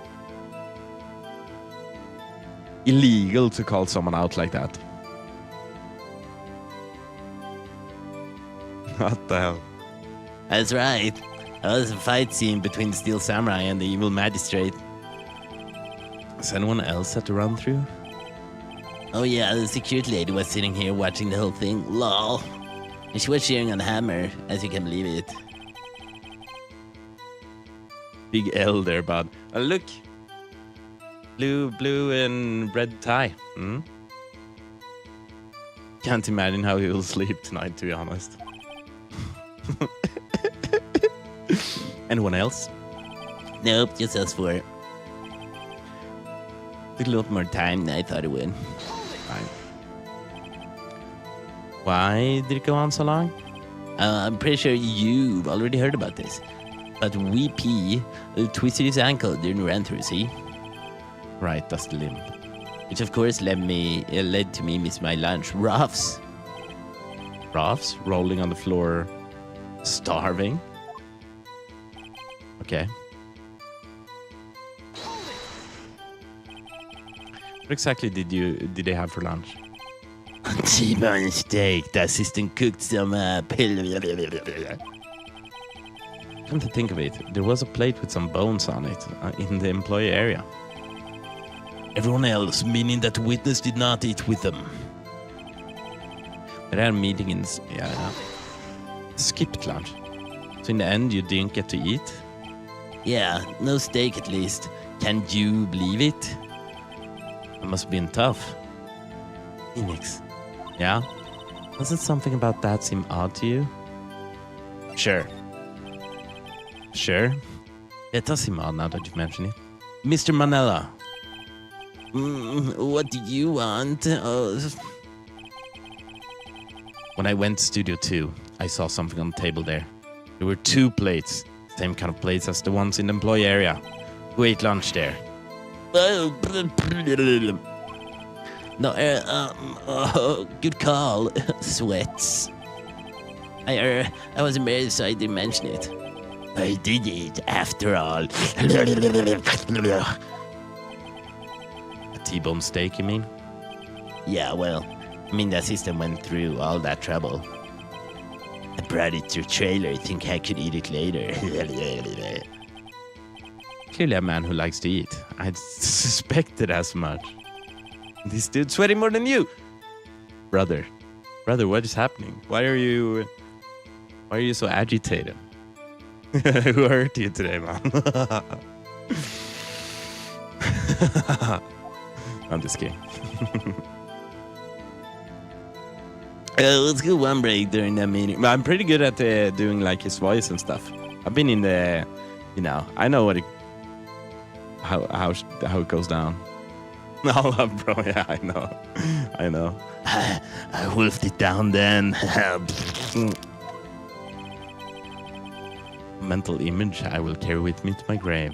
Speaker 1: Illegal to call someone out like that. What the hell?
Speaker 3: That's right. That was a fight scene between the Steel Samurai and the evil magistrate.
Speaker 1: Is anyone else at the run through?
Speaker 3: Oh yeah, the security lady was sitting here watching the whole thing. Lol. And she was cheering on Hammer, as you can believe it.
Speaker 1: Big L there, bud. Look. Blue and red tie. Can't imagine how he will sleep tonight, to be honest. Anyone else?
Speaker 3: Nope, just us four. Took a lot more time than I thought it would.
Speaker 1: Fine. Why did it go on so long?
Speaker 3: I'm pretty sure you've already heard about this. But VP twisted his ankle during the run through, see?
Speaker 1: Right, that's the limb.
Speaker 3: Which of course led to me miss my lunch. Ruffs.
Speaker 1: Ruffs? Rolling on the floor, starving? Okay. What exactly did they have for lunch?
Speaker 3: T-bone steak. The assistant cooked some
Speaker 1: Come to think of it, there was a plate with some bones on it in the employee area.
Speaker 3: Everyone else, meaning that the witness did not eat with them.
Speaker 1: They had a meeting in... Yeah. Skipped lunch. So in the end, you didn't get to eat?
Speaker 3: Yeah, no steak at least. Can you believe it?
Speaker 1: It must have been tough.
Speaker 3: Phoenix.
Speaker 1: Yeah? Doesn't something about that seem odd to you?
Speaker 3: Sure.
Speaker 1: Sure? It does seem odd now that you mention it. Mr. Manella.
Speaker 3: What do you want?
Speaker 1: When I went to Studio 2, I saw something on the table there. There were 2 plates. Same kind of plates as the ones in the employee area. Who ate lunch there?
Speaker 3: No, good call. Sweats. I was embarrassed, so I didn't mention it. I did it after all.
Speaker 1: A T-bone steak, you mean?
Speaker 3: Yeah, well, I mean, the assistant went through all that trouble. I brought it to a trailer, think I could eat it later.
Speaker 1: Clearly a man who likes to eat. I'd suspected as much. This dude's sweating more than you! Brother, what is happening? Why are you so agitated? Who hurt you today, man? I'm just kidding.
Speaker 3: Let's go one break during that meeting.
Speaker 1: But I'm pretty good at doing like his voice and stuff. I've been in the, I know what how it goes down. No, bro, yeah, I know.
Speaker 3: I wolfed it down then.
Speaker 1: Mental image I will carry with me to my grave.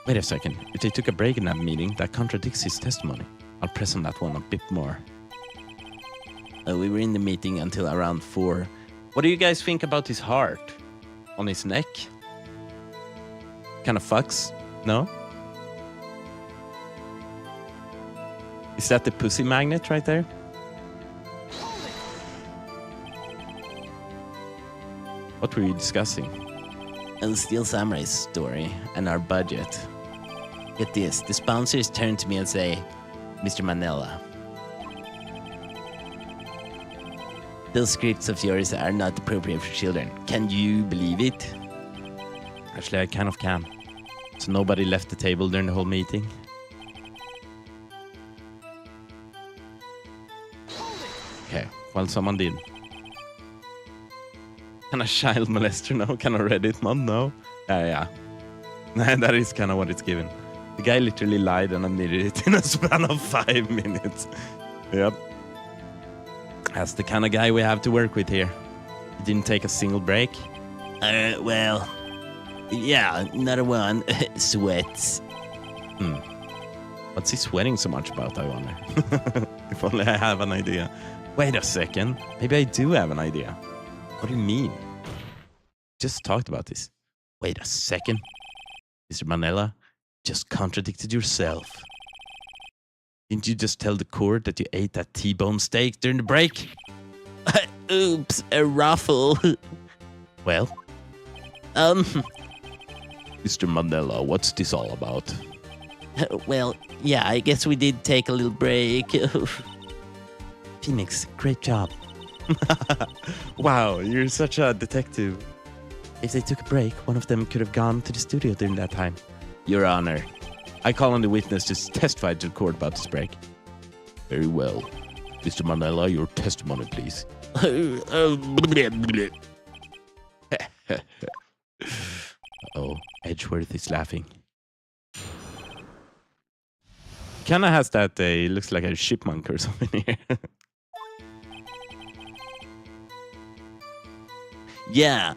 Speaker 1: Wait a second. If they took a break in that meeting, that contradicts his testimony. I'll press on that one a bit more. We were in the meeting until around 4. What do you guys think about his heart? On his neck? Kind of fucks? No? Is that the pussy magnet right there? What were you discussing? The Steel Samurai's story and our budget. Get this, the sponsors turn to me and say, Mr. Manella, those scripts of yours are not appropriate for children. Can you believe it? Actually, I kind of can. So nobody left the table during the whole meeting. Okay, well, someone did. Can a child molester know? Can a Reddit mod know? Yeah. That is kind of what it's given. The guy literally lied and admitted it in a span of 5 minutes. Yep. That's the kind of guy we have to work with here. He didn't take a single break. Well, yeah, another one. Sweats. What's he sweating so much about, I wonder? If only I have an idea. Wait a second. Maybe I do have an idea. What do you mean? Just talked about this. Wait a second. Mr. Manella, just contradicted yourself. Didn't you just tell the court that you ate that T-bone steak during the break? Oops, a ruffle. Well, Mr. Mandela, what's this all about? Well, yeah, I guess we did take a little break. Phoenix, great job. Wow, you're such a detective. If they took a break, one of them could have gone to the studio during that time. Your Honor, I call on the witness to testify to the court about this break. Very well. Mr. Mandela, your testimony, please. Oh, Edgeworth is laughing. Kinda has that, he looks like a chipmunk or something here. Yeah,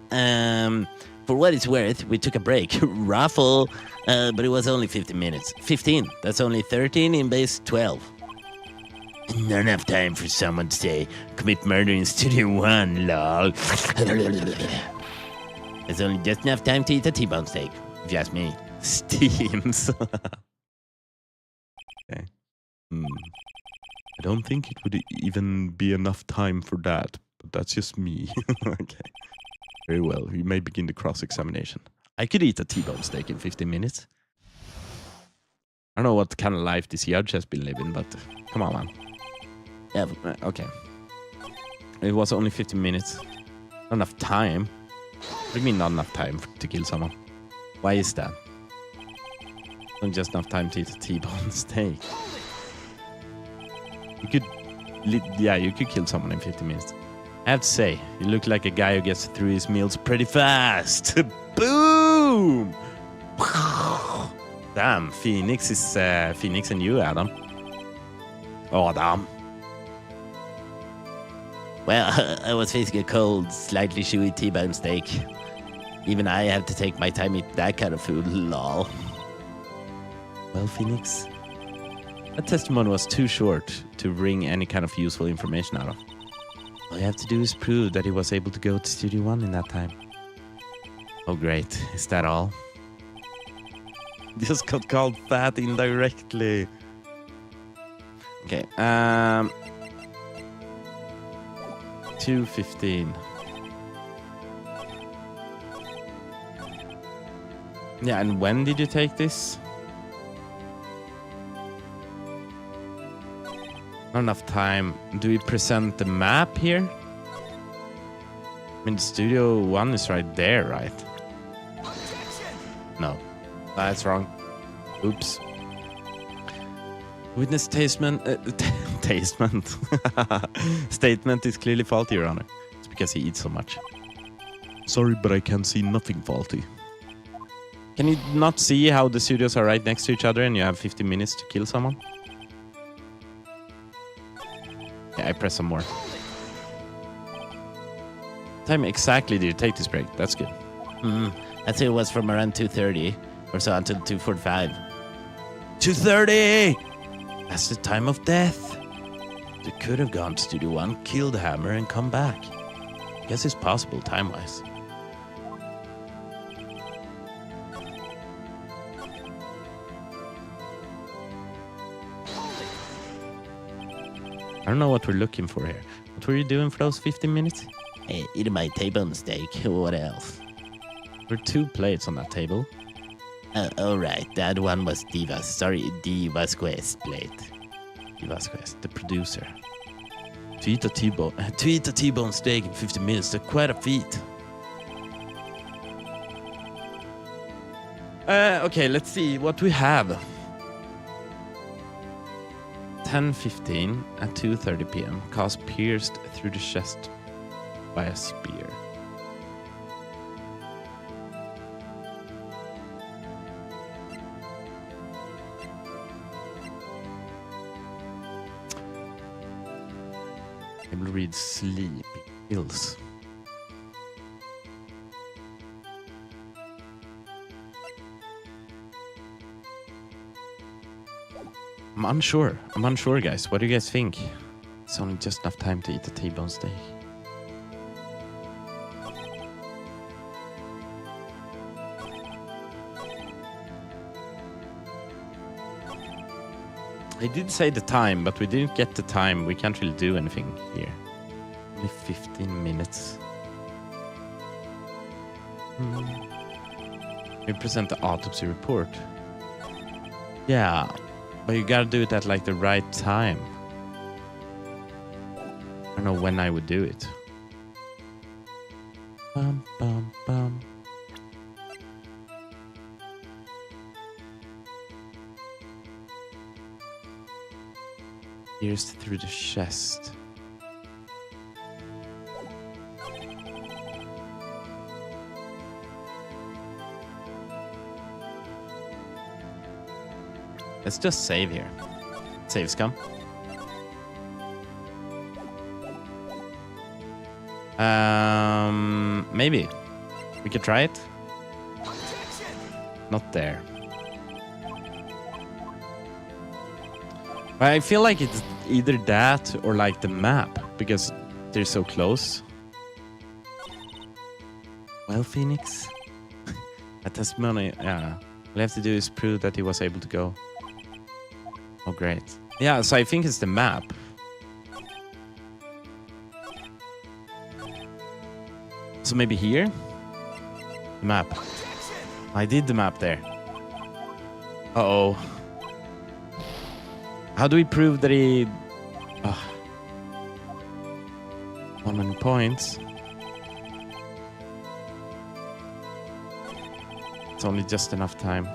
Speaker 1: for what it's worth, we took a break. Raffle, but it was only 15 minutes. 15, that's only 13 in base 12. Not enough time for someone to say, commit murder in Studio 1, lol. There's only just enough time to eat a T-bone steak, if you ask me. Steams. Okay. I don't think it would even be enough time for that, but that's just me. Okay. Very well, we may begin the cross-examination. I could eat a T-bone steak in 15 minutes. I don't know what kind of life this judge has been living, but come on, man. Yeah, okay. It was only 15 minutes. Not enough time. What do you mean not enough time to kill someone? Why is that? Not just enough time to eat a T-bone steak. You could kill someone in 15 minutes. I have to say, you look like a guy who gets through his meals pretty fast. Boom! Damn, Phoenix is Phoenix and you, Adam. Oh, damn. Well, I was facing a cold, slightly chewy T-bone steak. Even I have to take my time eating that kind of food, lol. Well, Phoenix, that testimony was too short to wring any kind of useful information out of. All you have to do is prove that he was able to go to Studio 1 in that time. Oh, great. Is that all? Just got called fat indirectly. Okay, 2:15. Yeah, and when did you take this? Not enough time. Do we present the map here? I mean, Studio 1 is right there, right? No. That's wrong. Oops. Witness statement statement is clearly faulty, Your Honor. It's because he eats so much. Sorry, but I can see nothing faulty. Can you not see how the studios are right next to each other and you have 50 minutes to kill someone? Yeah, I press some more. What time exactly did you take this break? That's good. I'd say it was from around 2:30. Or so until 2:45. 2:30! That's the time of death. They could have gone to Studio 1, killed Hammer, and come back. Guess it's possible time-wise. I don't know what we're looking for here. What were you doing for those 15 minutes?
Speaker 3: Eating my T-bone steak. What else?
Speaker 1: There were 2 plates on that table.
Speaker 3: All right. That one was Divas. Sorry, Divas Quest plate.
Speaker 1: Divas Quest, the producer. To eat a T-bone steak in 15 minutes, that's quite a feat. Okay, let's see what we have. 10:15 at 2:30 p.m. Cause pierced through the chest by a spear. I will read sleep pills. I'm unsure, guys. What do you guys think? It's only just enough time to eat a T-bone steak. I did say the time, but we didn't get the time. We can't really do anything here. Only 15 minutes. We present the autopsy report. Yeah. But you gotta do it at like the right time. I don't know when I would do it. Bum, bum, bum. Pierced through the chest. Let's just save here. Save scum. Maybe. We could try it. Not there. But I feel like it's either that or like the map, because they're so close. Well, Phoenix. A testimony, yeah. All you have to do is prove that he was able to go. Oh, great. Yeah, so I think it's the map. So maybe here? The map. I did the map there. Uh-oh. How do we prove that he... 1 points. It's only just enough time.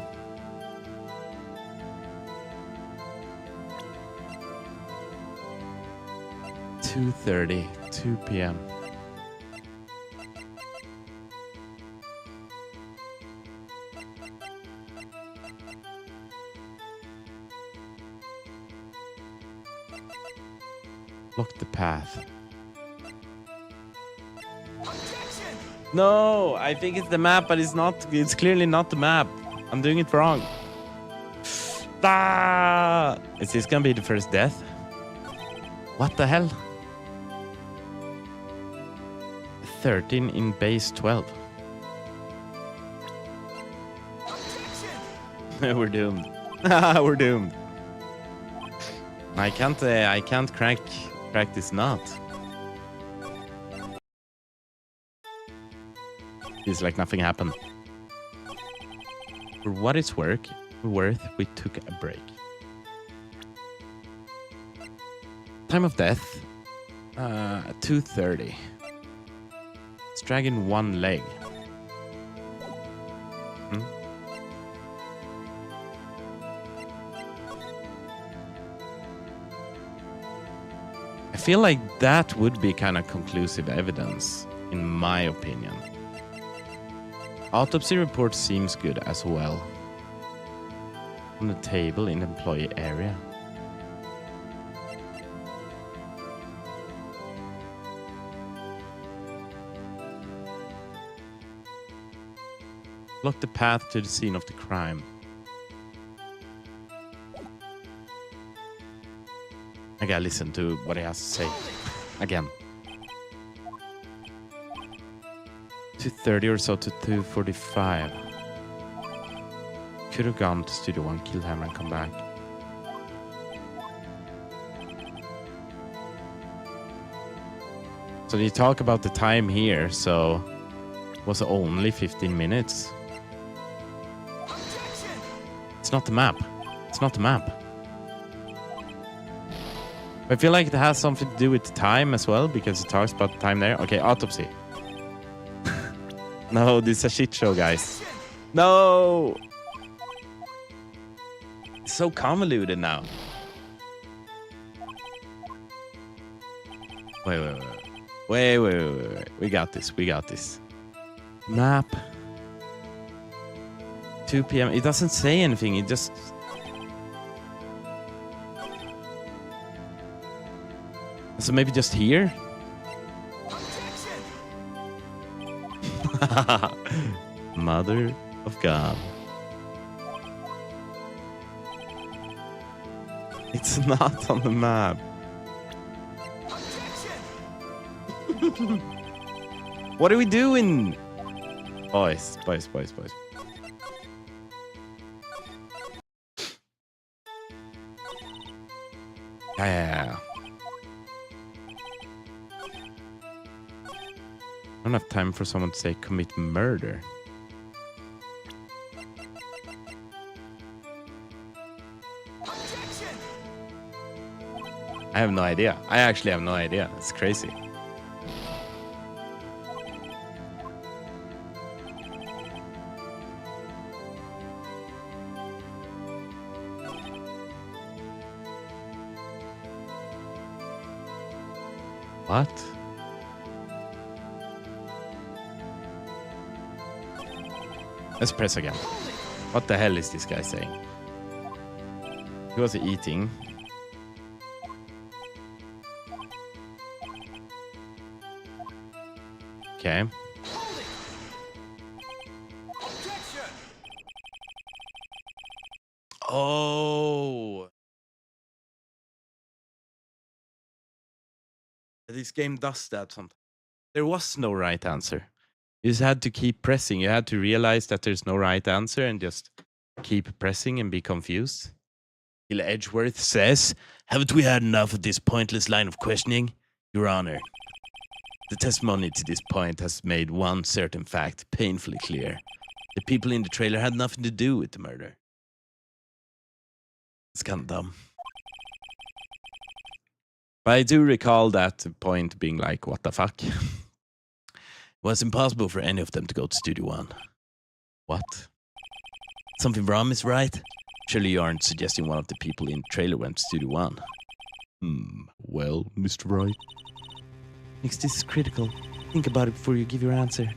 Speaker 1: (2:30), 2 p.m. Block the path. No, I think it's the map, but it's not. It's clearly not the map. I'm doing it wrong. Ah! Is this gonna be the first death? What the hell? 13 in base 12. We're doomed. We're doomed. I can't crack this nut. It's like nothing happened. For what it's worth, we took a break. Time of death, 2:30. It's dragging one leg. I feel like that would be kind of conclusive evidence, in my opinion. Autopsy report seems good as well. On the table in the employee area. Block the path to the scene of the crime. I gotta listen to what he has to say. Again. 2:30 or so to 2:45. Could have gone to Studio 1, killed Hammer and come back. So you talk about the time here, so it was only 15 minutes. It's not the map. It's not the map. I feel like it has something to do with the time as well, because it talks about the time there. Okay, autopsy. No, this is a shit show, guys. No! It's so convoluted now. Wait. We got this. We got this. Map. 2 p.m. It doesn't say anything. It just... So maybe just here? Mother of God. It's not on the map. What are we doing? Boys. Yeah. I don't have time for someone to say commit murder. I have no idea. I actually have no idea. It's crazy. What? Let's press again. What the hell is this guy saying? He was eating. Okay. Oh. This game does that sometimes. There was no right answer. You just had to keep pressing. You had to realize that there's no right answer and just keep pressing and be confused. Hill Edgeworth says, "Haven't we had enough of this pointless line of questioning? Your Honor, the testimony to this point has made one certain fact painfully clear. The people in the trailer had nothing to do with the murder." It's kind of dumb. But I do recall that point being like, what the fuck? It was impossible for any of them to go to Studio 1. What? Something wrong, Miss Wright? Surely you aren't suggesting one of the people in the trailer went to Studio 1. Well, Mr. Wright. Next, this is critical. Think about it before you give your answer.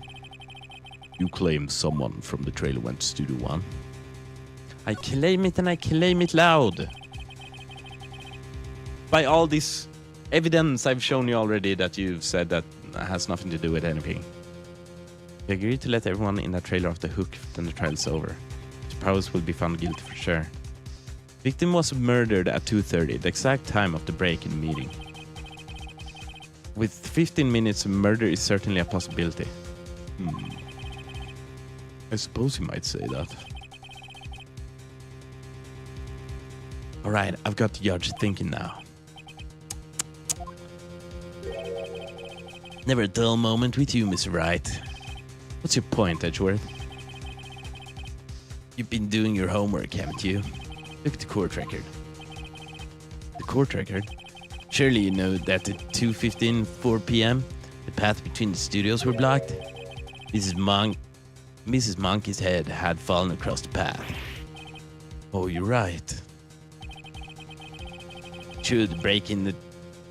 Speaker 1: You claim someone from the trailer went to Studio 1. I claim it and I claim it loud. By all this evidence I've shown you already that you've said that has nothing to do with anything. You agree to let everyone in that trailer off the hook when the trial's over. Prowse will be found guilty for sure. Victim was murdered at 2:30, the exact time of the break in the meeting. With 15 minutes, murder is certainly a possibility. I suppose you might say that. Alright, I've got the judge thinking now. Never a dull moment with you, Mr. Wright. What's your point, Edgeworth? You've been doing your homework, haven't you? Look at the court record. The court record? Surely you know that at 2:15, 4 p.m., the path between the studios were blocked? Mrs. Monkey's head had fallen across the path. Oh, you're right. Sure, the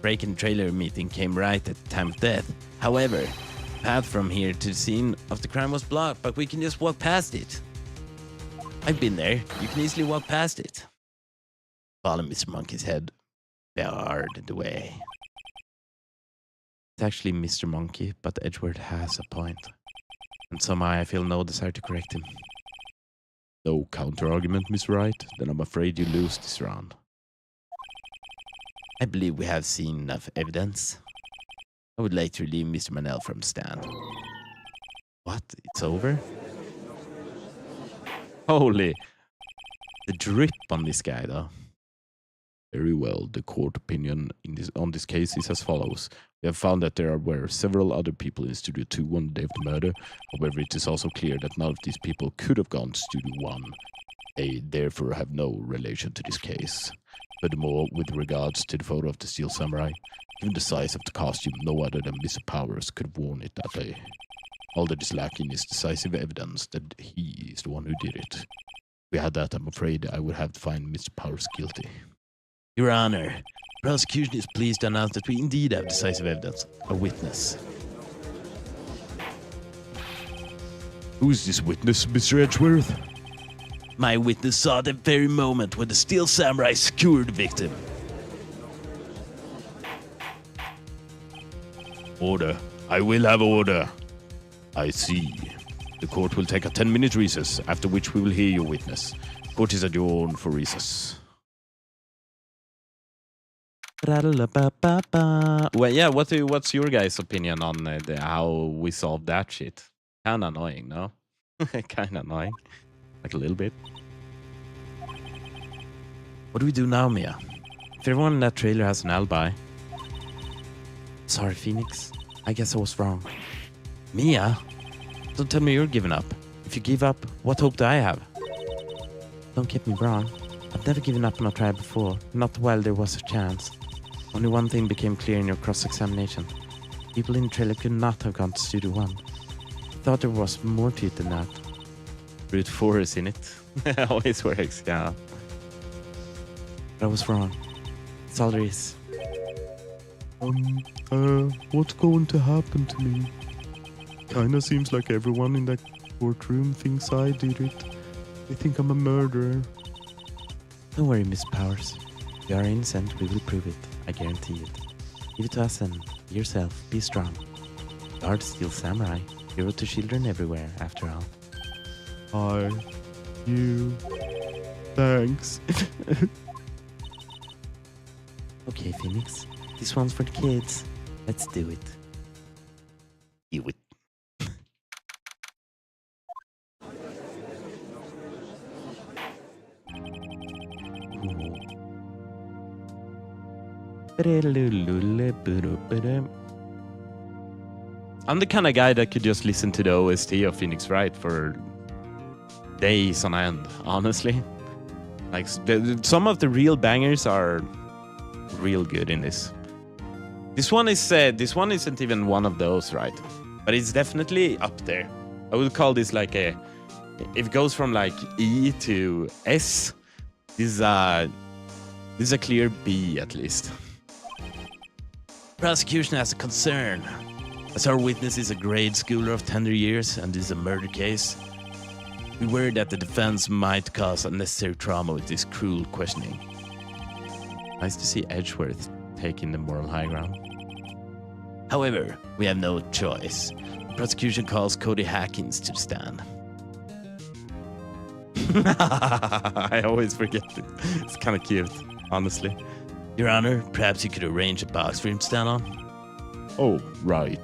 Speaker 1: break-in trailer meeting came right at the time of death. However, the path from here to the scene of the crime was blocked, but we can just walk past it. I've been there. You can easily walk past it. Follow Mr. Monkey's head. Barred the way. It's actually Mr. Monkey, but Edgeworth has a point. And somehow I feel no desire to correct him. No counter-argument, Miss Wright? Then I'm afraid you lose this round. I believe we have seen enough evidence. I would like to relieve Mr. Manel from stand. What? It's over? Holy. The drip on this guy, though. Very well. The court opinion on this case is as follows. We have found that there were several other people in Studio 2 on the day of the murder. However, it is also clear that none of these people could have gone to Studio 1. They therefore have no relation to this case. Furthermore, with regards to the photo of the Steel Samurai, given the size of the costume, no other than Mr. Powers could have worn it that day. All that is lacking is decisive evidence that he is the one who did it. If we had that, I'm afraid I would have to find Mr. Powers guilty. Your Honor, the prosecution is pleased to announce that we indeed have decisive evidence. A witness. Who is this witness, Mr. Edgeworth? My witness saw the very moment when the Steel Samurai skewered the victim. Order. I will have order. I see. The court will take a 10-minute recess, after which we will hear your witness. Court is adjourned for recess. Well, yeah, what's your guys' opinion on how we solved that shit? Kinda annoying, no? Kinda annoying. Like a little bit. What do we do now, Mia? If everyone in that trailer has an alibi. Sorry, Phoenix. I guess I was wrong. Mia? Don't tell me you're giving up. If you give up, what hope do I have? Don't get me wrong. I've never given up on a trial before. Not while there was a chance. Only one thing became clear in your cross-examination. People in the trailer could not have gone to Studio 1. I thought there was more to it than that. Brute force in it. Always works, yeah. But I was wrong. That's all there is. What's going to happen to me? Kinda seems like everyone in that courtroom thinks I did it. They think I'm a murderer. Don't worry, Miss Powers. If you are innocent, we will prove it. I guarantee it. Give it to us and be yourself. Be strong. You are the Steel Samurai. Hero to children everywhere, after all. Thanks. Okay, Phoenix. This one's for the kids. Let's do it. Do it. I'm the kind of guy that could just listen to the OST of Phoenix Wright for days on end, honestly. Like some of the real bangers are real good in this. This one isn't even one of those, right? But it's definitely up there. I would call this like if it goes from like E to S, this is a clear B at least. Prosecution has a concern. As our witness is a grade schooler of tender years and this is a murder case, we worry that the defense might cause unnecessary trauma with this cruel questioning. Nice to see Edgeworth taking the moral high ground. However, we have no choice. The prosecution calls Cody Hackins to the stand. I always forget it. It's kind of cute, honestly. Your Honor, perhaps you could arrange a box for him to stand on? Oh, right.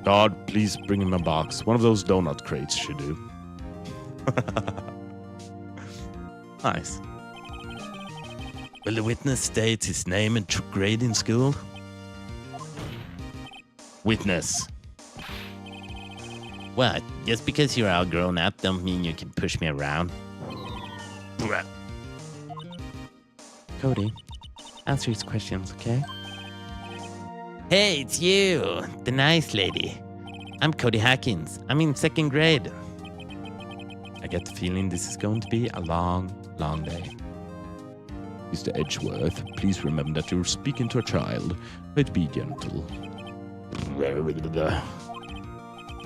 Speaker 1: God, please bring him a box. One of those donut crates should do. Nice. Will the witness state his name and grade in school? Witness. What? Just because you're all grown up don't mean you can push me around. Cody, answer his questions, okay? Hey, it's you, the nice lady. I'm Cody Hackins. I'm in 2nd grade. I get the feeling this is going to be a long, long day. Mr. Edgeworth, please remember that you're speaking to a child, but be gentle.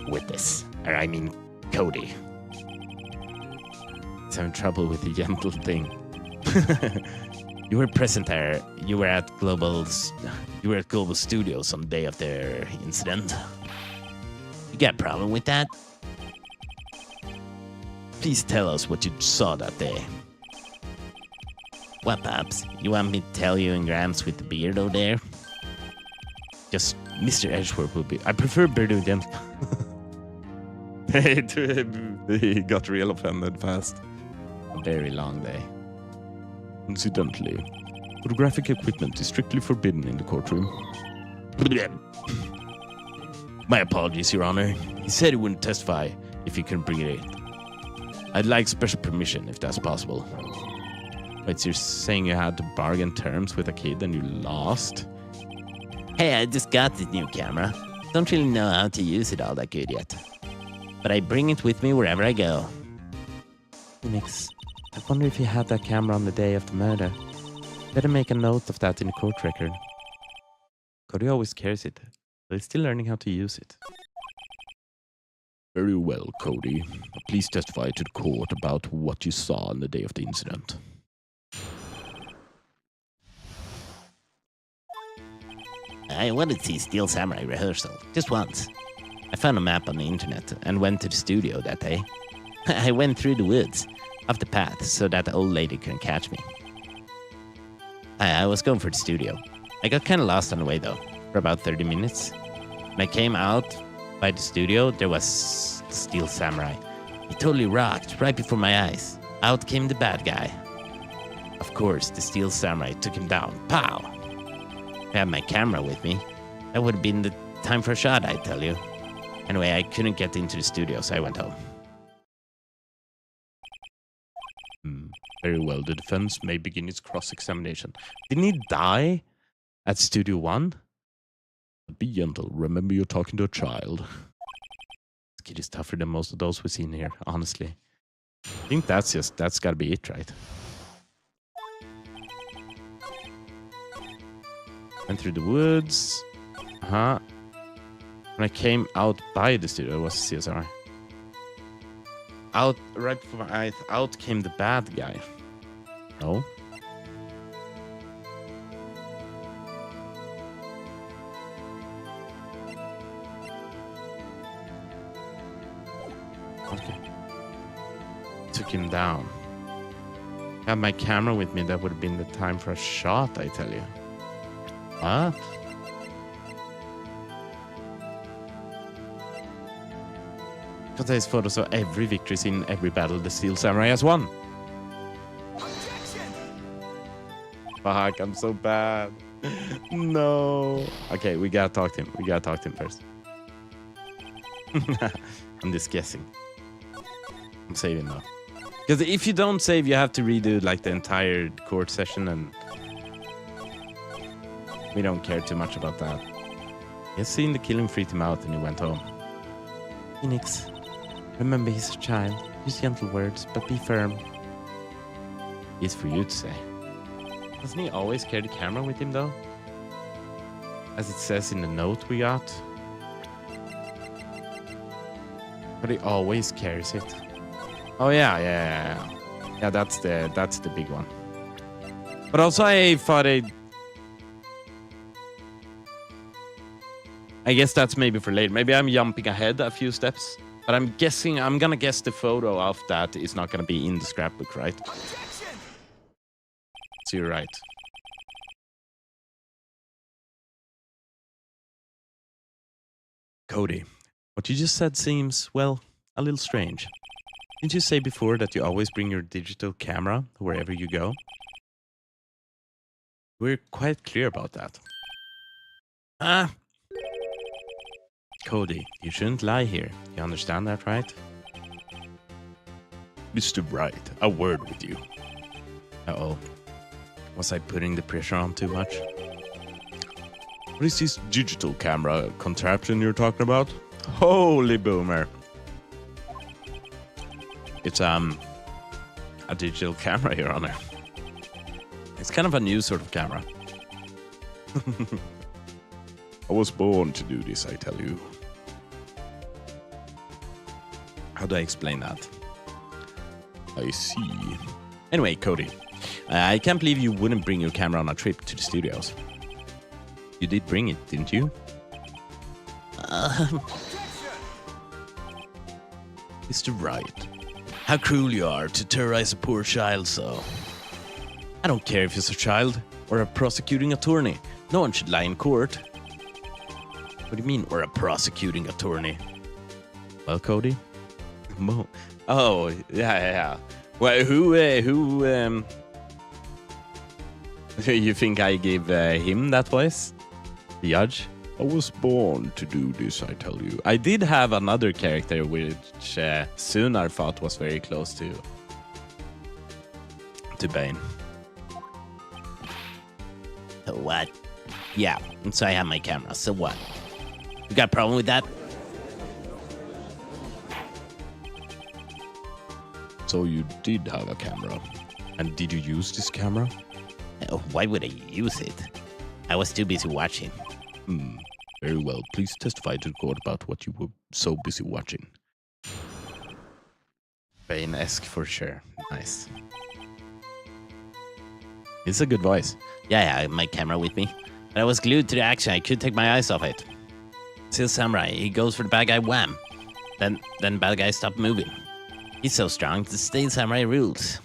Speaker 1: Witness, or I mean Cody. He's having trouble with the gentle thing. You were present there. You were at Global Studios on the day of their incident. You got a problem with that?
Speaker 3: Please tell us what you saw that day. What, Pops? You want me to tell you in grams with the beard over there? Just Mr. Edgeworth will be... I prefer beard with them.
Speaker 2: He got real offended fast.
Speaker 3: A very long day.
Speaker 2: Incidentally, photographic equipment is strictly forbidden in the courtroom.
Speaker 3: My apologies, Your Honor. He said he wouldn't testify if he couldn't bring it in. I'd like special permission if that's possible.
Speaker 2: Wait, so you're saying you had to bargain terms with a kid and you lost?
Speaker 3: Hey, I just got this new camera. Don't really know how to use it all that good yet. But I bring it with me wherever I go.
Speaker 2: Phoenix, I wonder if you had that camera on the day of the murder. Better make a note of that in the court record. Cody always carries it, but he's still learning how to use it. Very well, Cody. Please testify to the court about what you saw on the day of the incident.
Speaker 3: I wanted to see Steel Samurai rehearsal, just once. I found a map on the internet and went to the studio that day. I went through the woods, off the path, so that the old lady couldn't catch me. I was going for the studio. I got kind of lost on the way though, for about 30 minutes. When I came out by the studio, there was the Steel Samurai. He totally rocked right before my eyes. Out came the bad guy. Of course, the Steel Samurai took him down. Pow! I had my camera with me. That would have been the time for a shot, I tell you. Anyway, I couldn't get into the studio, so I went home.
Speaker 2: Very well, the defense may begin its cross-examination. Didn't he die at Studio 1? Be gentle. Remember you're talking to a child. This kid is tougher than most of those we've seen here, honestly. I think that's gotta be it, right? Went through the woods. When I came out by the studio, it was CSR. Out, right before my eyes, out came the bad guy. No? Okay. Took him down. Had my camera with me, that would have been the time for a shot, I tell you. What? Got these photos of every victory in every battle the Steel Samurai has won. Fuck, I'm so bad. No. Okay, we gotta talk to him. We gotta talk to him first. I'm just guessing. I'm saving now. Because if you don't save, you have to redo like the entire court session, and we don't care too much about that. He's seen the killing freaked him out and he went home. Phoenix, remember he's a child. Use gentle words, but be firm. It's for you to say. Doesn't he always carry the camera with him though? As it says in the note we got. But he always carries it. Oh yeah, that's the big one. But also I thought I guess that's maybe for later. Maybe I'm jumping ahead a few steps. But I'm gonna guess the photo of that is not gonna be in the scrapbook, right? So you're right. Cody, what you just said seems, well, a little strange. Didn't you say before that you always bring your digital camera wherever you go? We're quite clear about that. Cody, you shouldn't lie here. You understand that, right? Mr. Wright, a word with you. Uh-oh. Was I putting the pressure on too much? What is this digital camera contraption you're talking about? Holy boomer. It's a digital camera, Your Honor. It's kind of a new sort of camera. I was born to do this, I tell you. How do I explain that? I see. Anyway, Cody, I can't believe you wouldn't bring your camera on a trip to the studios. You did bring it, didn't you? Mr. Wright, How cruel you are to terrorize a poor child so. I don't care if he's a child or a prosecuting attorney. No one should lie in court. What do you mean, or a prosecuting attorney? Well, Cody? Oh, yeah. Well, who you think I give him that voice? The judge? I was born to do this, I tell you. I did have another character which Sunar thought was very close to Bane.
Speaker 3: So what?
Speaker 2: Yeah, and so I have my camera, so what? You got a problem with that? So you did have a camera. And did you use this camera?
Speaker 3: Why would I use it? I was too busy watching.
Speaker 2: Very well. Please testify to the court about what you were so busy watching. Bane-esque for sure. Nice. It's a good voice.
Speaker 3: Yeah, I have my camera with me. But I was glued to the action. I couldn't take my eyes off it. Still Samurai, he goes for the bad guy, wham. Then bad guy stopped moving. He's so strong, the Steel Samurai rules.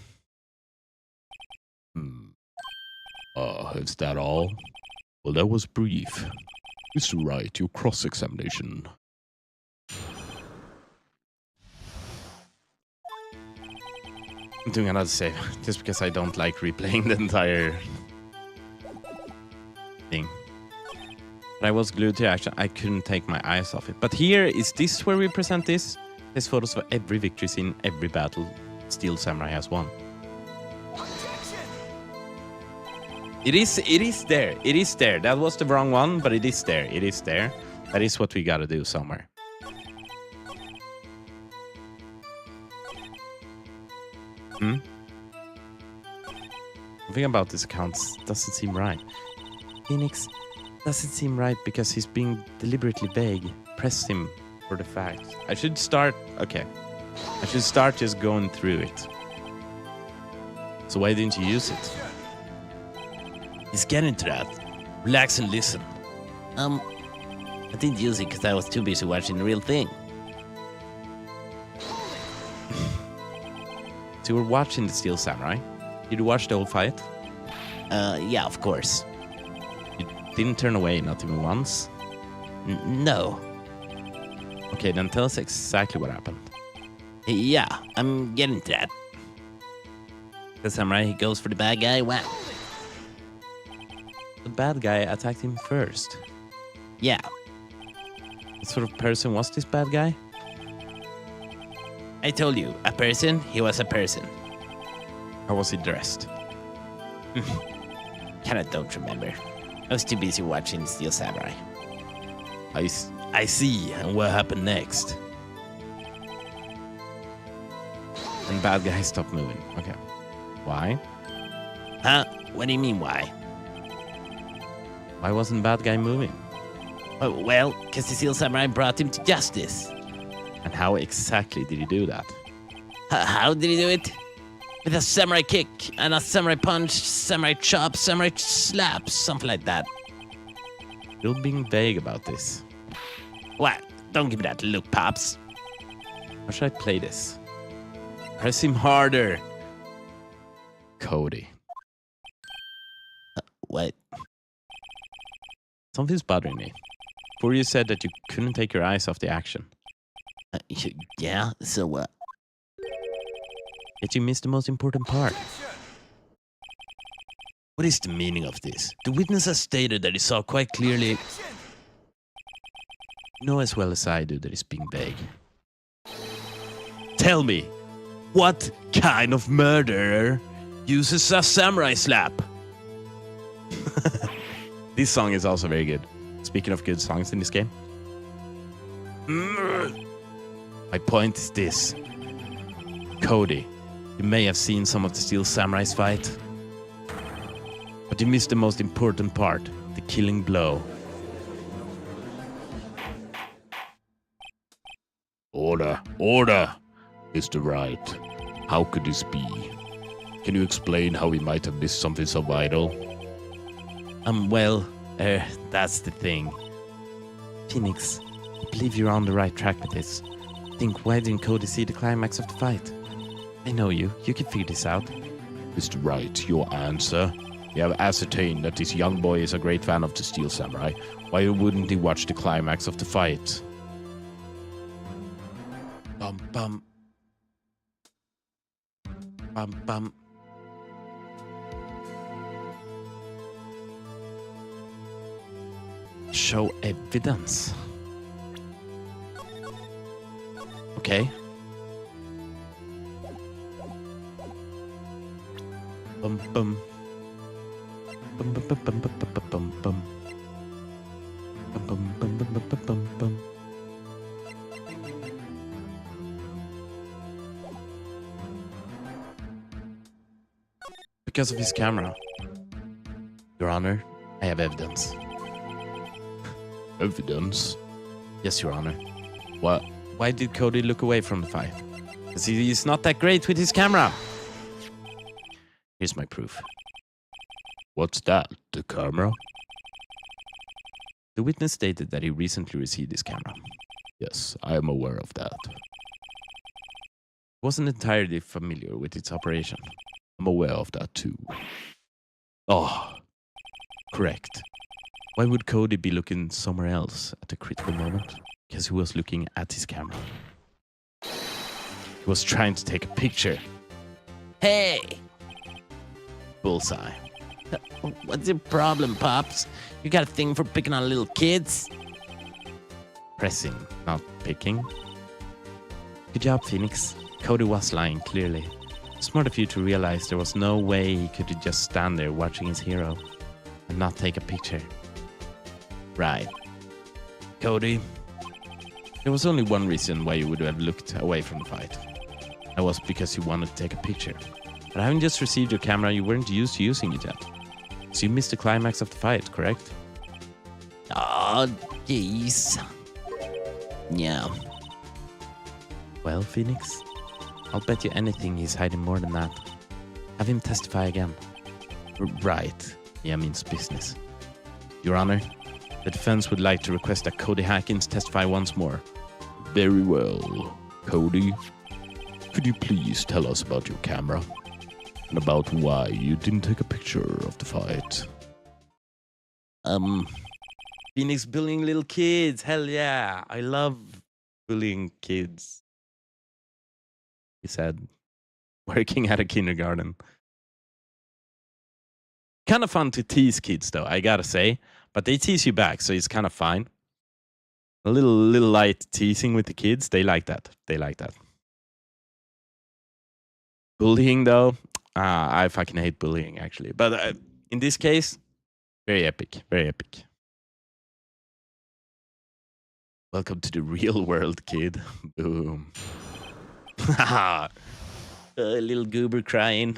Speaker 2: Is that all? Well, that was brief. Mr. Wright, your cross-examination. I'm doing another save, just because I don't like replaying the entire thing. But I was glued to action, I couldn't take my eyes off it. But here, is this where we present this? There's photos of every victory scene, every battle Steel Samurai has won. It is there. It is there. That was the wrong one, but it is there. It is there. That is what we gotta do somewhere. Something about this account doesn't seem right. Phoenix doesn't seem right because he's being deliberately vague. Press him for the facts. I should start... Okay. I should start just going through it. So why didn't you use it?
Speaker 3: He's getting to that. Relax and listen. I didn't use it because I was too busy watching the real thing.
Speaker 2: So you were watching the Steel Samurai? Did you watch the whole fight?
Speaker 3: Yeah, of course.
Speaker 2: You didn't turn away, not even once?
Speaker 3: No.
Speaker 2: Okay, then tell us exactly what happened.
Speaker 3: Yeah, I'm getting to that. The samurai, he goes for the bad guy, wow.
Speaker 2: The bad guy attacked him first.
Speaker 3: Yeah.
Speaker 2: What sort of person was this bad guy?
Speaker 3: I told you, a person, he was a person.
Speaker 2: How was he dressed?
Speaker 3: Kinda don't remember. I was too busy watching Steel Samurai.
Speaker 2: I see, and what happened next? And bad guy stopped moving. Okay. Why?
Speaker 3: Huh? What do you mean, why?
Speaker 2: Why wasn't bad guy moving?
Speaker 3: Oh, well, because the Steel Samurai brought him to justice.
Speaker 2: And how exactly did he do that?
Speaker 3: How did he do it? With a samurai kick, and a samurai punch, samurai chop, samurai slap, something like that.
Speaker 2: You're being vague about this.
Speaker 3: What? Don't give me that look, Pops.
Speaker 2: How should I play this? Press him harder. Cody.
Speaker 3: What?
Speaker 2: Something's bothering me. Before you said that you couldn't take your eyes off the action.
Speaker 3: Yeah, so what?
Speaker 2: Yet you missed the most important part. What is the meaning of this? The witness has stated that he saw quite clearly... You know as well as I do that he's being vague. Tell me, what kind of murderer uses a samurai slap? This song is also very good. Speaking of good songs in this game. My point is this. Cody, you may have seen some of the Steel Samurai's fight, but you missed the most important part, the killing blow. Order, order, Mr. Wright. How could this be? Can you explain how we might have missed something so vital? That's the thing. Phoenix, I believe you're on the right track with this. Think, why didn't Cody see the climax of the fight?
Speaker 1: I know you. You can figure this out.
Speaker 2: Mr. Wright, your answer. We have ascertained that this young boy is a great fan of the Steel Samurai. Why wouldn't he watch the climax of the fight? Bum bum. Bum bum.
Speaker 1: Show evidence. Okay. Bum bum. Bum bum bum bum bum bum bum bum. Bum bum bum bum bum bum bum. Because of his camera. Your Honor, I have evidence.
Speaker 2: Evidence?
Speaker 1: Yes, Your Honor.
Speaker 2: What?
Speaker 1: Why did Cody look away from the fight? Because he's not that great with his camera. Here's my proof.
Speaker 2: What's that? The camera?
Speaker 1: The witness stated that he recently received his camera.
Speaker 2: Yes, I am aware of that.
Speaker 1: Wasn't entirely familiar with its operation.
Speaker 2: I'm aware of that too.
Speaker 1: Oh, correct. Why would Cody be looking somewhere else at a critical moment? Because he was looking at his camera. He was trying to take a picture.
Speaker 3: Hey!
Speaker 1: Bullseye.
Speaker 3: What's your problem, Pops? You got a thing for picking on little kids?
Speaker 1: Pressing, not picking. Good job, Phoenix. Cody was lying, clearly. Smart of you to realize there was no way he could just stand there watching his hero and not take a picture. Right. Cody, there was only one reason why you would have looked away from the fight. That was because you wanted to take a picture. But having just received your camera, you weren't used to using it yet. So you missed the climax of the fight, correct?
Speaker 3: Oh, jeez. Yeah.
Speaker 1: Well, Phoenix, I'll bet you anything he's hiding more than that. Have him testify again. Right. Yeah, means business. Your Honor, the defense would like to request that Cody Hackins testify once more.
Speaker 2: Very well. Cody, could you please tell us about your camera? And about why you didn't take a picture of the fight?
Speaker 1: Phoenix bullying little kids. Hell yeah. I love bullying kids. He said, working at a kindergarten. Kind of fun to tease kids, though, I gotta say. But they tease you back, so it's kind of fine. A little light teasing with the kids, they like that. They like that. Bullying, though, I fucking hate bullying, actually. But in this case, very epic. Very epic. Welcome to the real world, kid. Boom. A little goober crying.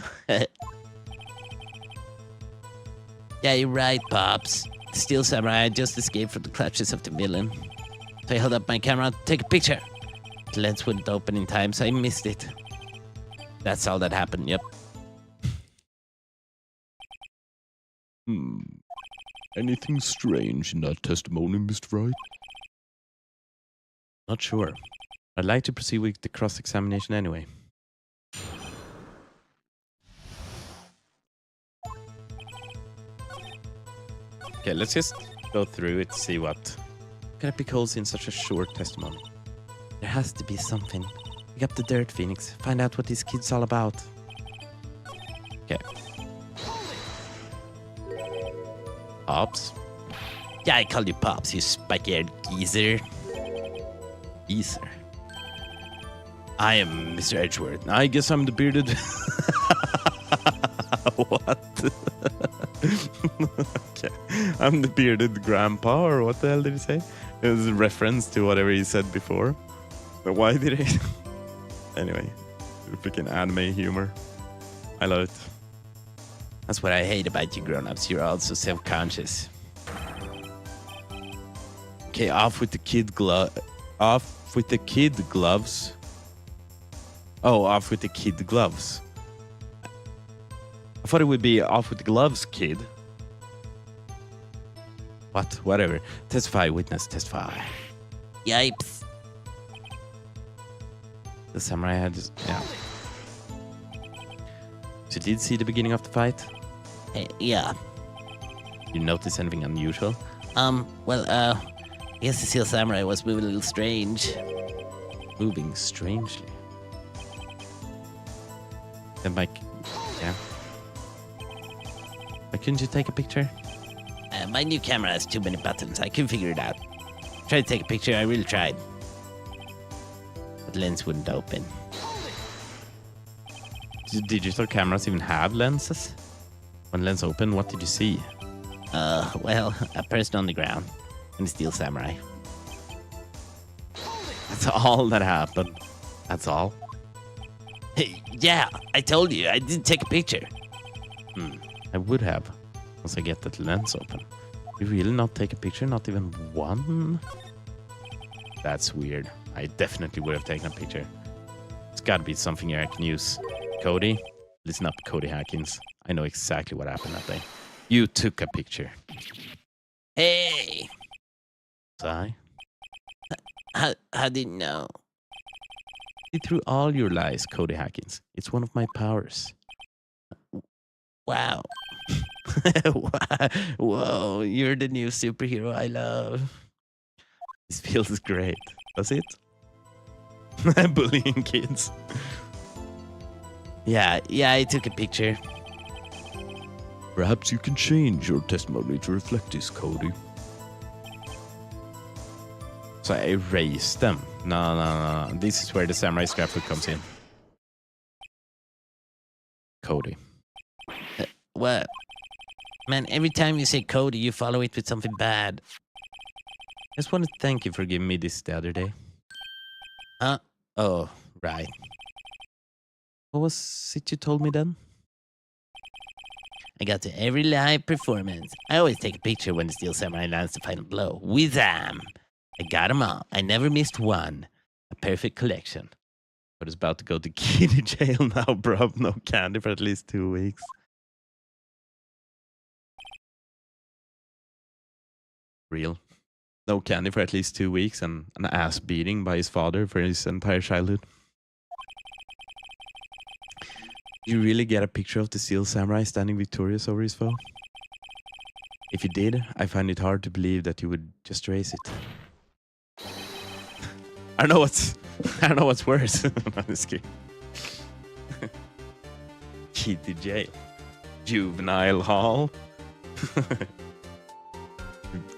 Speaker 3: Yeah, you're right, Pops. The Steel Samurai just escaped from the clutches of the villain. So I held up my camera to take a picture. The lens wouldn't open in time, so I missed it. That's all that happened, yep.
Speaker 2: Anything strange in that testimony, Mr. Wright?
Speaker 1: Not sure. I'd like to proceed with the cross-examination anyway. Okay, let's just go through it, see what can epic holes in such a short testimony. There has to be something. Dig up the dirt, Phoenix. Find out what this kid's all about. Okay. Pops.
Speaker 3: Yeah, I called you Pops, you spiky-haired geezer.
Speaker 1: Geezer. I am Mr. Edgeworth. I guess I'm the bearded... What? Okay. I'm the bearded grandpa, or what the hell did he say? It was a reference to whatever he said before. But why did he... Anyway, freaking anime humor. I love it.
Speaker 3: That's what I hate about you grown-ups. You're all so self-conscious.
Speaker 1: Okay, off with the kid off with the kid gloves. Oh, off with the kid gloves. I thought it would be off with the gloves, kid. What? Whatever. Testify, witness, testify.
Speaker 3: Yipes.
Speaker 1: The samurai had... Yeah. So did you see the beginning of the fight?
Speaker 3: Yeah.
Speaker 1: You notice anything unusual?
Speaker 3: Well, I guess the Steel Samurai was moving a little strange.
Speaker 1: Moving strangely. Then Mike, yeah. Why couldn't you take a picture?
Speaker 3: My new camera has too many buttons. I couldn't figure it out. Tried to take a picture. I really tried. But the lens wouldn't open.
Speaker 1: Do digital cameras even have lenses? When lens open, what did you see?
Speaker 3: Well, a person on the ground and a Steel Samurai.
Speaker 1: That's all that happened. That's all.
Speaker 3: Hey, yeah, I told you. I didn't take a picture.
Speaker 1: I would have, once I get that lens open. You really not take a picture? Not even one? That's weird. I definitely would have taken a picture. It's gotta be something I can use. Cody, listen up, Cody Hackins. I know exactly what happened that day. You took a picture.
Speaker 3: Hey,
Speaker 1: I
Speaker 3: how did you know?
Speaker 1: see through all your lies, Cody Hackins. It's one of my powers.
Speaker 3: Wow. Whoa, you're the new superhero I love.
Speaker 1: This feels great. Does it? Bullying kids.
Speaker 3: Yeah, I took a picture.
Speaker 1: Perhaps you can change your testimony to reflect this, Cody. So I erased them. No. This is where the samurai scrapbook comes in. Cody.
Speaker 3: What? Man, every time you say Cody, you follow it with something bad.
Speaker 1: I just want to thank you for giving me this the other day.
Speaker 3: Huh?
Speaker 1: Oh, right. What was it you told me then?
Speaker 3: I got to every live performance. I always take a picture when the Steel Samurai lands the final blow. Wizam! I got them all. I never missed one. A perfect collection.
Speaker 1: I was about to go to kitty jail now, bro. No candy for at least 2 weeks. Real. No candy for at least 2 weeks and an ass beating by his father for his entire childhood. You really get a picture of the Steel Samurai standing victorious over his foe? If you did, I find it hard to believe that you would just erase it. I don't know what's worse. I'm just kidding. Kitty jail. Juvenile hall.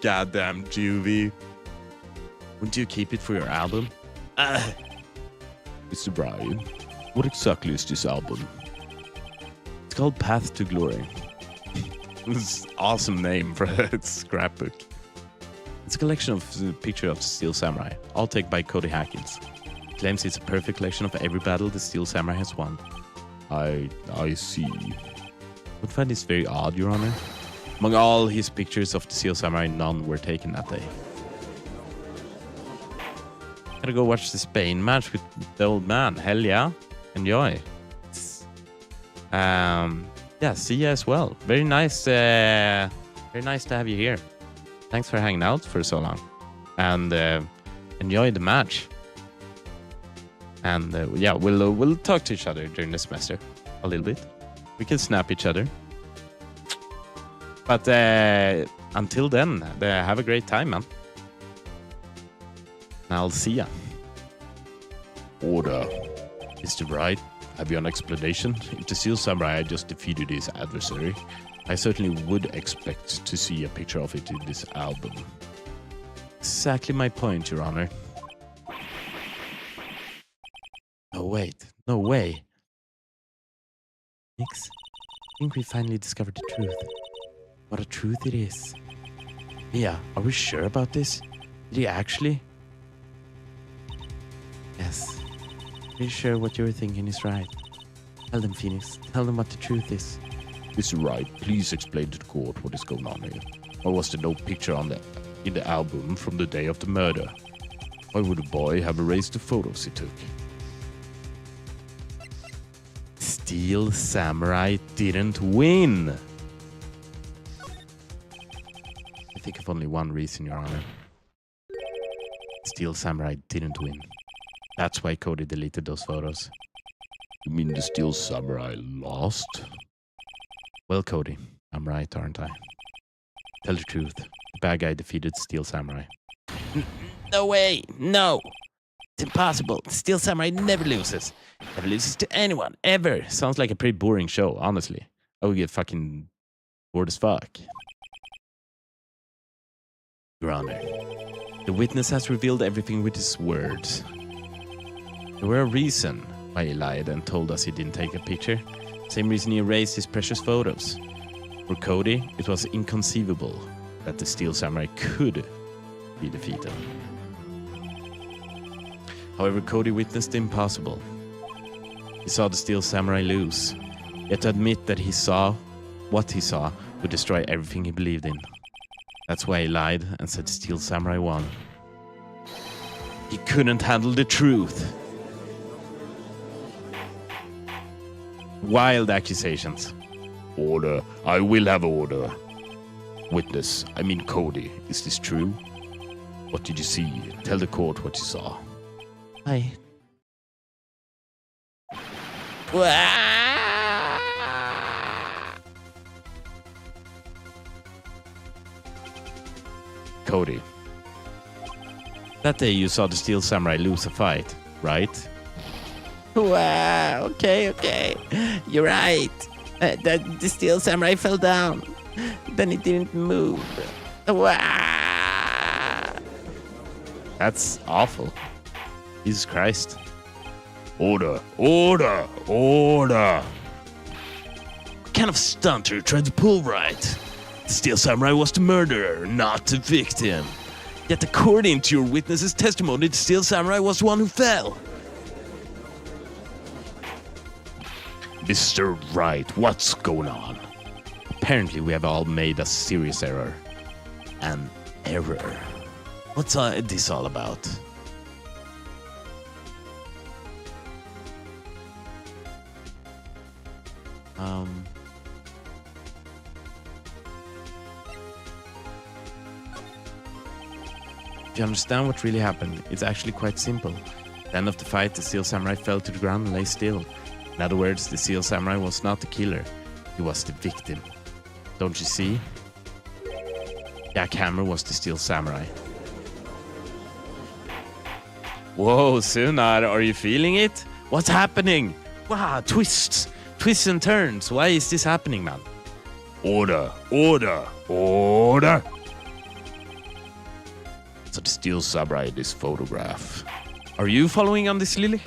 Speaker 1: Goddamn juvie. Wouldn't you keep it for your album? Mr. Brian, what exactly is this album? It's called Path to Glory. This is an awesome name for a scrapbook. It's a collection of pictures of the Steel Samurai, all taken by Cody Hackins. He claims it's a perfect collection of every battle the Steel Samurai has won. I see. I would find this very odd, Your Honor. Among all his pictures of the Steel Samurai, none were taken that day. Gotta go watch the Spain match with the old man. Hell yeah. Enjoy. Yeah, see you as well. Very nice to have you here. Thanks for hanging out for so long. And enjoy the match. And yeah, we'll talk to each other during the semester a little bit. We can snap each other. But until then, have a great time, man. And I'll see ya. Order. Mr. Wright, have you an explanation? If the Steel Samurai just defeated his adversary, I certainly would expect to see a picture of it in this album. Exactly my point, Your Honor. Oh, wait. No way. Nix, I think we finally discovered the truth. What a truth it is. Mia, are we sure about this? Did he actually? Yes. Pretty sure what you're thinking is right. Tell them, Phoenix. Tell them what the truth is. Mr. Wright, please explain to the court what is going on here. Why was there no picture in the album from the day of the murder? Why would the boy have erased the photos he took? Steel Samurai didn't win. I think of only one reason, Your Honor. Steel Samurai didn't win. That's why Cody deleted those photos.
Speaker 2: You mean the Steel Samurai lost?
Speaker 1: Well, Cody, I'm right, aren't I? Tell the truth. The bad guy defeated Steel Samurai.
Speaker 3: No way! No! It's impossible. Steel Samurai never loses. Never loses to anyone, ever.
Speaker 1: Sounds like a pretty boring show, honestly. I would get fucking bored as fuck. Your Honor, the witness has revealed everything with his words. There were a reason why he lied and told us he didn't take a picture. Same reason he erased his precious photos. For Cody, it was inconceivable that the Steel Samurai could be defeated. However, Cody witnessed the impossible. He saw the Steel Samurai lose, yet to admit that he saw what he saw would destroy everything he believed in. That's why he lied and said Steel Samurai won. He couldn't handle the truth. Wild accusations.
Speaker 2: Order. I will have order. Witness, I mean Cody, is this true? What did you see? Tell the court what you saw.
Speaker 1: Cody, that day you saw the Steel Samurai lose a fight, right?
Speaker 3: Wow, okay. You're right. The Steel Samurai fell down. Then it didn't move. Wow.
Speaker 1: That's awful. Jesus Christ.
Speaker 2: Order. Order. Order.
Speaker 1: What kind of stunt are you trying to pull, right? The Steel Samurai was the murderer, not the victim. Yet according to your witness's testimony, the Steel Samurai was the one who fell.
Speaker 2: Mr. Wright, what's going on?
Speaker 1: Apparently we have all made a serious error. An error. What's this all about? If you understand what really happened, it's actually quite simple. At the end of the fight, the Steel Samurai fell to the ground and lay still. In other words, the Steel Samurai was not the killer, he was the victim. Don't you see? Jackhammer was the Steel Samurai. Whoa, Sunar, are you feeling it? What's happening? Wow, twists and turns. Why is this happening, man?
Speaker 2: Order. Order. Order.
Speaker 1: So the Steel Samurai in this photograph. Are you following on this, Lily?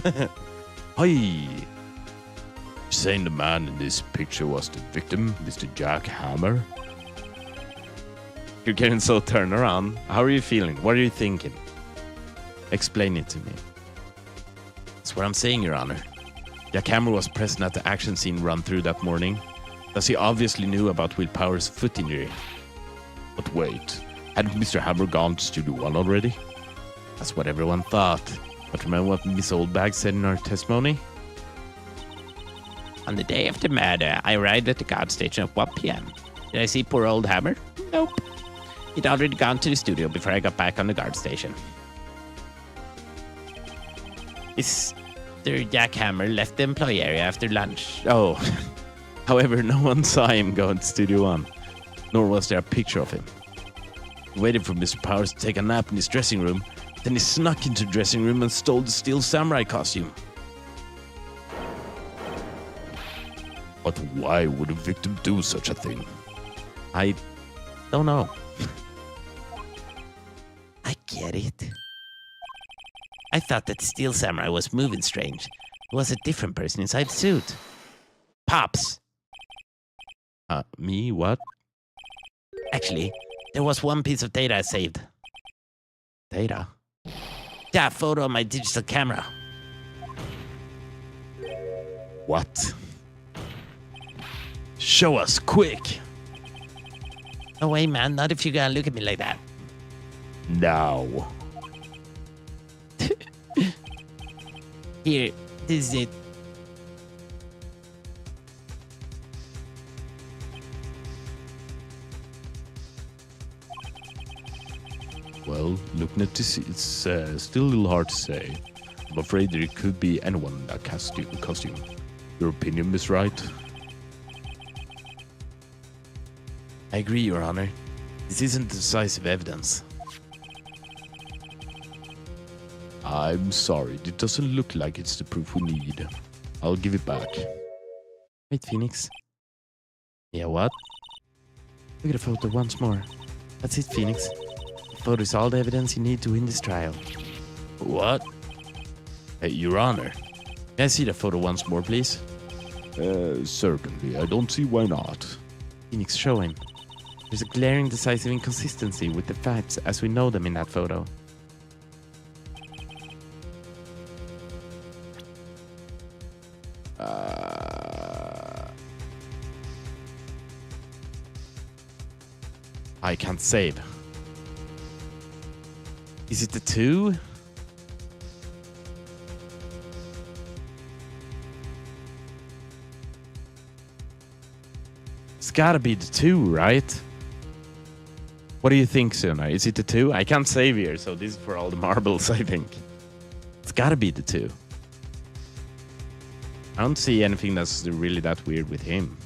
Speaker 1: Hi.
Speaker 2: You're saying the man in this picture was the victim, Mr. Jack Hammer?
Speaker 1: You're getting so turned around. How are you feeling? What are you thinking? Explain it to me. That's what I'm saying, Your Honor. Jack Hammer was present at the action scene run through that morning. Thus he obviously knew about Will Power's foot injury.
Speaker 2: But wait, hadn't Mr. Hammer gone to Studio One already?
Speaker 1: That's what everyone thought. But remember what Miss Oldbag said in her testimony?
Speaker 3: On the day of the murder, I arrived at the guard station at 1 p.m. Did I see poor old Hammer? Nope. He'd already gone to the studio before I got back on the guard station. Mr. Jack Hammer left the employee area after lunch.
Speaker 1: Oh. However, no one saw him go to Studio One. Nor was there a picture of him. He waited for Mr. Powers to take a nap in his dressing room. Then he snuck into the dressing room and stole the Steel Samurai costume.
Speaker 2: But why would a victim do such a thing?
Speaker 1: I don't know.
Speaker 3: I get it. I thought that Steel Samurai was moving strange. It was a different person inside the suit. Pops!
Speaker 1: Me? What?
Speaker 3: Actually, there was one piece of data I saved.
Speaker 1: Data?
Speaker 3: Yeah, a photo on my digital camera.
Speaker 2: What?
Speaker 1: Show us, quick!
Speaker 3: No way, man. Not if you're gonna look at me like that.
Speaker 2: Now.
Speaker 3: Here, this is it.
Speaker 2: Well, looking at this, it's still a little hard to say. I'm afraid that it could be anyone in that costume. Your opinion, Miss Wright?
Speaker 1: I agree, Your Honor. This isn't decisive evidence.
Speaker 2: I'm sorry, it doesn't look like it's the proof we need. I'll give it back.
Speaker 1: Wait, Phoenix. Yeah, what? Look at the photo once more. That's it, Phoenix. The photo is all the evidence you need to win this trial.
Speaker 2: What? Hey, Your Honor.
Speaker 1: Can I see the photo once more, please?
Speaker 2: Certainly. I don't see why not.
Speaker 1: Phoenix, show him. There's a glaring decisive inconsistency with the facts as we know them in that photo. I can't save. Is it the 2? It's gotta be the 2, right? What do you think, Suna? Is it the 2? I can't save here, so this is for all the marbles, I think. It's gotta be the 2. I don't see anything that's really that weird with him.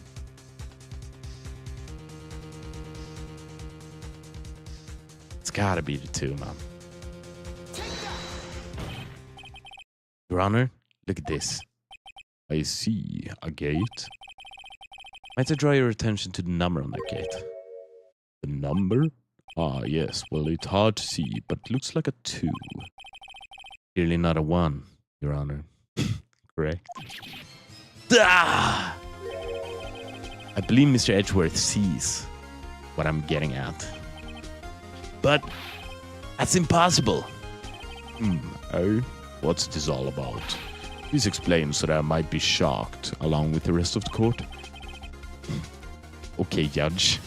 Speaker 1: It's gotta be the 2, man. Your Honor, look at this.
Speaker 2: I see. A gate?
Speaker 1: Might I draw your attention to the number on that gate?
Speaker 2: The number? Ah, yes. Well, it's hard to see, but it looks like a 2.
Speaker 1: Clearly not a 1, Your Honor. Correct.
Speaker 2: Ah!
Speaker 1: I believe Mr. Edgeworth sees what I'm getting at. But that's impossible.
Speaker 2: Oh? What's this all about? Please explain so that I might be shocked along with the rest of the court.
Speaker 1: Okay, Judge.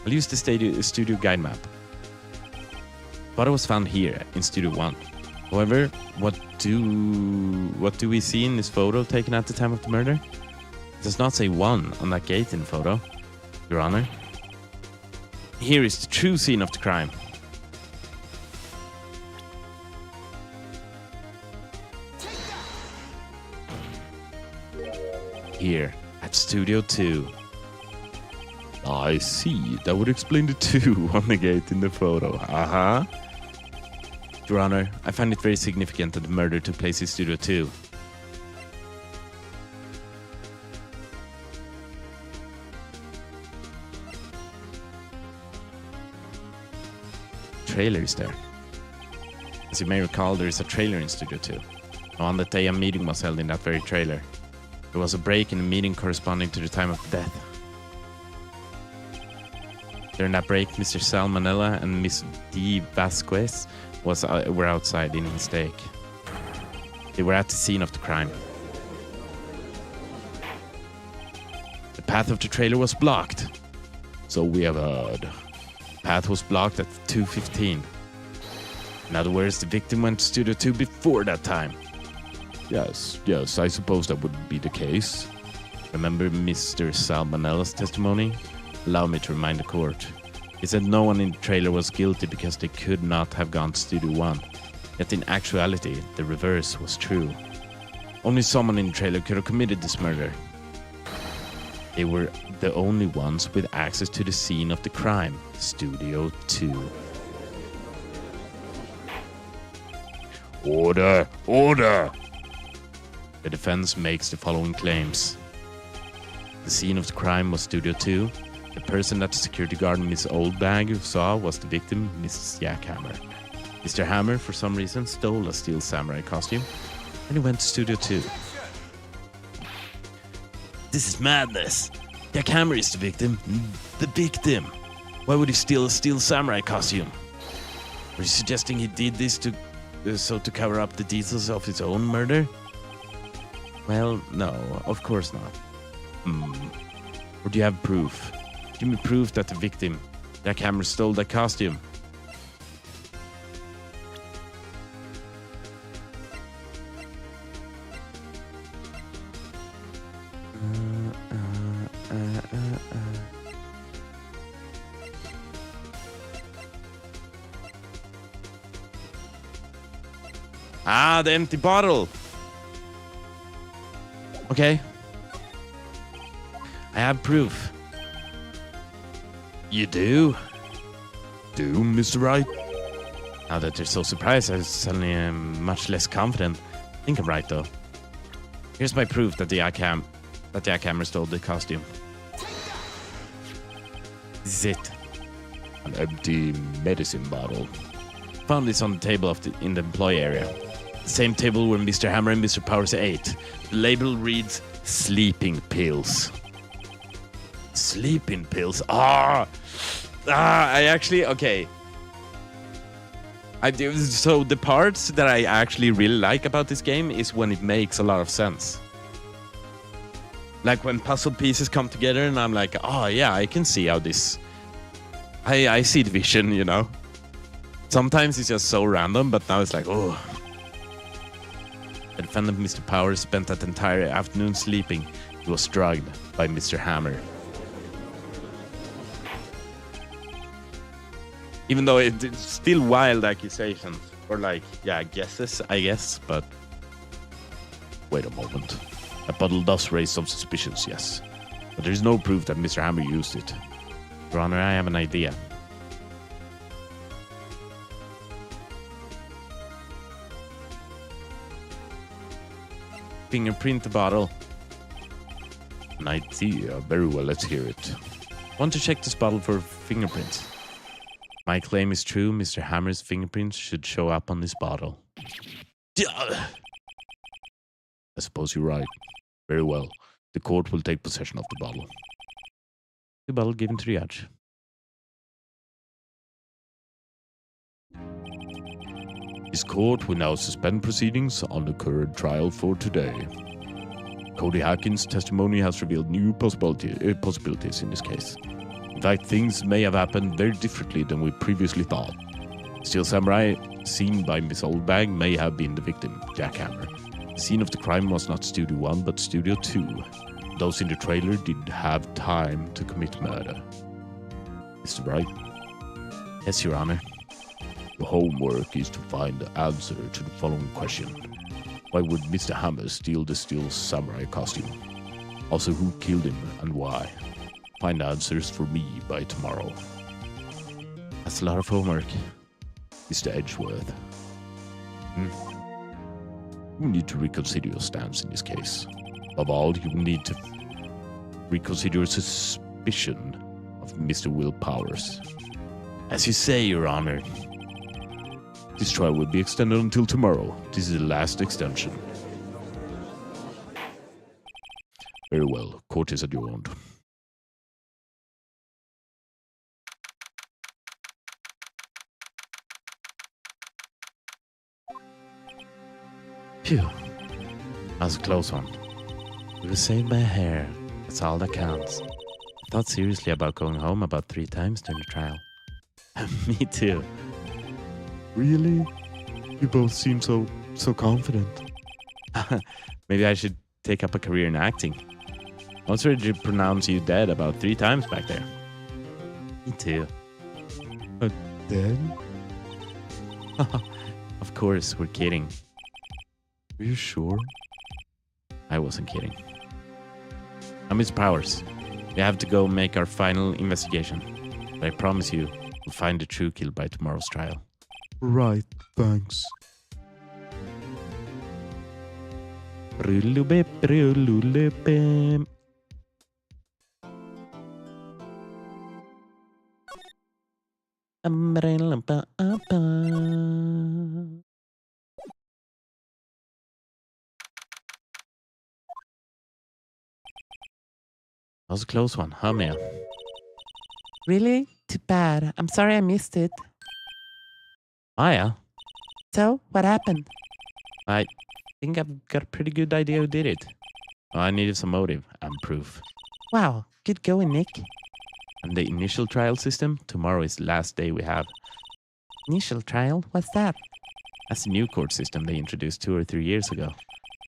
Speaker 1: I'll use the studio guide map. Photo was found here in Studio 1. However, what do we see in this photo taken at the time of the murder? It does not say 1 on that gate in the photo, Your Honor. Here is the true scene of the crime. Here at Studio 2.
Speaker 2: I see. That would explain the 2 on the gate in the photo.
Speaker 1: Your Honor, I find it very significant that the murder took place in Studio 2. Trailer is there. As you may recall, there is a trailer in Studio 2. On that day, a meeting was held in that very trailer. There was a break in the meeting corresponding to the time of death. During that break, Mr. Salmonella and Miss D. Vasquez were outside in mistake. They were at the scene of the crime. The path of the trailer was blocked.
Speaker 2: So we have heard.
Speaker 1: The path was blocked at 2:15. In other words, the victim went to Studio 2 before that time.
Speaker 2: Yes, I suppose that would be the case.
Speaker 1: Remember Mr. Salmonella's testimony? Allow me to remind the court. He said no one in the trailer was guilty because they could not have gone to Studio 1. Yet in actuality, the reverse was true. Only someone in the trailer could have committed this murder. They were the only ones with access to the scene of the crime, Studio 2.
Speaker 2: Order! Order!
Speaker 1: The defense makes the following claims. The scene of the crime was Studio 2. The person that the security guard Miss Oldbag saw was the victim, Mrs. Jackhammer. Mr. Hammer, for some reason, stole a steel samurai costume, and he went to Studio 2. This is madness. Jackhammer is the victim. The victim! Why would he steal a steel samurai costume? Were you suggesting he did this to cover up the details of his own murder? Well, no, of course not. Or do you have proof? Give me proof that the victim, Jackhammer, stole that costume. Ah, the empty bottle. Okay. I have proof. You do?
Speaker 2: Do, Mr. Wright?
Speaker 1: Now that they're so surprised, I suddenly am much less confident. I think I'm right, though. Here's my proof that the jackhammer stole the costume. This is it.
Speaker 2: An empty medicine bottle.
Speaker 1: Found this on the table in the employee area. The same table where Mr. Hammer and Mr. Powers ate. The label reads sleeping pills. Sleeping pills. I actually, okay. So the parts that I actually really like about this game is when it makes a lot of sense. Like when puzzle pieces come together and I'm like, oh yeah, I can see how this... I see the vision, you know. Sometimes it's just so random, but now it's like, oh. The defendant, Mr. Powers, spent that entire afternoon sleeping. He was drugged by Mr. Hammer. Even though it's still wild accusations, or like, yeah, guesses, I guess, but...
Speaker 2: Wait a moment. That bottle does raise some suspicions, yes. But there is no proof that Mr. Hammer used it.
Speaker 1: Your Honor, I have an idea. Fingerprint the bottle.
Speaker 2: An idea. Very well, let's hear it.
Speaker 1: Want to check this bottle for fingerprints. My claim is true. Mr. Hammer's fingerprints should show up on this bottle.
Speaker 2: I suppose you're right. Very well. The court will take possession of the bottle.
Speaker 1: The bottle given to the judge.
Speaker 2: This court will now suspend proceedings on the current trial for today. Cody Hackins' testimony has revealed new possibilities in this case. In fact, things may have happened very differently than we previously thought. Steel Samurai, seen by Miss Oldbag, may have been the victim, Jackhammer. The scene of the crime was not Studio 1, but Studio 2. Those in the trailer did have time to commit murder. Mr. Wright?
Speaker 1: Yes, Your Honor.
Speaker 2: Your homework is to find the answer to the following question. Why would Mr. Hammer steal the Steel Samurai costume? Also, who killed him and why? Find answers for me by tomorrow.
Speaker 1: That's a lot of homework.
Speaker 2: Mr. Edgeworth. You need to reconsider your stance in this case. Above all, you will need to reconsider your suspicion of Mr. Will Powers.
Speaker 1: As you say, Your Honor.
Speaker 2: This trial will be extended until tomorrow. This is the last extension. Very well. Court is adjourned.
Speaker 1: Phew. That was a close one. It was saved by a hair. That's all that counts. I thought seriously about going home about 3 times during the trial. Me too.
Speaker 2: Really? You both seem so confident.
Speaker 1: Maybe I should take up a career in acting. I was ready to pronounce you dead about 3 times back there. Me too.
Speaker 2: Dead?
Speaker 1: Of course, we're kidding.
Speaker 2: Are you sure?
Speaker 1: I wasn't kidding. Now, Miss Powers, we have to go make our final investigation. But I promise you, we'll find the true kill by tomorrow's trial.
Speaker 2: Right, thanks.
Speaker 1: That was a close one, huh, Mia?
Speaker 4: Really? Too bad. I'm sorry I missed it.
Speaker 1: Maya?
Speaker 4: So, what happened?
Speaker 1: I think I've got a pretty good idea who did it. Well, I needed some motive and proof.
Speaker 4: Wow, good going, Nick.
Speaker 1: And the initial trial system, tomorrow is the last day we have.
Speaker 4: Initial trial? What's that?
Speaker 1: That's a new court system they introduced 2 or 3 years ago.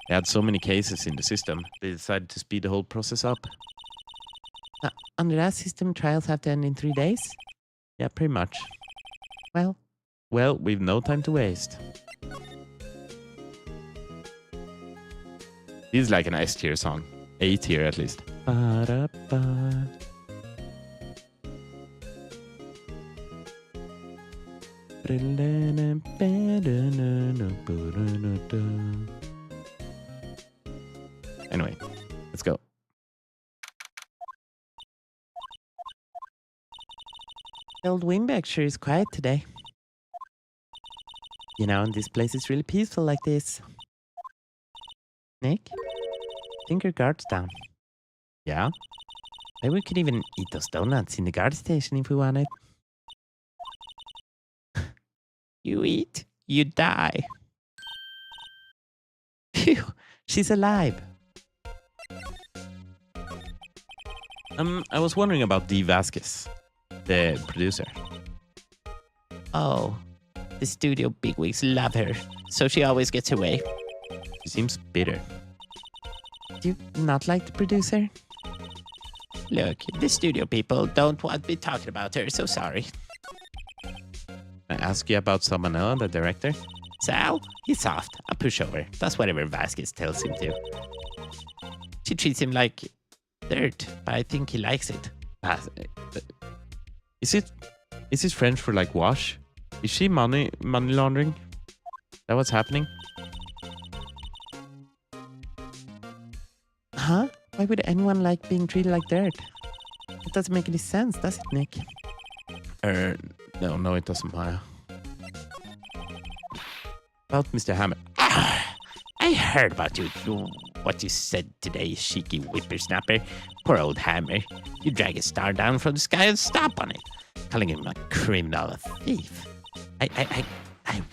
Speaker 1: They had so many cases in the system, they decided to speed the whole process up.
Speaker 4: Under that system, trials have to end in 3 days?
Speaker 1: Yeah, pretty much.
Speaker 4: Well,
Speaker 1: Well, we've no time to waste. This is like an S tier song. A tier at least.
Speaker 4: Ba-da-ba.
Speaker 1: Anyway, let's go.
Speaker 4: Old Winbeck sure is quiet today. You know, and this place is really peaceful like this. Nick, think your guard's down.
Speaker 1: Yeah?
Speaker 4: Maybe we could even eat those donuts in the guard station if we wanted. You eat, you die. Phew, she's alive.
Speaker 1: I was wondering about Dee Vasquez, the producer.
Speaker 4: Oh, the studio bigwigs love her, so she always gets her way.
Speaker 1: She seems bitter.
Speaker 4: Do you not like the producer? Look, the studio people don't want me talking about her, so sorry.
Speaker 1: I ask you about Sabanella, the director?
Speaker 4: Sal, he's soft, a pushover. Does whatever Vasquez tells him to. She treats him like dirt, but I think he likes it.
Speaker 1: Is it French for like wash? Is she money laundering? Is that what's happening?
Speaker 4: Huh? Why would anyone like being treated like dirt? It doesn't make any sense, does it, Nick?
Speaker 1: No, it doesn't, Maya. About Mr. Hammer.
Speaker 3: I heard about you. What you said today, cheeky whippersnapper. Poor old Hammer. You drag a star down from the sky and stomp on it. Calling him a criminal, a thief. I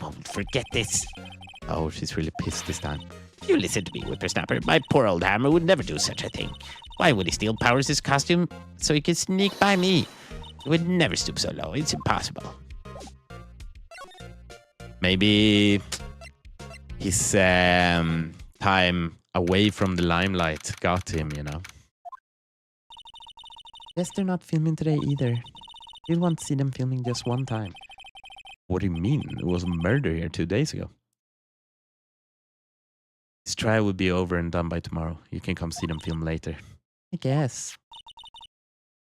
Speaker 3: won't forget this.
Speaker 1: Oh, she's really pissed this time.
Speaker 3: You listen to me, whippersnapper. My poor old Hammer would never do such a thing. Why would he steal Powers' costume so he could sneak by me? He would never stoop so low. It's impossible.
Speaker 1: Maybe his time away from the limelight got him, you know.
Speaker 4: Guess they're not filming today either. You'd want to see them filming just one time.
Speaker 1: What do you mean? It was a murder here 2 days ago. This trial will be over and done by tomorrow. You can come see them film later.
Speaker 4: I guess.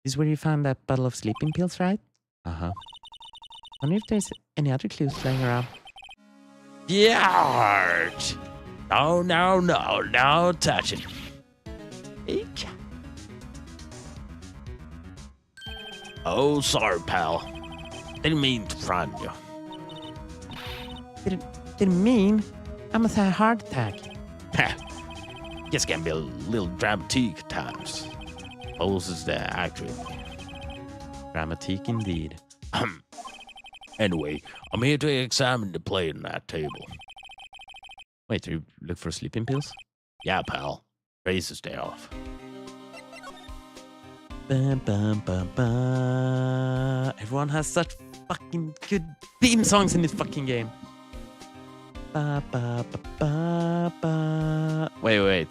Speaker 4: This is where you found that bottle of sleeping pills, right?
Speaker 1: Uh-huh.
Speaker 4: Wonder if there's any other clues lying around.
Speaker 3: Yarch! No touch it. Eek. Oh, sorry, pal. Didn't mean to frighten you.
Speaker 4: Didn't mean I must have a heart attack.
Speaker 3: Guess can be a little dramatic at times. Poses the actor.
Speaker 1: Dramatique indeed.
Speaker 3: Anyway, I'm here to examine the plate on that table.
Speaker 1: Wait, do you look for sleeping pills?
Speaker 3: Yeah, pal. Races day off.
Speaker 4: Bum, bum, bum, bum. Everyone has such fucking good theme songs in this fucking game. Ba, ba, ba, ba, ba.
Speaker 1: Wait.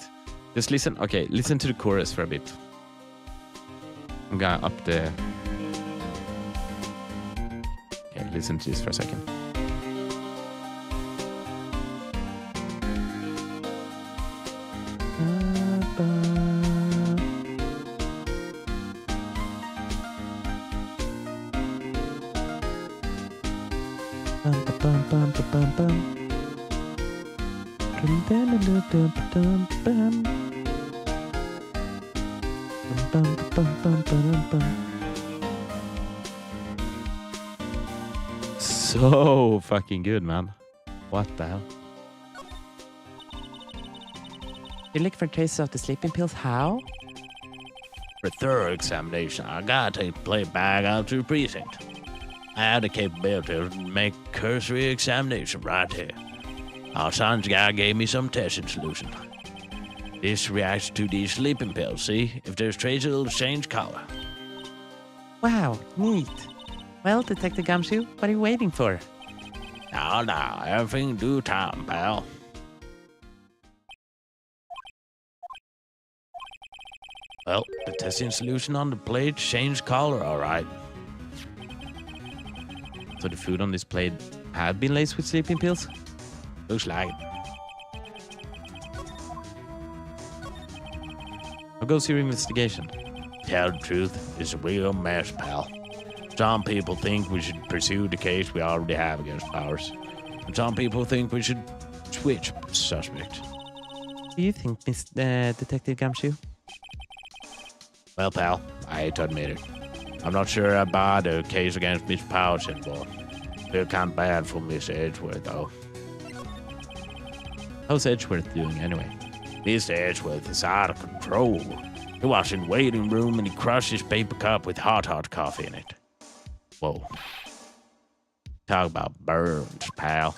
Speaker 1: Just listen. Okay, listen to the chorus for a bit. I'm gonna up the... Okay, listen to this for a second. So fucking good, man. What the hell?
Speaker 4: You look for traces of the sleeping pills. How?
Speaker 3: For thorough examination, I gotta take the plate back out to the precinct. I had the capability to make cursory examination right here. Our science guy gave me some testing solution. This reacts to these sleeping pills, see? If there's traces, it'll change color.
Speaker 4: Wow, neat. Well, Detective Gumshoe, what are you waiting for?
Speaker 3: Now, everything in due time, pal. Well, the testing solution on the plate changed color, all right.
Speaker 1: So the food on this plate had been laced with sleeping pills?
Speaker 3: Looks like it.
Speaker 4: How goes your investigation?
Speaker 2: Tell the truth, it's a real mess, pal. Some people think we should pursue the case we already have against Powers. And some people think we should switch suspect.
Speaker 4: Do you think, Miss Detective Gumshoe?
Speaker 2: Well, pal, I hate to admit it. I'm not sure about the case against Miss Powers anymore. Feel kind of bad for Miss Edgeworth, though.
Speaker 4: How's Edgeworth doing anyway?
Speaker 2: Mr. Edgeworth is out of control. He was in the waiting room and he crushed his paper cup with hot coffee in it. Whoa. Talk about burns, pal.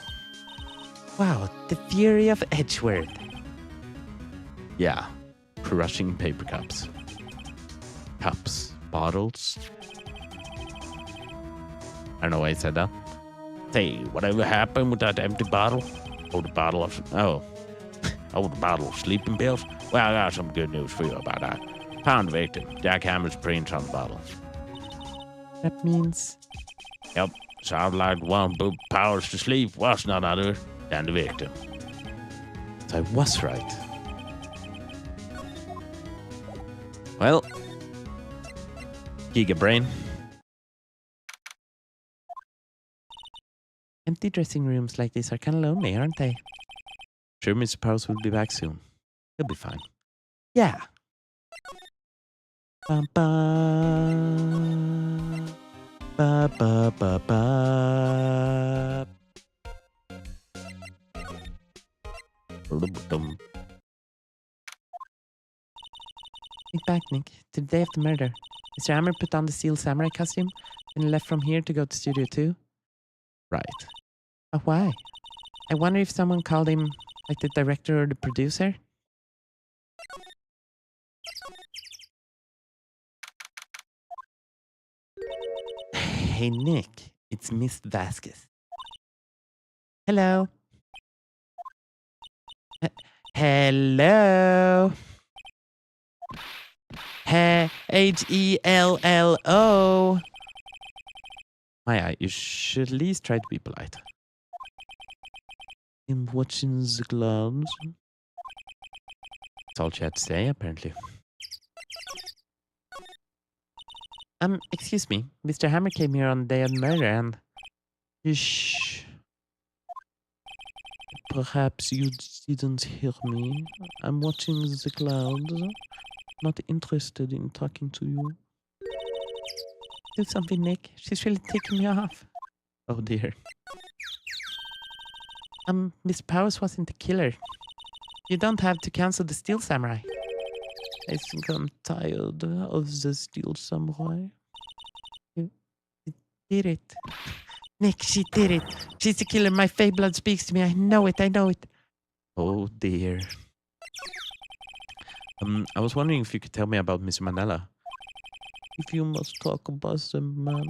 Speaker 4: Wow, the fury of Edgeworth.
Speaker 1: Yeah, crushing paper cups. Cups, bottles. I don't know why I said that.
Speaker 2: Say, whatever happened with that empty bottle? Oh, the bottle of... Oh, the bottle of sleeping pills? Well, I got some good news for you about that. Found the victim. Jack Hammer's prints on the bottle.
Speaker 4: That means...
Speaker 2: Yep. Sounds like one put Powers to sleep was none other than the victim.
Speaker 1: So I was right. Well, Giga Brain.
Speaker 4: Empty dressing rooms like this are kind of lonely, aren't they?
Speaker 1: Sure, Mr. Powers will be back soon. He'll be fine.
Speaker 4: Yeah. Ba ba ba ba ba ba. Think back, Nick, to the day of the murder. Mr. Hammer put on the Steel Samurai costume and left from here to go to Studio 2.
Speaker 1: Right.
Speaker 4: But why? I wonder if someone called him, like the director or the producer? Hey, Nick, it's Miss Vasquez. Hello. Hello. Hello.
Speaker 1: Maya, you should at least try to be polite.
Speaker 4: I'm watching the clouds.
Speaker 1: That's all she had to say, apparently.
Speaker 4: Excuse me. Mr. Hammer came here on the day of the murder and... Shh. Perhaps you didn't hear me. I'm watching the clouds. Not interested in talking to you. Do something, Nick. She's really taking me off.
Speaker 1: Oh dear.
Speaker 4: Miss Powers wasn't the killer. You don't have to cancel the Steel Samurai. I think I'm tired of the Steel Samurai. You did it. Nick, she did it. She's the killer. My fey blood speaks to me. I know it.
Speaker 1: Oh dear. I was wondering if you could tell me about Miss Manella.
Speaker 4: If you must talk about the man,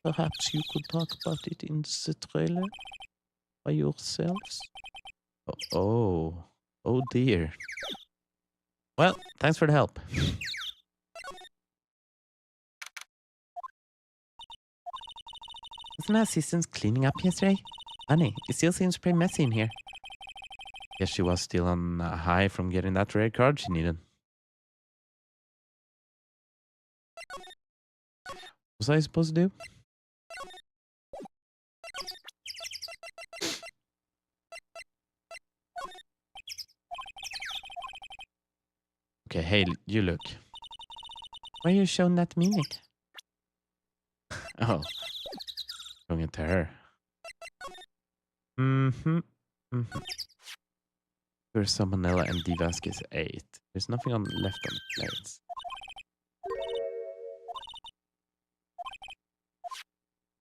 Speaker 4: perhaps you could talk about it in the trailer by yourselves.
Speaker 1: Oh dear. Well, thanks for the help.
Speaker 4: Wasn't my assistant cleaning up yesterday? Funny, it still seems pretty messy in here.
Speaker 1: Guess she was still on high from getting that rare card she needed. What was I supposed to do? Okay, hey, you look.
Speaker 4: Why are you showing that to me, Nick?
Speaker 1: Oh, showing it to her. There's some Manila and D. Vasquez 8. There's nothing left on the plates.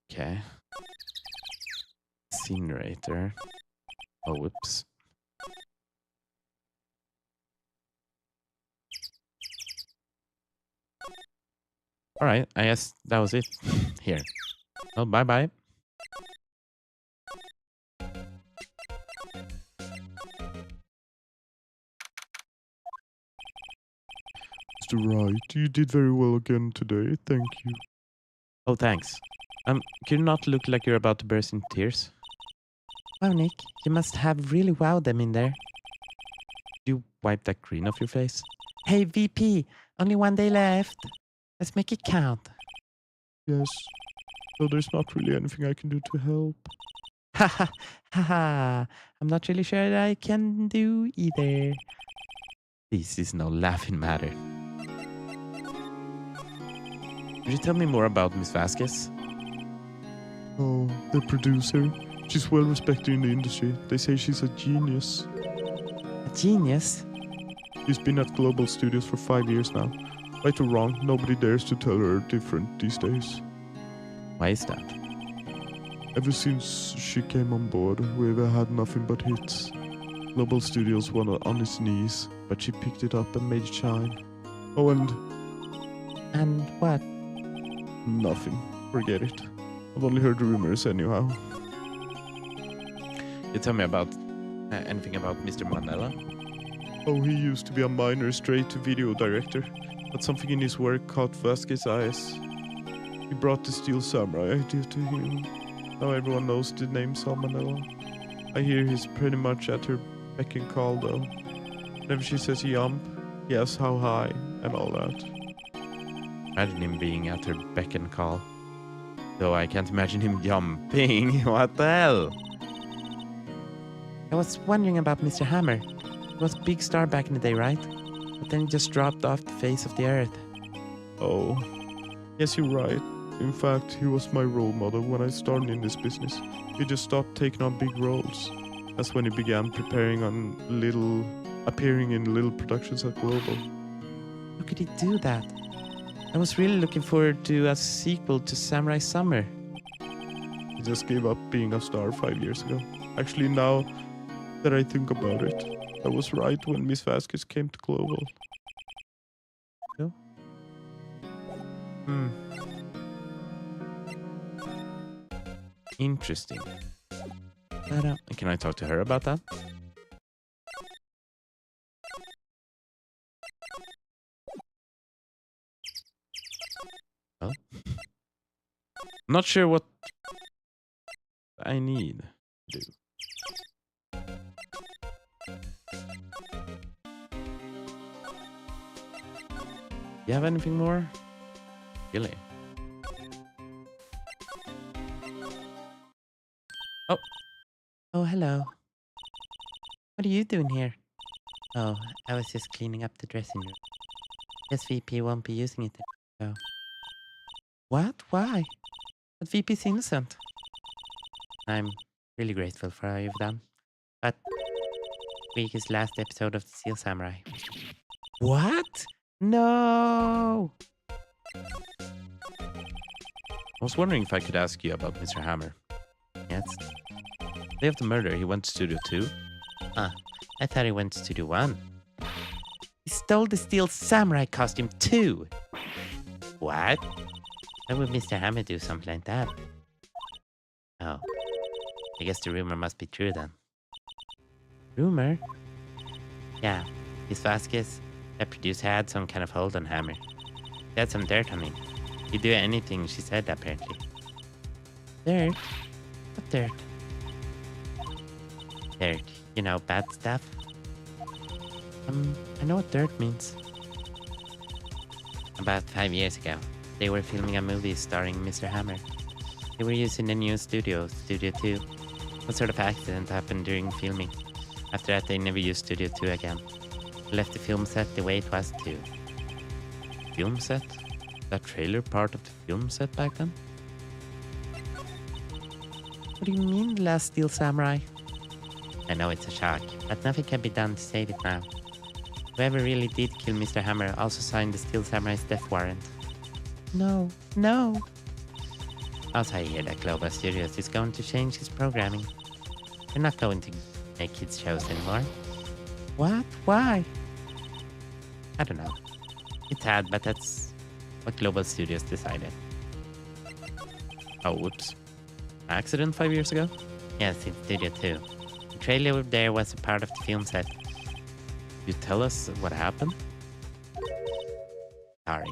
Speaker 1: Okay. Incinerator. Oh, whoops. Alright, I guess that was it. Here. Oh, bye-bye.
Speaker 5: Mr. Wright, you did very well again today. Thank you.
Speaker 1: Oh, thanks. Could you not look like you're about to burst into tears?
Speaker 4: Wow, Nick, you must have really wowed them in there.
Speaker 1: Did you wipe that green off your face?
Speaker 4: Hey, VP, only 1 day left. Let's make it count.
Speaker 5: Yes. So there's not really anything I can do to help.
Speaker 4: Ha ha ha ha. I'm not really sure that I can do either.
Speaker 1: This is no laughing matter. Could you tell me more about Miss Vasquez?
Speaker 5: Oh, the producer. She's well respected in the industry. They say she's a genius.
Speaker 4: A genius?
Speaker 5: She's been at Global Studios for 5 years now. Right or wrong, nobody dares to tell her different these days.
Speaker 1: Why is that?
Speaker 5: Ever since she came on board, we've had nothing but hits. Global Studios won on its knees, but she picked it up and made it shine. Oh, and
Speaker 4: And what?
Speaker 5: nothing. Forget it. I've only heard rumors anyhow.
Speaker 1: You tell me about anything about Mr. Manella?
Speaker 5: Oh, he used to be a minor straight-to-video director, but something in his work caught Vasquez's eyes. He brought the Steel Samurai idea to him. Now everyone knows the name Salmonella. I hear he's pretty much at her beck and call, though. Whenever she says jump, he asks how high, and all that.
Speaker 1: Imagine him being at her beck and call. Though I can't imagine him jumping. What the hell?
Speaker 4: I was wondering about Mr. Hammer. He was a big star back in the day, right? But then he just dropped off the face of the earth.
Speaker 5: Oh, yes, you're right. In fact, he was my role model when I started in this business. He just stopped taking on big roles. That's when he began appearing in little productions at Global.
Speaker 4: How could he do that? I was really looking forward to a sequel to Samurai Summer.
Speaker 5: He just gave up being a star 5 years ago. Actually, now that I think about it, I was right when Miss Vasquez came to Global.
Speaker 4: So?
Speaker 1: Interesting.
Speaker 4: But,
Speaker 1: Can I talk to her about that? Well, I'm not sure what I need to do. You have anything more? Really?
Speaker 4: oh, hello. What are you doing here? Oh, I was just cleaning up the dressing room. Guess VP won't be using it anymore. So. What? Why? But VP's innocent. I'm really grateful for how you've done. But week is last episode of the Steel Samurai. What? No!
Speaker 1: I was wondering if I could ask you about Mr. Hammer.
Speaker 4: Yes.
Speaker 1: Day of the murder, he went to Studio 2.
Speaker 4: I thought he went to Studio 1. He stole the Steel Samurai costume too. What? Why would Mr. Hammer do something like that? Oh. I guess the rumor must be true then. Rumor? Yeah. Miss Vasquez, that producer, had some kind of hold on Hammer. He had some dirt on him. He'd do anything she said, apparently. Dirt? What dirt? Dirt. You know, bad stuff? I know what dirt means. About 5 years ago, they were filming a movie starring Mr. Hammer. They were using the new studio, Studio 2. Some sort of accident happened during filming. After that, they never used Studio 2 again. They left the film set the way it was too.
Speaker 1: Film set? That trailer part of the film set back then?
Speaker 4: What do you mean, The Last Steel Samurai? I know it's a shock, but nothing can be done to save it now. Whoever really did kill Mr. Hammer also signed the Steel Samurai's death warrant. No. Also, I hear that Global Studios is going to change its programming. They're not going to make kids shows anymore. What? Why? I don't know. It's sad, but that's what Global Studios decided.
Speaker 1: Oh, whoops. Accident 5 years ago?
Speaker 4: Yes, in Studio 2. The trailer there was a part of the film set.
Speaker 1: You tell us what happened?
Speaker 4: Sorry.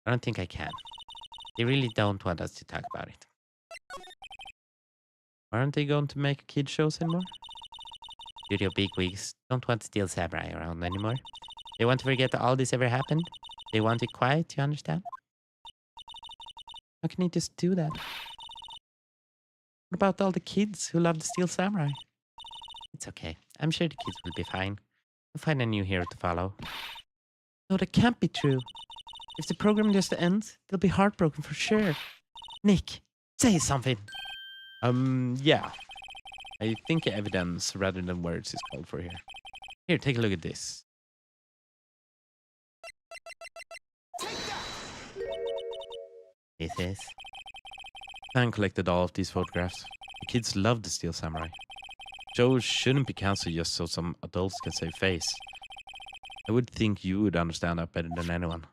Speaker 4: I don't think I can. They really don't want us to talk about it.
Speaker 1: Aren't they going to make kid shows anymore?
Speaker 4: Studio bigwigs don't want Steel Samurai around anymore. They want to forget that all this ever happened. They want it quiet, you understand? How can you just do that? What about all the kids who love the Steel Samurai? It's okay. I'm sure the kids will be fine. We'll find a new hero to follow. No, that can't be true. If the program just ends, they'll be heartbroken for sure. Nick, say something.
Speaker 1: Yeah. I think evidence rather than words is called for here. Here, take a look at this.
Speaker 4: This is.
Speaker 1: Fan collected all of these photographs. The kids love the Steel Samurai. Show shouldn't be cancelled just so some adults can save face. I would think you would understand that better than anyone.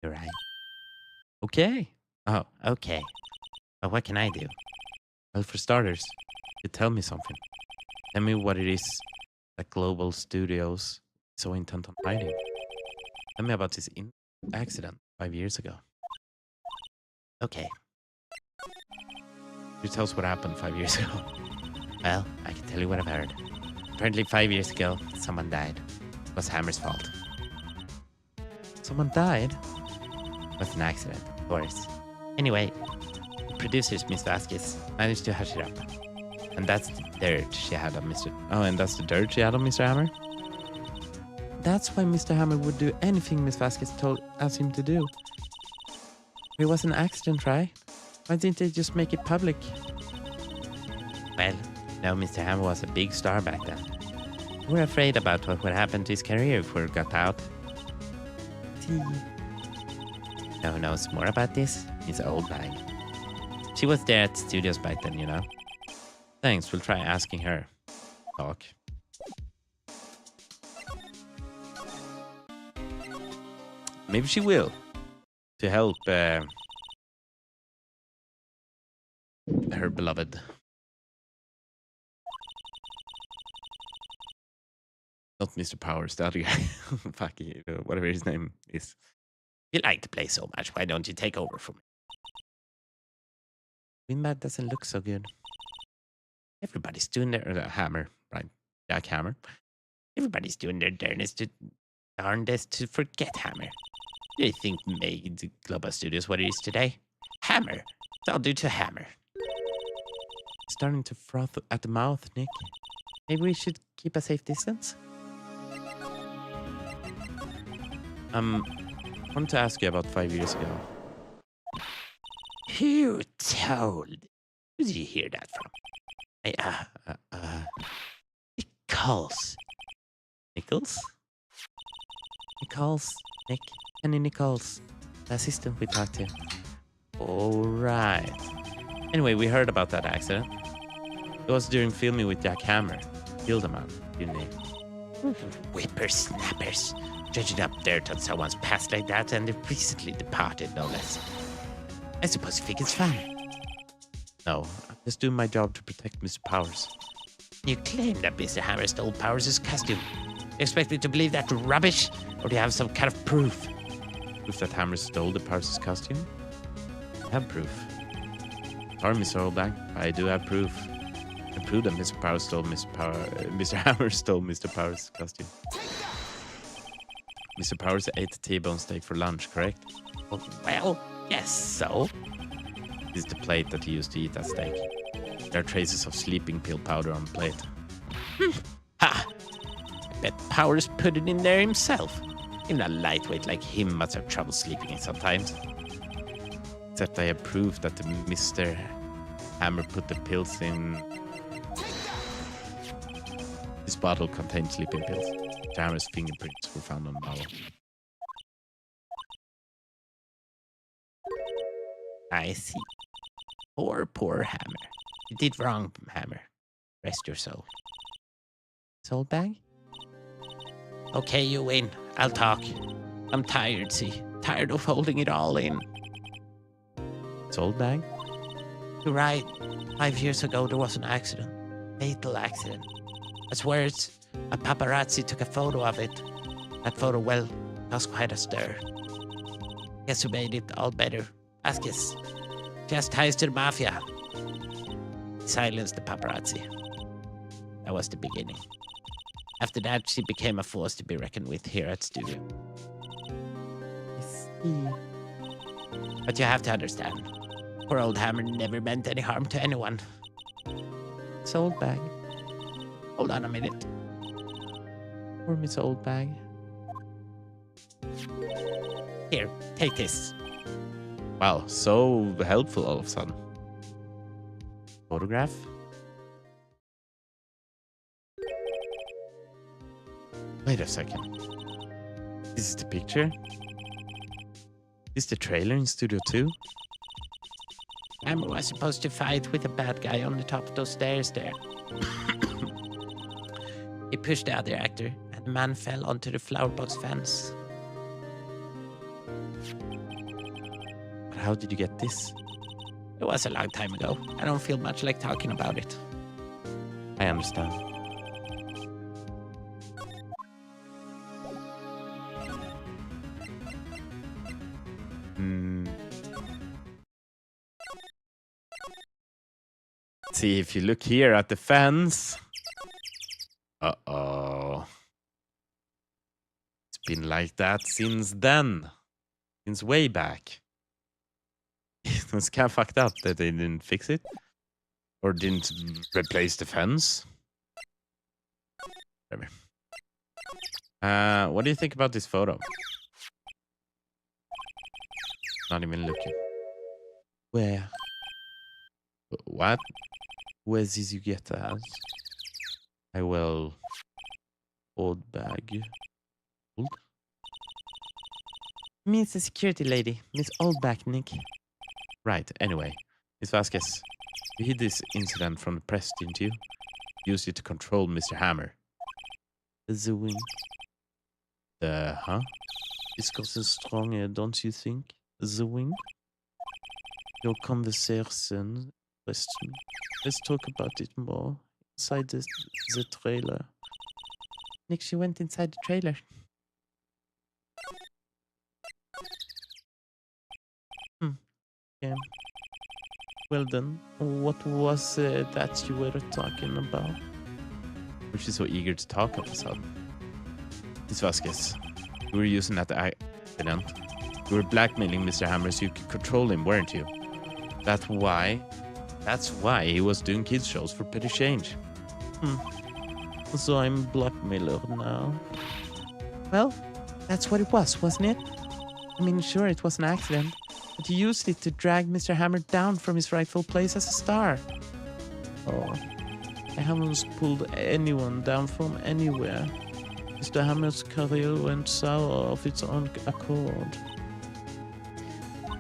Speaker 4: You're right.
Speaker 1: Okay. Oh,
Speaker 4: Okay. But what can I do?
Speaker 1: well, for starters, you tell me something. Tell me what it is that Global Studios is so intent on hiding. Tell me about this accident 5 years ago.
Speaker 4: Okay.
Speaker 1: You tell us what happened 5 years ago.
Speaker 4: Well, I can tell you what I've heard. Apparently 5 years ago, someone died. It was Hammer's fault.
Speaker 1: Someone died?
Speaker 4: It was an accident, of course. Anyway, the producers, Miss Vasquez, managed to hush it up. And that's the dirt she had on Mr.
Speaker 1: Oh, and that's the dirt she had on Mr. Hammer?
Speaker 2: That's why Mr. Hammer would do anything Miss Vasquez asked him to do. It was an accident, right? Why didn't they just make it public?
Speaker 4: Well, no, Mr. Hammer was a big star back then. We were afraid about what would happen to his career if word got out.
Speaker 2: Tea.
Speaker 4: No one knows more about this? His old bag. She was there at the studios back then, you know.
Speaker 1: Thanks, we'll try asking her. Talk. Maybe she will. To help her beloved. Not Mr. Powers, the other guy. Fuck you, whatever his name is.
Speaker 4: You like to play so much, why don't you take over for me?
Speaker 2: Winbad doesn't look so good.
Speaker 4: Everybody's doing their
Speaker 1: Hammer, right? Jack Hammer.
Speaker 4: Everybody's doing their darndest to forget Hammer. Do you think made Global Studios what it is today? Hammer. It's all due to Hammer.
Speaker 2: Starting to froth at the mouth, Nick. Maybe we should keep a safe distance?
Speaker 1: I wanted to ask you about 5 years ago.
Speaker 4: Who told? Who did you hear that from? Nichols.
Speaker 2: Nichols? Nichols, Nick. Kenny Nichols. The assistant we talked to.
Speaker 1: All right. Anyway, we heard about that accident. It was during filming with Jack Hammer. Killed a man, didn't he?
Speaker 4: Whippersnappers. Dredging up dirt on someone's past like that and they're recently departed, no less. I suppose you think it's fun.
Speaker 1: No, I'm just doing my job to protect Mr. Powers.
Speaker 4: You claim that Mr. Hammer stole Powers' costume. You expect me to believe that rubbish? Or do you have some kind of proof?
Speaker 1: Proof that Hammer stole the Powers' costume? I have proof. Sorry, Mr. Oldbag, I do have proof. I prove that Mr. Powers stole Mr. Hammer stole Mr. Powers' costume. Mr. Powers ate a T-bone steak for lunch, correct?
Speaker 4: Well, yes, so?
Speaker 1: This is the plate that he used to eat that steak. There are traces of sleeping pill powder on the plate.
Speaker 4: Ha! I bet Powers put it in there himself. Even a lightweight like him must have trouble sleeping sometimes.
Speaker 1: Except I have proof that the Mr. Hammer put the pills in. This bottle contained sleeping pills. Mr. Hammer's fingerprints were found on the bottle.
Speaker 4: I see. Poor Hammer. You did wrong, Hammer. Rest your soul.
Speaker 2: Soul bag?
Speaker 4: Okay, you win. I'll talk. I'm tired, see. Tired of holding it all in.
Speaker 1: Soul bag?
Speaker 4: You're right. 5 years ago, there was an accident. Fatal accident. As words, a paparazzi took a photo of it. That photo, well, caused quite a stir. Guess who made it all better? Vasquez. She has ties to the mafia. He silenced the paparazzi. That was the beginning.
Speaker 3: After that, she became a force to be reckoned with here at studio.
Speaker 4: I see.
Speaker 3: But you have to understand, poor old Hammer never meant any harm to anyone.
Speaker 4: It's old bag.
Speaker 3: Hold on a minute.
Speaker 4: Or Miss Old Bag.
Speaker 3: Here, take this.
Speaker 1: Wow, so helpful all of a sudden. Photograph? Wait a second. This is the picture? Is the trailer in Studio 2?
Speaker 3: Hammer was supposed to fight with a bad guy on the top of those stairs there. He pushed the other actor, and the man fell onto the flower box fence.
Speaker 1: But how did you get this?
Speaker 3: It was a long time ago. I don't feel much like talking about it.
Speaker 1: I understand. See, if you look here at the fence. Uh-oh. It's been like that since then. Since way back. It was kind of fucked up that they didn't fix it. Or didn't replace the fence. Whatever. What do you think about this photo? Not even looking.
Speaker 4: Where?
Speaker 1: What?
Speaker 4: Where did you get that?
Speaker 1: I will.
Speaker 4: Old bag. Old? Means the security lady, Miss Oldback, Nick.
Speaker 1: Right, anyway. Miss Vasquez, you hid this incident from the press, didn't you? Used it to control Mr. Hammer.
Speaker 4: The wing.
Speaker 1: Huh?
Speaker 4: It's gotten stronger, don't you think? The wing? Your conversation. Let's talk about it more. Inside the trailer. Nick, she went inside the trailer. Yeah. Well then, what was that you were talking about?
Speaker 1: Were she so eager to talk all of a sudden? Miss Vasquez, you were using that accident. You were blackmailing Mr. Hammer so you could control him, weren't you? That's why he was doing kids shows for petty change.
Speaker 4: So I'm blackmailer now. Well, that's what it was, wasn't it? I mean, sure, it was an accident, but you used it to drag Mr. Hammer down from his rightful place as a star. Oh, I haven't pulled anyone down from anywhere. Mr. Hammer's career went sour of its own accord.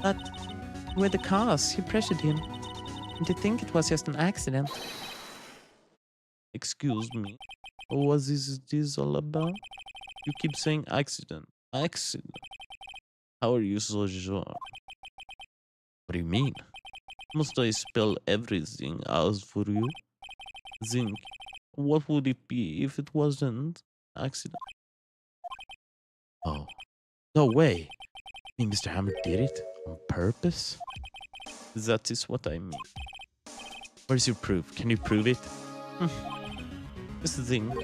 Speaker 4: But with the cars, you pressured him. And you think it was just an accident? Excuse me. What is this all about? You keep saying accident. Accident. How are you so sure?
Speaker 1: What do you mean?
Speaker 4: Must I spell everything out for you? Think. What would it be if it wasn't accident?
Speaker 1: Oh, no way. I mean, Mr. Hammer did it on purpose?
Speaker 4: That is what I mean.
Speaker 1: Where's your proof? Can you prove it?
Speaker 4: Just think.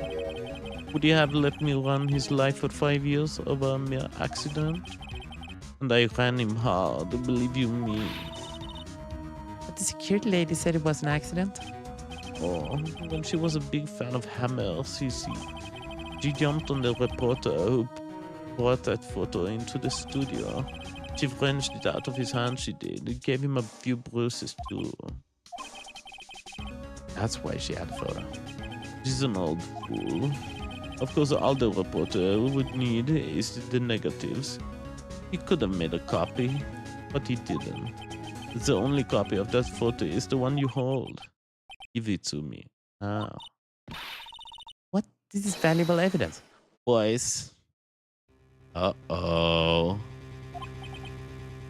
Speaker 4: Would he have let me run his life for 5 years over a mere accident? And I ran him hard, believe you me. But the security lady said it was an accident. Oh, well, she was a big fan of Hammer, you see. She jumped on the reporter who brought that photo into the studio. She wrenched it out of his hand, she did. It gave him a few bruises too.
Speaker 1: That's why she had the photo.
Speaker 4: She's an old fool. Of course, all the reporter would need is the negatives. He could have made a copy, but he didn't. The only copy of that photo is the one you hold. Give it to me. Ah. What? This is valuable evidence. Boys.
Speaker 1: Uh-oh.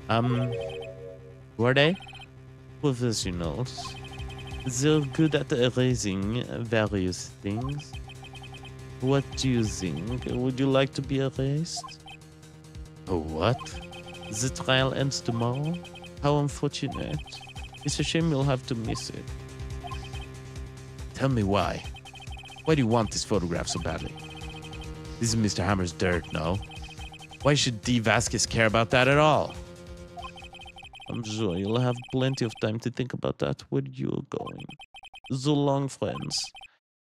Speaker 4: Who are they? Professionals. They're good at erasing various things. What do you think? Would you like to be erased?
Speaker 1: Oh, what?
Speaker 4: The trial ends tomorrow? How unfortunate. It's a shame you'll have to miss it.
Speaker 1: Tell me why. Why do you want this photograph so badly? This is Mr. Hammer's dirt, no? Why should D. Vasquez care about that at all?
Speaker 4: I'm sure you'll have plenty of time to think about that where you're going. So long, friends.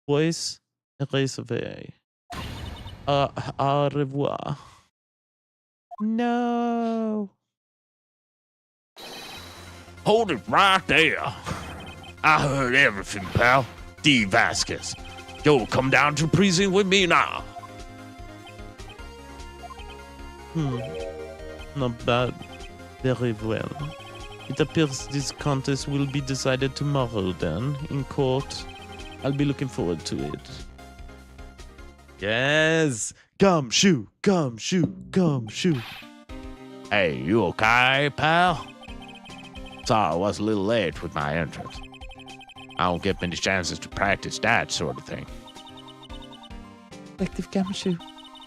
Speaker 4: Boys, réservé. Au revoir. No.
Speaker 2: Hold it right there. I heard everything, pal. D. Vasquez. You'll come down to precinct with me now.
Speaker 4: Not bad. Very well. It appears this contest will be decided tomorrow then, in court. I'll be looking forward to it.
Speaker 1: Yes! Gumshoe! Gumshoe! Gumshoe!
Speaker 2: Hey, you okay, pal? Sorry I was a little late with my entrance. I don't get many chances to practice that sort of thing.
Speaker 4: Detective Gumshoe,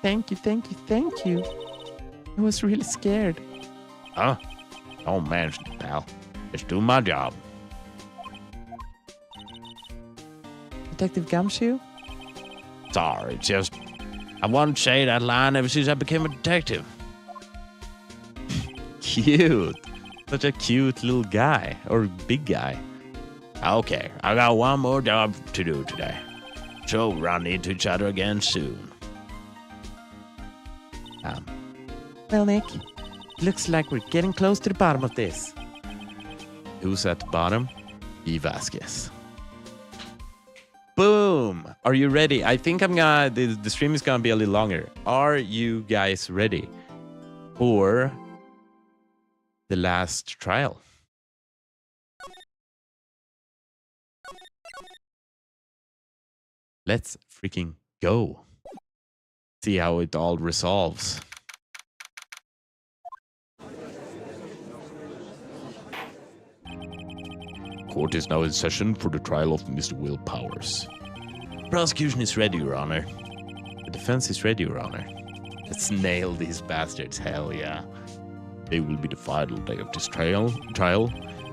Speaker 4: thank you, thank you, thank you. I was really scared.
Speaker 2: Huh? Don't mention it, pal. Just do my job.
Speaker 4: Detective Gumshoe?
Speaker 2: Sorry, it's just I wanted to say that line ever since I became a detective.
Speaker 1: Cute! Such a cute little guy. Or big guy.
Speaker 2: Okay, I got one more job to do today. So we'll run into each other again soon.
Speaker 4: Well, Nick, looks like we're getting close to the bottom of this.
Speaker 1: Who's at the bottom? D. Vasquez. Boom! Are you ready? I think the stream is gonna be a little longer. Are you guys ready for the last trial? Let's freaking go. See how it all resolves.
Speaker 2: Court is now in session for the trial of Mr. Will Powers.
Speaker 1: Prosecution is ready, Your Honor. The defense is ready, Your Honor. Let's nail these bastards, hell yeah.
Speaker 2: Today will be the final day of this trial.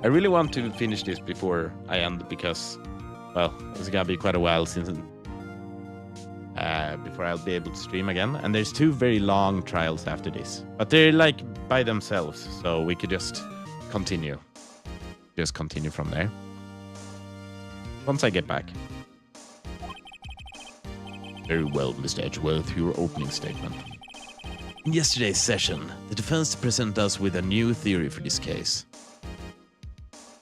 Speaker 1: I really want to finish this before I end because, well, it's gonna be quite a while since before I'll be able to stream again. And there's 2 very long trials after this, but they're like by themselves, so we could just continue. Just continue from there. Once I get back.
Speaker 2: Very well, Mr. Edgeworth, your opening statement.
Speaker 1: In yesterday's session, the defense presented us with a new theory for this case.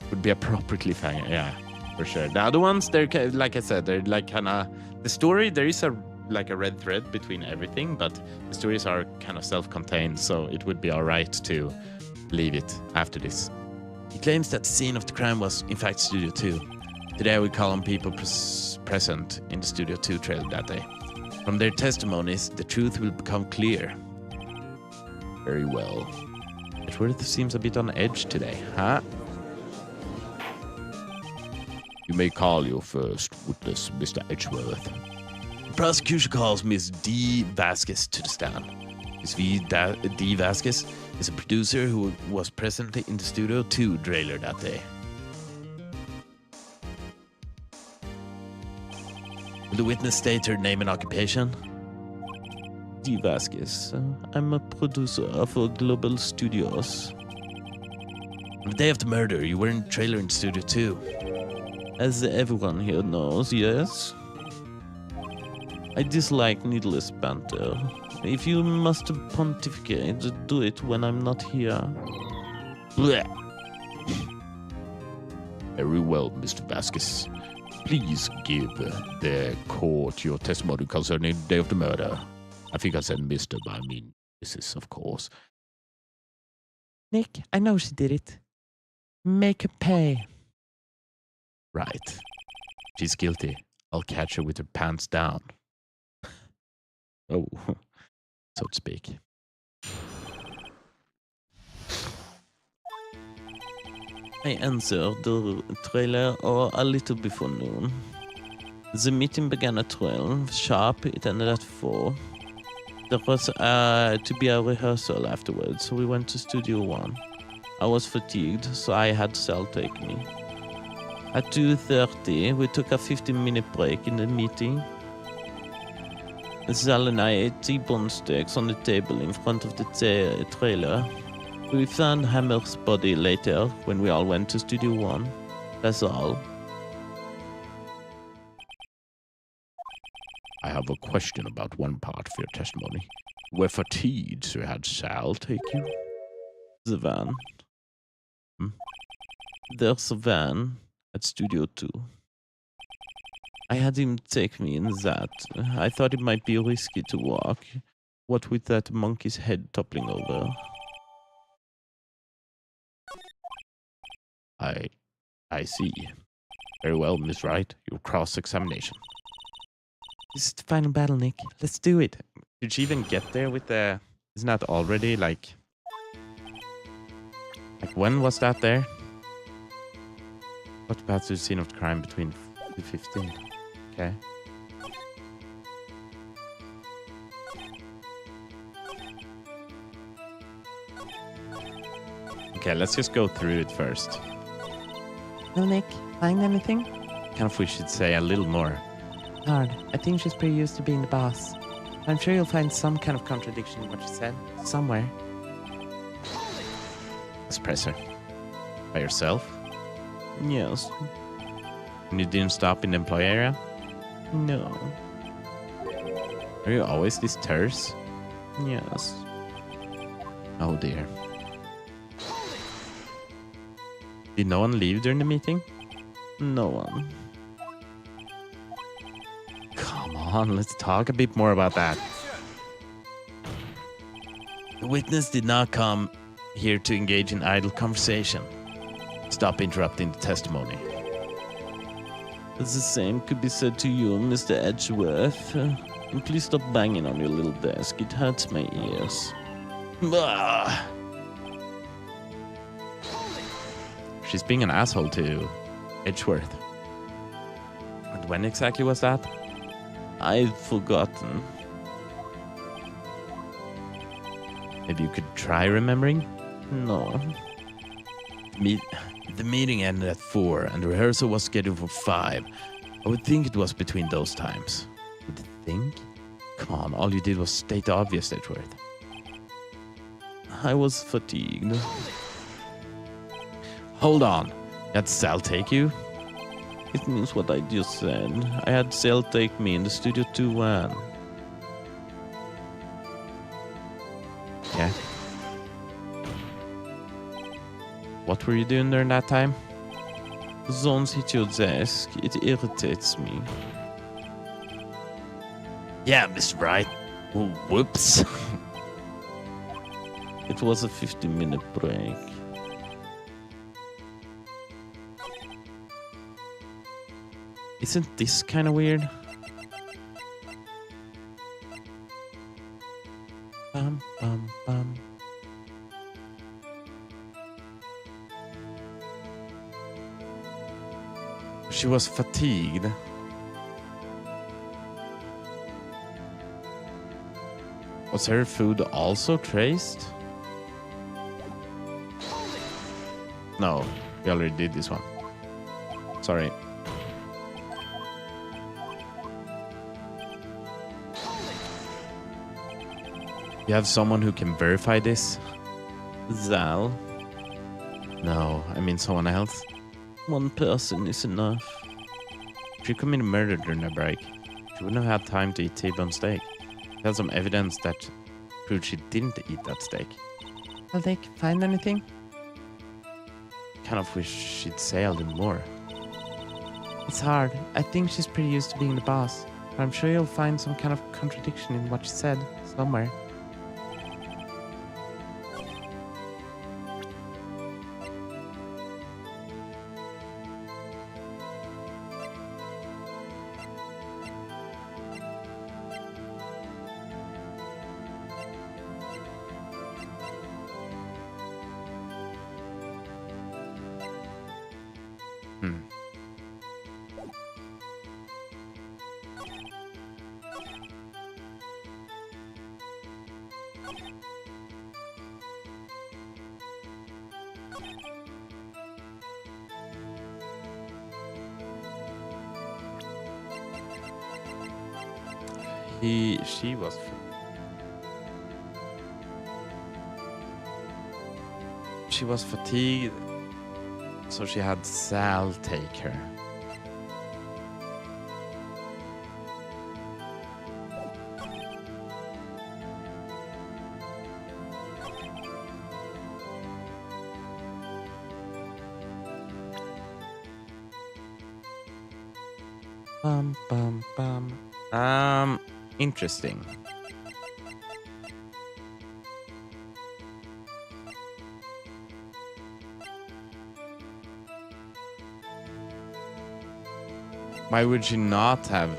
Speaker 1: Would be a proper cliffhanger, yeah, for sure. The other ones, they're like I said, they're like kind of the story. There is a red thread between everything, but the stories are kind of self-contained, so it would be all right to leave it after this. He claims that the scene of the crime was, in fact, Studio 2. Today, we call on people present in the Studio 2 trailer that day. From their testimonies, the truth will become clear.
Speaker 2: Very well.
Speaker 1: Edgeworth seems a bit on edge today, huh?
Speaker 2: You may call your first witness, Mr. Edgeworth.
Speaker 1: The prosecution calls Miss D. Vasquez to the stand. Miss D. Vasquez is a producer who was present in the Studio 2 trailer that day. Will the witness state her name and occupation?
Speaker 4: D. Vasquez. I'm a producer for Global Studios.
Speaker 1: On the day of the murder, you were in the trailer in Studio 2.
Speaker 4: As everyone here knows, yes. I dislike needless banter. If you must pontificate, do it when I'm not here.
Speaker 1: Blech.
Speaker 2: Very well, Mr. Vasquez. Please give the court your testimony concerning the day of the murder. I think I said Mr., but I mean Mrs., of course.
Speaker 4: Nick, I know she did it. Make her pay.
Speaker 1: Right. She's guilty. I'll catch her with her pants down. Oh, so to speak.
Speaker 4: I answered the trailer a little before noon. The meeting began at 12 sharp. It ended at 4. There was to be a rehearsal afterwards, so we went to Studio 1. I was fatigued, so I had Sal take me. At 2:30, we took a 15-minute break in the meeting. Zal and I ate T-bone steaks on the table in front of the trailer. We found Hammer's body later when we all went to Studio One. That's all.
Speaker 1: I have a question about one part of your testimony. You were fatigued, so you had Sal take you?
Speaker 4: The van. There's a van at Studio 2. I had him take me in that. I thought it might be risky to walk. What with that monkey's head toppling over.
Speaker 1: I see. Very well, Miss Wright. Your cross-examination.
Speaker 4: This is the final battle, Nick. Let's do it.
Speaker 1: Did she even get there with the... Isn't that already, like... Like, when was that there? What about the scene of the crime between the 15? Okay. Okay, let's just go through it first.
Speaker 4: No, Nick. Find anything?
Speaker 1: Kind of wish she'd say a little more.
Speaker 4: Hard. I think she's pretty used to being the boss. I'm sure you'll find some kind of contradiction in what she said. Somewhere.
Speaker 1: Let's press her. By yourself?
Speaker 4: Yes.
Speaker 1: And you didn't stop in the employee area?
Speaker 4: No.
Speaker 1: Are you always this terse?
Speaker 4: Yes.
Speaker 1: Oh dear. Did no one leave during the meeting?
Speaker 4: No one.
Speaker 1: Come on, let's talk a bit more about that.
Speaker 3: The witness did not come here to engage in idle conversation. Stop interrupting the testimony.
Speaker 4: The same could be said to you, Mr. Edgeworth. And please stop banging on your little desk. It hurts my ears.
Speaker 3: Ah.
Speaker 1: She's being an asshole to Edgeworth. And when exactly was that?
Speaker 4: I've forgotten.
Speaker 1: Maybe you could try remembering?
Speaker 4: No.
Speaker 3: The meeting ended at 4 and the rehearsal was scheduled for 5. I would think it was between those times.
Speaker 1: Would you think? Come on, all you did was state the obvious, Edgeworth.
Speaker 4: I was fatigued.
Speaker 1: Hold on. You had Sal take you?
Speaker 4: It means what I just said. I had Sal take me in the Studio 2 van.
Speaker 1: Yeah. What were you doing during that time?
Speaker 4: Zones hit your desk. It irritates me.
Speaker 3: Yeah, Miss Wright. Whoops.
Speaker 4: It was a 50-minute break. Isn't this kind of weird? Bum, bum, bum.
Speaker 1: She was fatigued. Was her food also traced? No, we already did this one. Sorry. You have someone who can verify this?
Speaker 4: Zal.
Speaker 1: No, I mean someone else.
Speaker 4: One person is enough.
Speaker 1: If she committed murder during a break, she wouldn't have had time to eat T-bone steak. She had some evidence that proved she didn't eat that steak.
Speaker 4: Well, Nick, find anything?
Speaker 1: Kind of wish she'd say a little more.
Speaker 4: It's hard. I think she's pretty used to being the boss. But I'm sure you'll find some kind of contradiction in what she said somewhere.
Speaker 1: She was. She was fatigued, so she had Sal take her. Bum, bum, bum. Interesting. Why would she not have?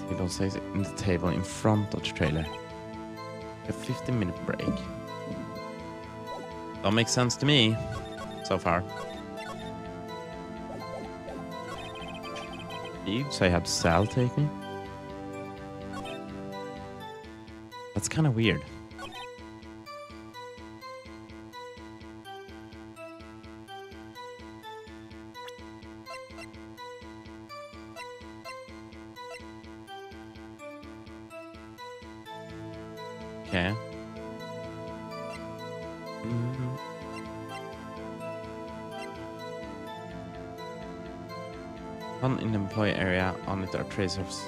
Speaker 1: He don't say it in the table in front of the trailer. A 15-minute break. Don't make sense to me so far. So I had Sal take me. That's kind of weird. Okay. One in the employee area, on it are tracers.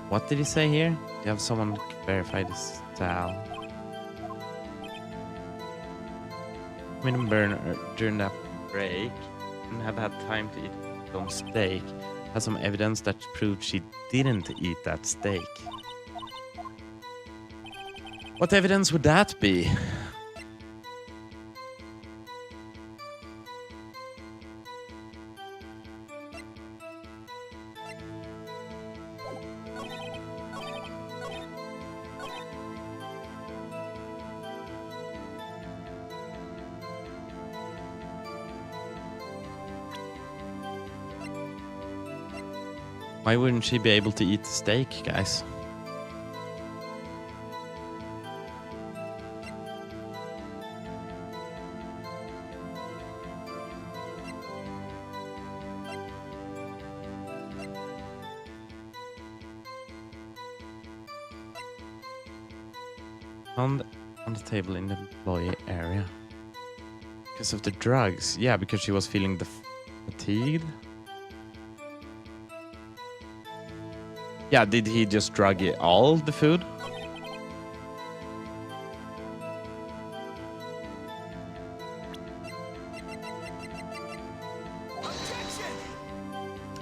Speaker 1: What did he say here? You have someone verify this style. Minimum burner during that break and have had time to eat some steak. Has some evidence that proved she didn't eat that steak. What evidence would that be? Why wouldn't she be able to eat the steak, guys? On the table in the employee area. Because of the drugs. Yeah, because she was feeling the fatigued. Yeah, did he just drug all the food?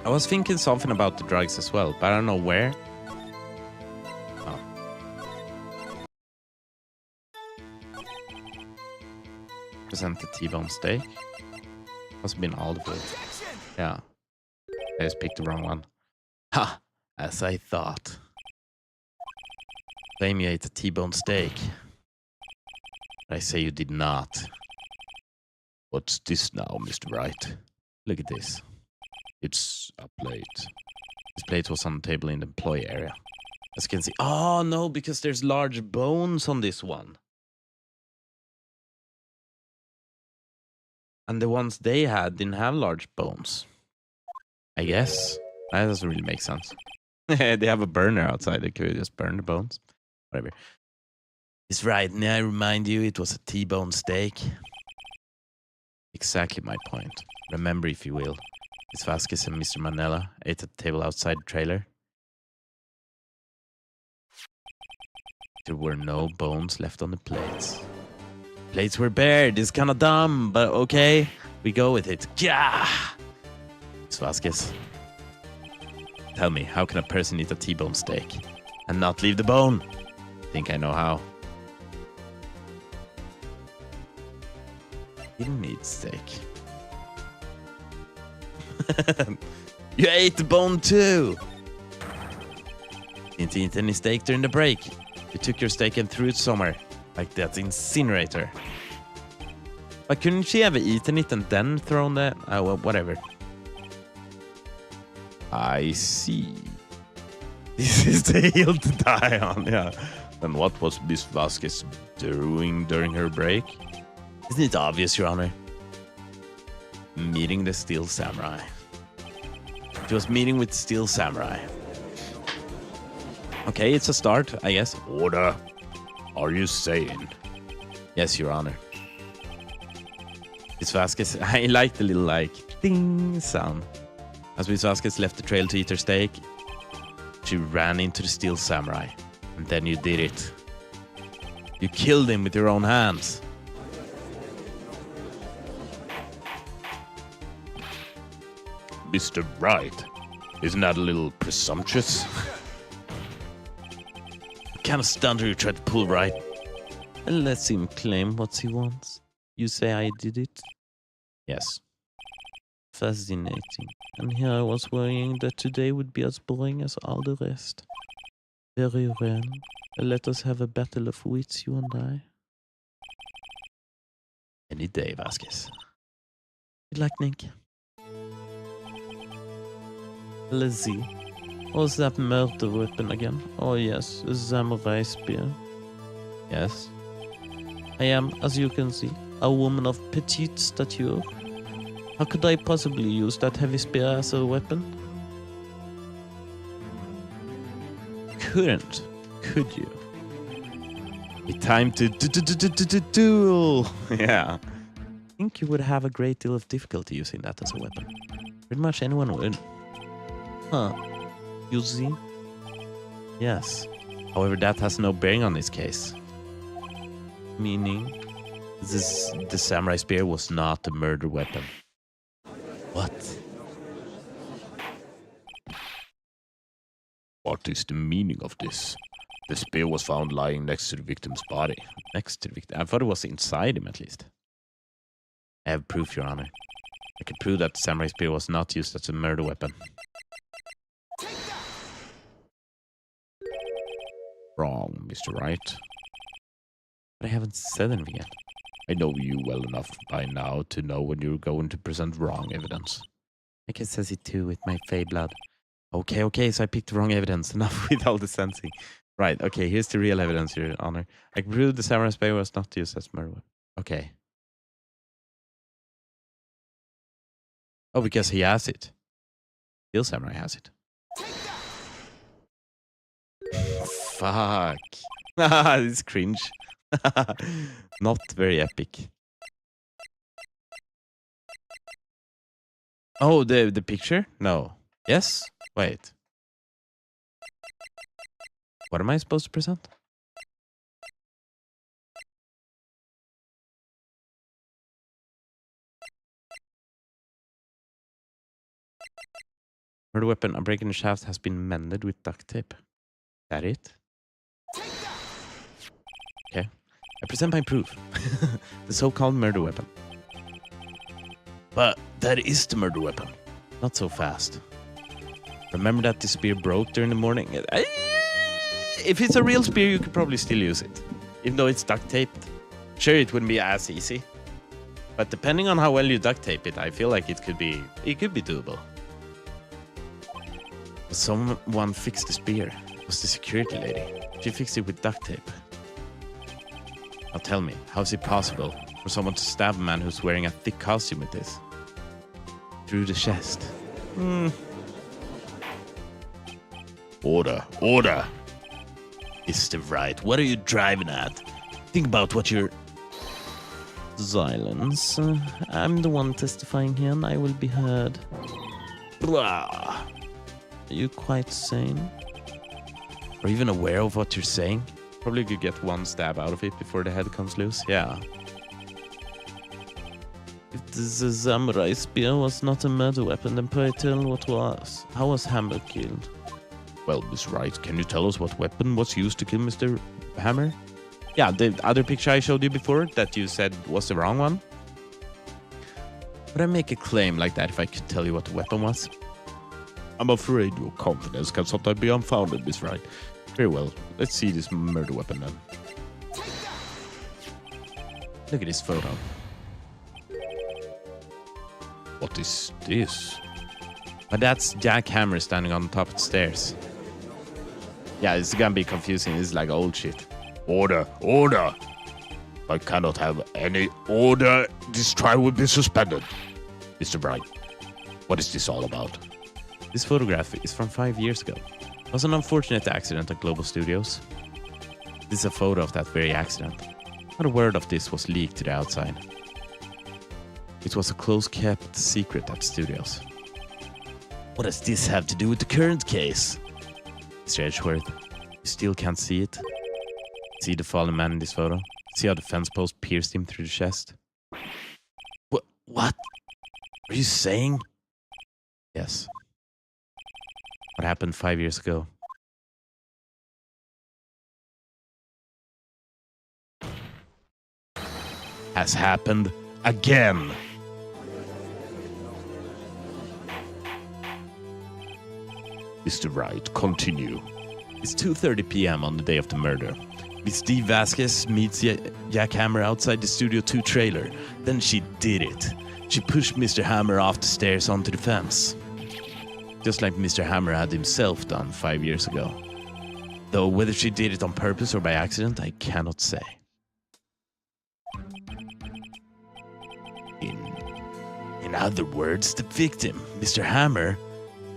Speaker 1: I was thinking something about the drugs as well, but I don't know where. Oh. Present the T-bone steak. Must have been all the food. Yeah. I just picked the wrong one. Ha! As I thought. Claim you ate a T-bone steak. I say you did not. What's this now, Mr. Wright? Look at this. It's a plate. This plate was on the table in the employee area. As you can see. Oh, no, because there's large bones on this one. And the ones they had didn't have large bones. I guess. That doesn't really make sense. They have a burner outside. They could just burn the bones. Whatever. It's right. May I remind you, it was a T-bone steak. Exactly my point. Remember, if you will. Miss Vasquez and Mr. Manella ate at the table outside the trailer. There were no bones left on the plates. Plates were bare. This is kind of dumb, but okay. We go with it. Yeah! Miss Vasquez. Tell me, how can a person eat a T-bone steak and not leave the bone? Think I know how. Didn't eat steak. You ate the bone too. Didn't eat any steak during the break. You took your steak and threw it somewhere, like that incinerator. But couldn't she have eaten it and then thrown the... well, whatever. I see. This is the hill to die on, yeah. Then what was Miss Vasquez doing during her break? Isn't it obvious, Your Honor? Meeting the Steel Samurai. She was meeting with Steel Samurai. Okay, it's a start, I guess. Order. Are you saying? Yes, Your Honor. Miss Vasquez, I like the little like ding sound. As Miss Vasquez left the trail to eat her steak, she ran into the Steel Samurai. And then you did it. You killed him with your own hands. Mr. Wright, isn't that a little presumptuous? What kind of stunt are you trying to pull, Wright? And let him claim what he wants. You say I did it? Yes. Fascinating. And here I was worrying that today would be as boring as all the rest. Very well. Let us have a battle of wits, you and I. Any day, Vasquez. Good luck, Nick. Let's see. What's that murder weapon again? Oh yes, a samurai spear. Yes. I am, as you can see, a woman of petite stature. How could I possibly use that heavy spear as a weapon? Couldn't, could you? Be time to duel. Yeah. I think you would have a great deal of difficulty using that as a weapon. Pretty much anyone would. Huh. You see? Yes. However, that has no bearing on this case. Meaning, the samurai spear was not a murder weapon. What? What is the meaning of this? The spear was found lying next to the victim's body. Next to the victim? I thought it was inside him, at least. I have proof, Your Honor. I can prove that the samurai spear was not used as a murder weapon. Wrong, Mr. Wright. But I haven't said anything yet. I know you well enough by now to know when you're going to present wrong evidence. I can sense it too with my fey blood. Okay, so I picked the wrong evidence. Enough with all the sensing. Right, okay, here's the real evidence, Your Honor. I can prove the samurai spear was not used as murder weapon. Okay. Oh, because he has it. Steel Samurai has it. Fuck. This is cringe. Not very epic. Oh, the picture? No. Yes? Wait. What am I supposed to present? Murder weapon, a break in the shaft has been mended with duct tape. Is that it? Okay. I present my proof. The so-called murder weapon. But that is the murder weapon. Not so fast. Remember that the spear broke during the morning? If it's a real spear, you could probably still use it. Even though it's duct taped. Sure, it wouldn't be as easy. But depending on how well you duct tape it, I feel like it could be doable. Someone fixed the spear. It was the security lady. She fixed it with duct tape. Now tell me, how is it possible for someone to stab a man who's wearing a thick costume with this? Through the chest. Order. Mr. Wright, what are you driving at? Think about what you're... Silence. I'm the one testifying here and I will be heard. Blah. Are you quite sane? Or even aware of what you're saying? Probably could get one stab out of it before the head comes loose. Yeah. If the samurai spear was not a murder weapon, then pray tell what was. How was Hammer killed? Well, Miss Wright, can you tell us what weapon was used to kill Mr. Hammer? Yeah, the other picture I showed you before that you said was the wrong one. Would I make a claim like that if I could tell you what the weapon was? I'm afraid your confidence can sometimes be unfounded, Miss Wright. Very well, let's see this murder weapon then. Look at this photo. What is this? But that's Jack Hammer standing on top of the stairs. Yeah, it's gonna be confusing. It's like old shit.
Speaker 2: Order, order. I cannot have any order. This trial will be suspended. Mr. Wright, what is this all about?
Speaker 1: This photograph is from 5 years ago. It was an unfortunate accident at Global Studios. This is a photo of that very accident. Not a word of this was leaked to the outside. It was a close-kept secret at the studios. What does this have to do with the current case? Mr. Edgeworth, you still can't see it? See the fallen man in this photo? See how the fence post pierced him through the chest? What? Are you saying? Yes. What happened 5 years ago? Has happened again.
Speaker 2: Mr. Wright, continue.
Speaker 1: It's 2:30 p.m. on the day of the murder. Miss Steve Vasquez meets Jack Hammer outside the Studio 2 trailer. Then she did it. She pushed Mr. Hammer off the stairs onto the fence. Just like Mr. Hammer had himself done 5 years ago. Though whether she did it on purpose or by accident, I cannot say. In other words, the victim, Mr. Hammer,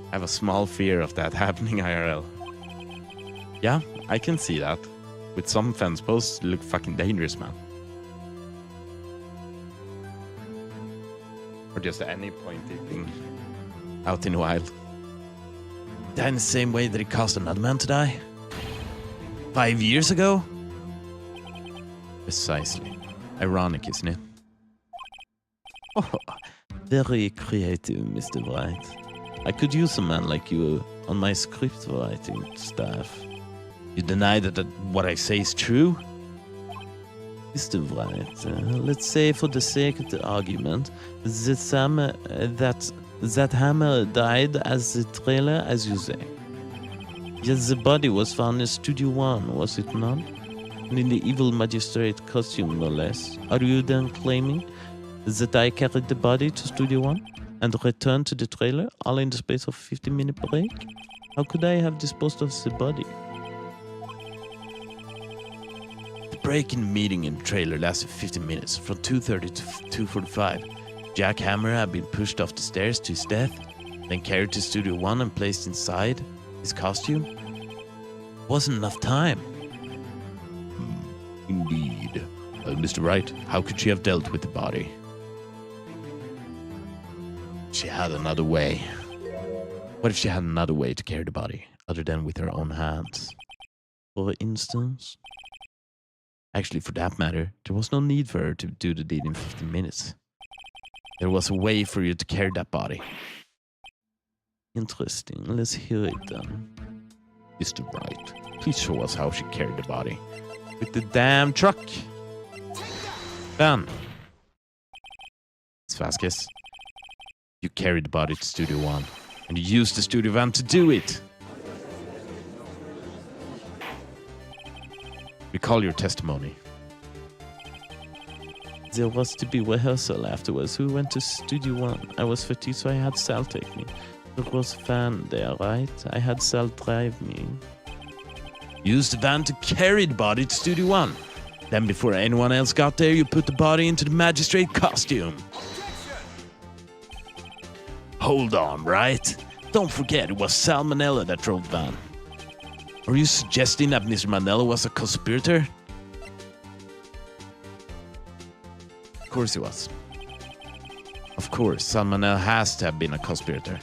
Speaker 1: I have a small fear of that happening IRL. Yeah, I can see that. With some fence posts, they look fucking dangerous, man. Or just any pointy thing out in the wild. Die in the same way that it caused another man to die? 5 years ago? Precisely. Ironic, isn't it? Oh, very creative, Mr. Wright. I could use a man like you on my script writing staff. You deny that what I say is true? Mr. Wright, let's say for the sake of the argument that Hammer died as the trailer, as you say. Yes, the body was found in Studio 1, was it not? And in the evil magistrate costume, no less. Are you then claiming that I carried the body to Studio 1 and returned to the trailer, all in the space of a 15-minute break? How could I have disposed of the body? The break in the meeting in the trailer lasted 15 minutes, from 2:30 to 2:45. Jack Hammer had been pushed off the stairs to his death, then carried to Studio 1 and placed inside his costume. Wasn't enough time.
Speaker 2: Indeed. Mr. Wright, how could she have dealt with the body?
Speaker 1: She had another way. What if she had another way to carry the body, other than with her own hands? For instance? Actually, for that matter, there was no need for her to do the deed in 15 minutes. There was a way for you to carry that body. Interesting. Let's hear it then.
Speaker 2: Mr. Wright, please show us how she carried the body.
Speaker 1: With the damn truck. Done. Miss Vasquez, you carried the body to Studio 1, and you used the studio van to do it. Recall your testimony. There was to be rehearsal afterwards. We went to Studio 1. I was fatigued, so I had Sal take me. There was a van there, right? I had Sal drive me. Use the van to carry the body to Studio 1. Then before anyone else got there, you put the body into the magistrate costume. Hold on, right? Don't forget, it was Sal Manella that drove the van. Are you suggesting that Mr. Manella was a conspirator? Of course he was. Of course, Sal Manella has to have been a conspirator.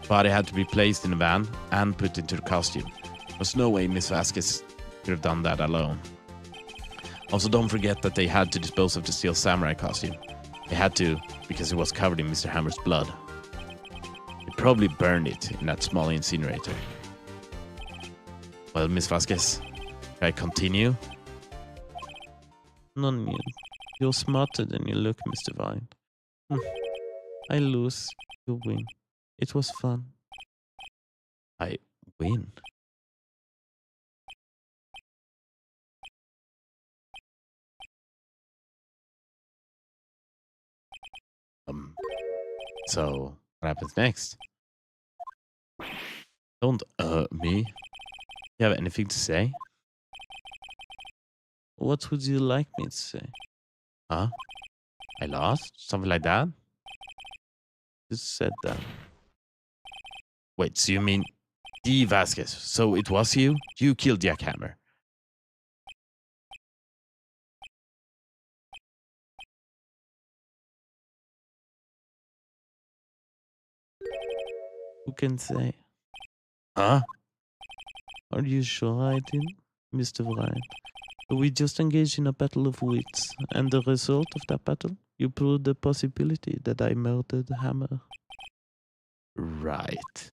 Speaker 1: The body had to be placed in a van and put into the costume. There was no way Miss Vasquez could have done that alone. Also, don't forget that they had to dispose of the Steel Samurai costume. They had to, because it was covered in Mr. Hammer's blood. They probably burned it in that small incinerator. Well, Miss Vasquez, can I continue? No need. You're smarter than you look, Mr. Vine. I lose, you win. It was fun. I win? So, what happens next? Don't me. You have anything to say?
Speaker 4: What would you like me to say?
Speaker 1: Huh? I lost? Something like that?
Speaker 4: You said that.
Speaker 1: Wait, so you mean D. Vasquez? So it was you? You killed Jackhammer.
Speaker 4: Who can say?
Speaker 1: Huh?
Speaker 4: Are you sure I did, Mr. Wright? We just engaged in a battle of wits, and the result of that battle, you proved the possibility that I murdered Hammer.
Speaker 1: Right.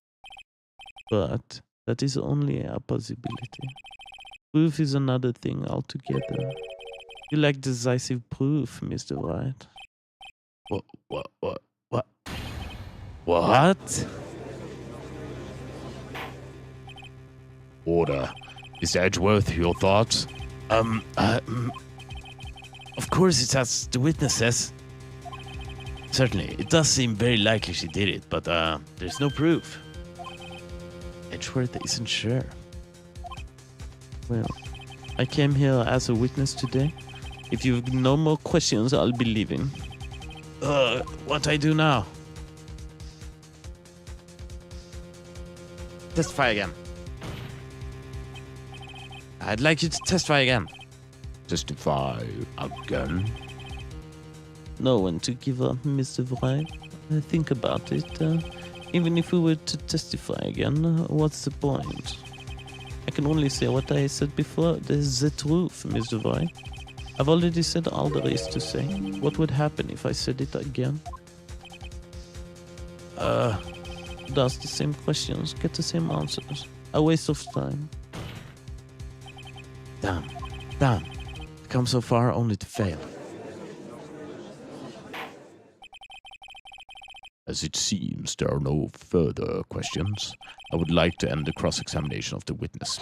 Speaker 4: But that is only a possibility. Proof is another thing altogether. You lack decisive proof, Mr. Wright.
Speaker 1: What? Order. Mr. Edgeworth, your thoughts?
Speaker 2: Of course, it's as the witness says. Certainly, it does seem very likely she did it, but there's no proof.
Speaker 4: Edgeworth isn't sure. Well, I came here as a witness today. If you've no more questions, I'll be leaving.
Speaker 2: What I do now?
Speaker 1: Testify again.
Speaker 2: I'd like you to testify again.
Speaker 1: Testify again?
Speaker 4: No one to give up, Mr. Wright. Think about it. Even if we were to testify again, what's the point? I can only say what I said before. There's the truth, Mr. Wright. I've already said all there is to say. What would happen if I said it again? Ask the same questions, get the same answers. A waste of time.
Speaker 2: Damn. Come so far only to fail.
Speaker 1: As it seems there are no further questions, I would like to end the cross-examination of the witness,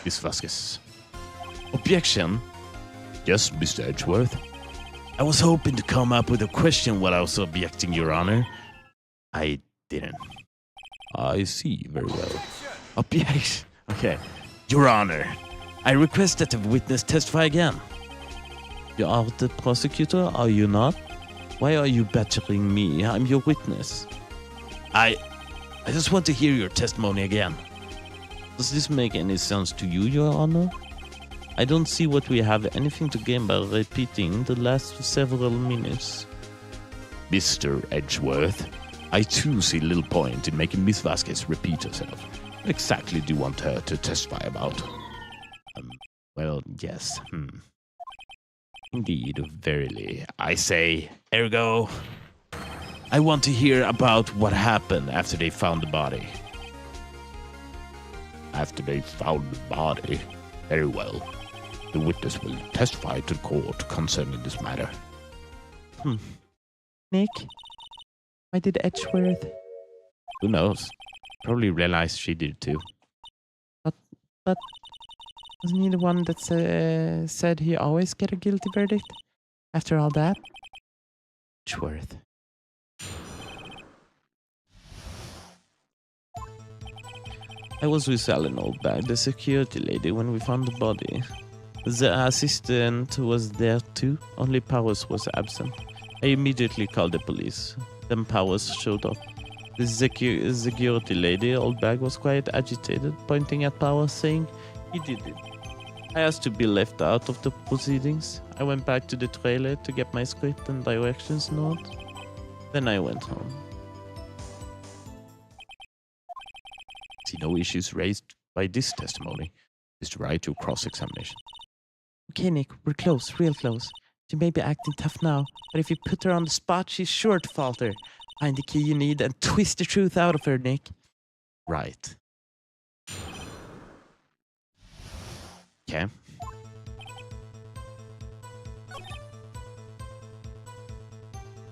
Speaker 1: Miss Vasquez.
Speaker 2: Objection?
Speaker 1: Yes, Mr. Edgeworth?
Speaker 2: I was hoping to come up with a question while I was objecting, Your Honor. I didn't.
Speaker 1: I see very well.
Speaker 2: Objection. Okay. Your Honor, I request that the witness testify again.
Speaker 4: You are the prosecutor, are you not? Why are you badgering me? I'm your witness.
Speaker 2: I just want to hear your testimony again.
Speaker 4: Does this make any sense to you, Your Honor? I don't see what we have anything to gain by repeating the last several minutes.
Speaker 1: Mr. Edgeworth, I too see little point in making Miss Vasquez repeat herself. What exactly do you want her to testify about?
Speaker 2: Well, yes.
Speaker 1: Indeed, verily.
Speaker 2: I say, ergo, I want to hear about what happened after they found the body.
Speaker 1: After they found the body, very well. The witness will testify to the court concerning this matter.
Speaker 4: Nick? Why did Edgeworth?
Speaker 1: Who knows? Probably realized she did too.
Speaker 4: But wasn't he the one that said he always get a guilty verdict? After all that?
Speaker 2: Edgeworth.
Speaker 4: I was with Ellen Oldbag, the security lady, when we found the body. The assistant was there too, only Powers was absent. I immediately called the police. Then Powers showed up. The security lady, Oldbag, was quite agitated, pointing at Powers, saying he did it. I asked to be left out of the proceedings. I went back to the trailer to get my script and directions note. Then I went home.
Speaker 1: See no issues raised by this testimony. Mr. Wright, your cross-examination.
Speaker 4: Okay, Nick, we're close, real close. She may be acting tough now, but if you put her on the spot, she's sure to falter. Find the key you need and twist the truth out of her, Nick.
Speaker 2: Right. Okay.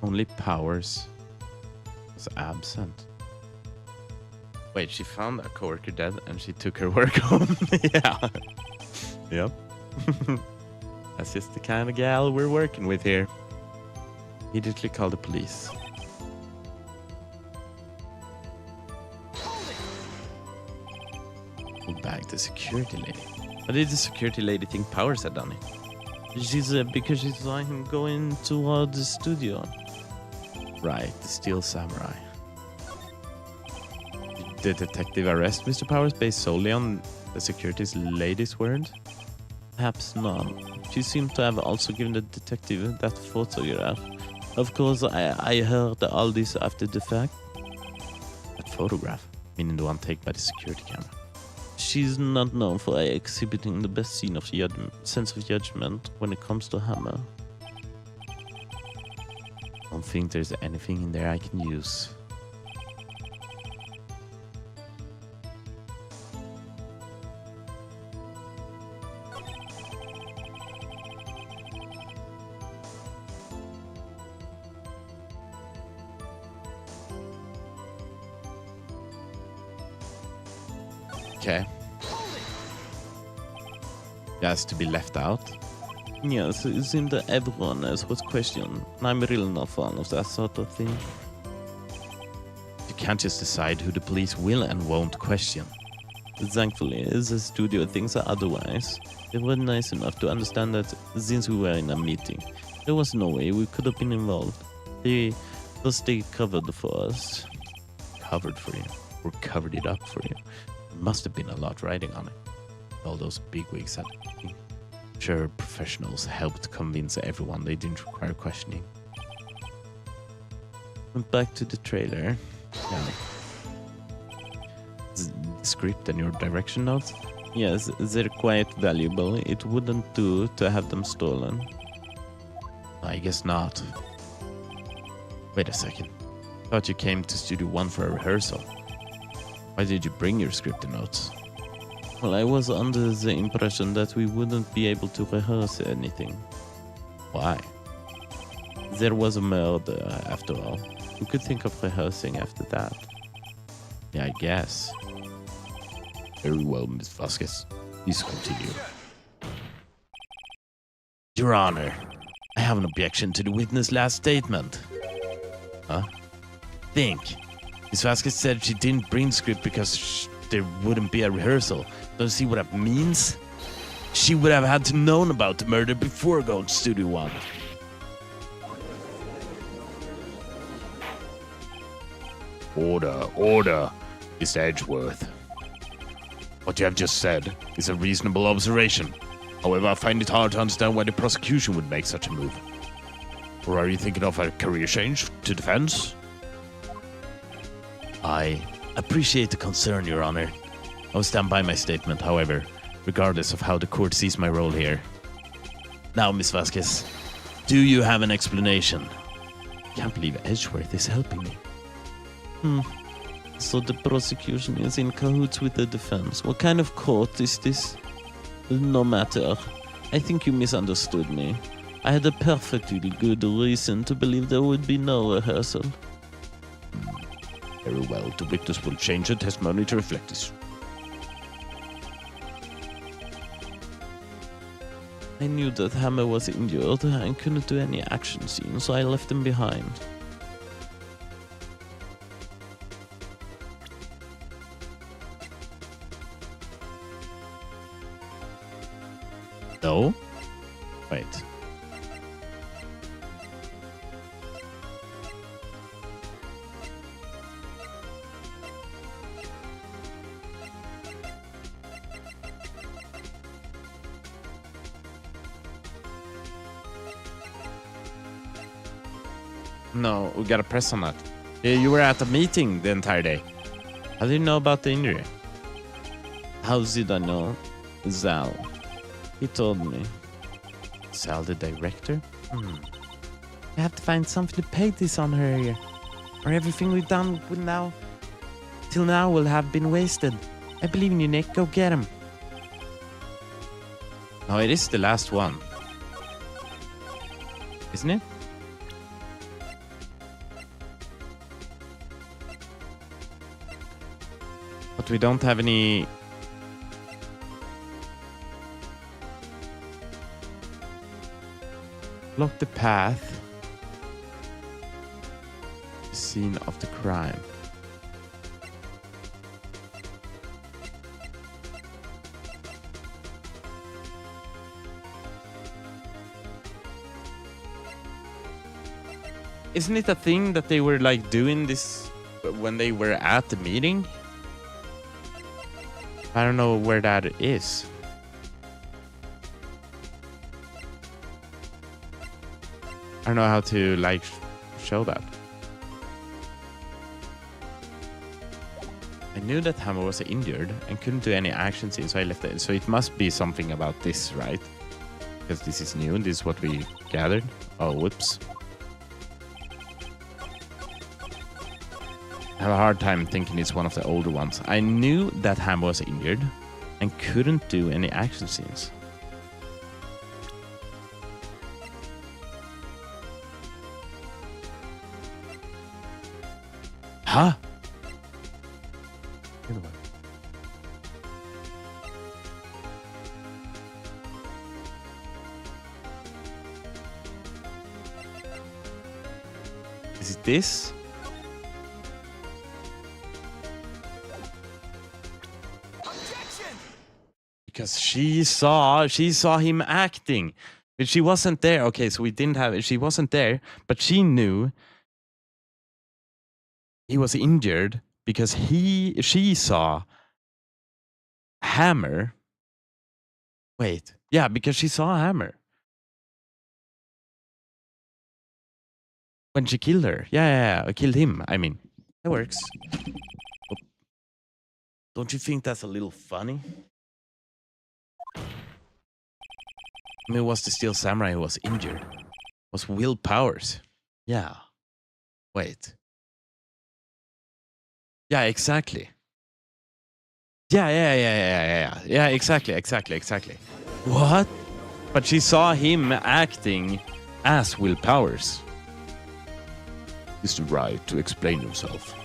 Speaker 1: Only Powers was absent.
Speaker 2: Wait, she found a coworker dead and she took her work home.
Speaker 1: Yeah.
Speaker 2: Yep. That's just the kind of gal we're working with here.
Speaker 1: Immediately call the police. Go back to security lady.
Speaker 4: But did the security lady think Powers had done it? She's because she saw him going toward the studio.
Speaker 1: Right, the Steel Samurai. Did the detective arrest Mr. Powers based solely on the security lady's word?
Speaker 4: Perhaps not. She seemed to have also given the detective that photograph. Of course, I heard all this after the fact.
Speaker 1: That photograph? Meaning the one taken by the security camera.
Speaker 4: She's not known for exhibiting the best sense of judgment when it comes to Hammer.
Speaker 1: I don't think there's anything in there I can use. Okay. That's to be left out.
Speaker 4: Yes, it seemed that everyone else was questioned. And I'm really not fond of that sort of thing.
Speaker 1: You can't just decide who the police will and won't question.
Speaker 4: Thankfully, the studio thinks otherwise. They were nice enough to understand that since we were in a meeting, there was no way we could have been involved. Thus they covered for us.
Speaker 1: Covered for you? Or covered it up for you? There must have been a lot riding on it. All those bigwigs had. Sure, professionals helped convince everyone they didn't require questioning.
Speaker 4: Went back to the trailer.
Speaker 1: Yeah. The script and your direction notes?
Speaker 4: Yes, they're quite valuable. It wouldn't do to have them stolen.
Speaker 1: I guess not. Wait a second. Thought you came to Studio 1 for a rehearsal. Why did you bring your script and notes?
Speaker 4: Well, I was under the impression that we wouldn't be able to rehearse anything.
Speaker 1: Why?
Speaker 4: There was a murder, after all. Who could think of rehearsing after that?
Speaker 1: Yeah, I guess. Very well, Miss Vasquez. Please continue. Your Honor, I have an objection to the witness' last statement. Huh? Think. Miss Vasquez said she didn't bring the script because there wouldn't be a rehearsal. Don't you see what that means? She would have had to known about the murder before going to Studio 1. Order, Mr. Edgeworth. What you have just said is a reasonable observation. However, I find it hard to understand why the prosecution would make such a move. Or are you thinking of a career change to defense? I appreciate the concern, Your Honor. I will stand by my statement, however, regardless of how the court sees my role here. Now, Miss Vasquez, do you have an explanation? Can't believe Edgeworth is helping me.
Speaker 4: So the prosecution is in cahoots with the defense. What kind of court is this? No matter. I think you misunderstood me. I had a perfectly good reason to believe there would be no rehearsal.
Speaker 1: Very well, the witness will change her testimony to reflect this.
Speaker 4: I knew that Hammer was injured and couldn't do any action scene, so I left him behind.
Speaker 1: No? Wait. No, we gotta press on that. You were at a meeting the entire day. How did you know about the injury?
Speaker 4: How did I know? Zal. He told me.
Speaker 1: Sal, the director?
Speaker 4: I have to find something to pay this on her here, or everything we've done till now will have been wasted. I believe in you, Nick. Go get him.
Speaker 1: No, it is the last one. Isn't it? But we don't have any... Block the path. Scene of the crime. Isn't it a thing that they were like doing this when they were at the meeting? I don't know where that is. I don't know how to like show that. I knew that Hammer was injured and couldn't do any action scenes, so I left it. So it must be something about this, right? Because this is new. This is what we gathered. Oh, whoops. I have a hard time thinking it's one of the older ones. I knew that Hammer was injured and couldn't do any action scenes. Huh? Is it this? Because she saw him acting, but she wasn't there. Okay, so we didn't have it. She wasn't there, but she knew he was injured because she saw Hammer. Wait, yeah, because she saw Hammer when she killed her. Yeah, killed him. I mean, that works. Don't you think that's a little funny? I mean, it was the Steel Samurai who was injured. It was Will Powers. Yeah. Wait. Yeah, exactly. Yeah, exactly. What? But she saw him acting as Will Powers. Mr. Wright to explain himself.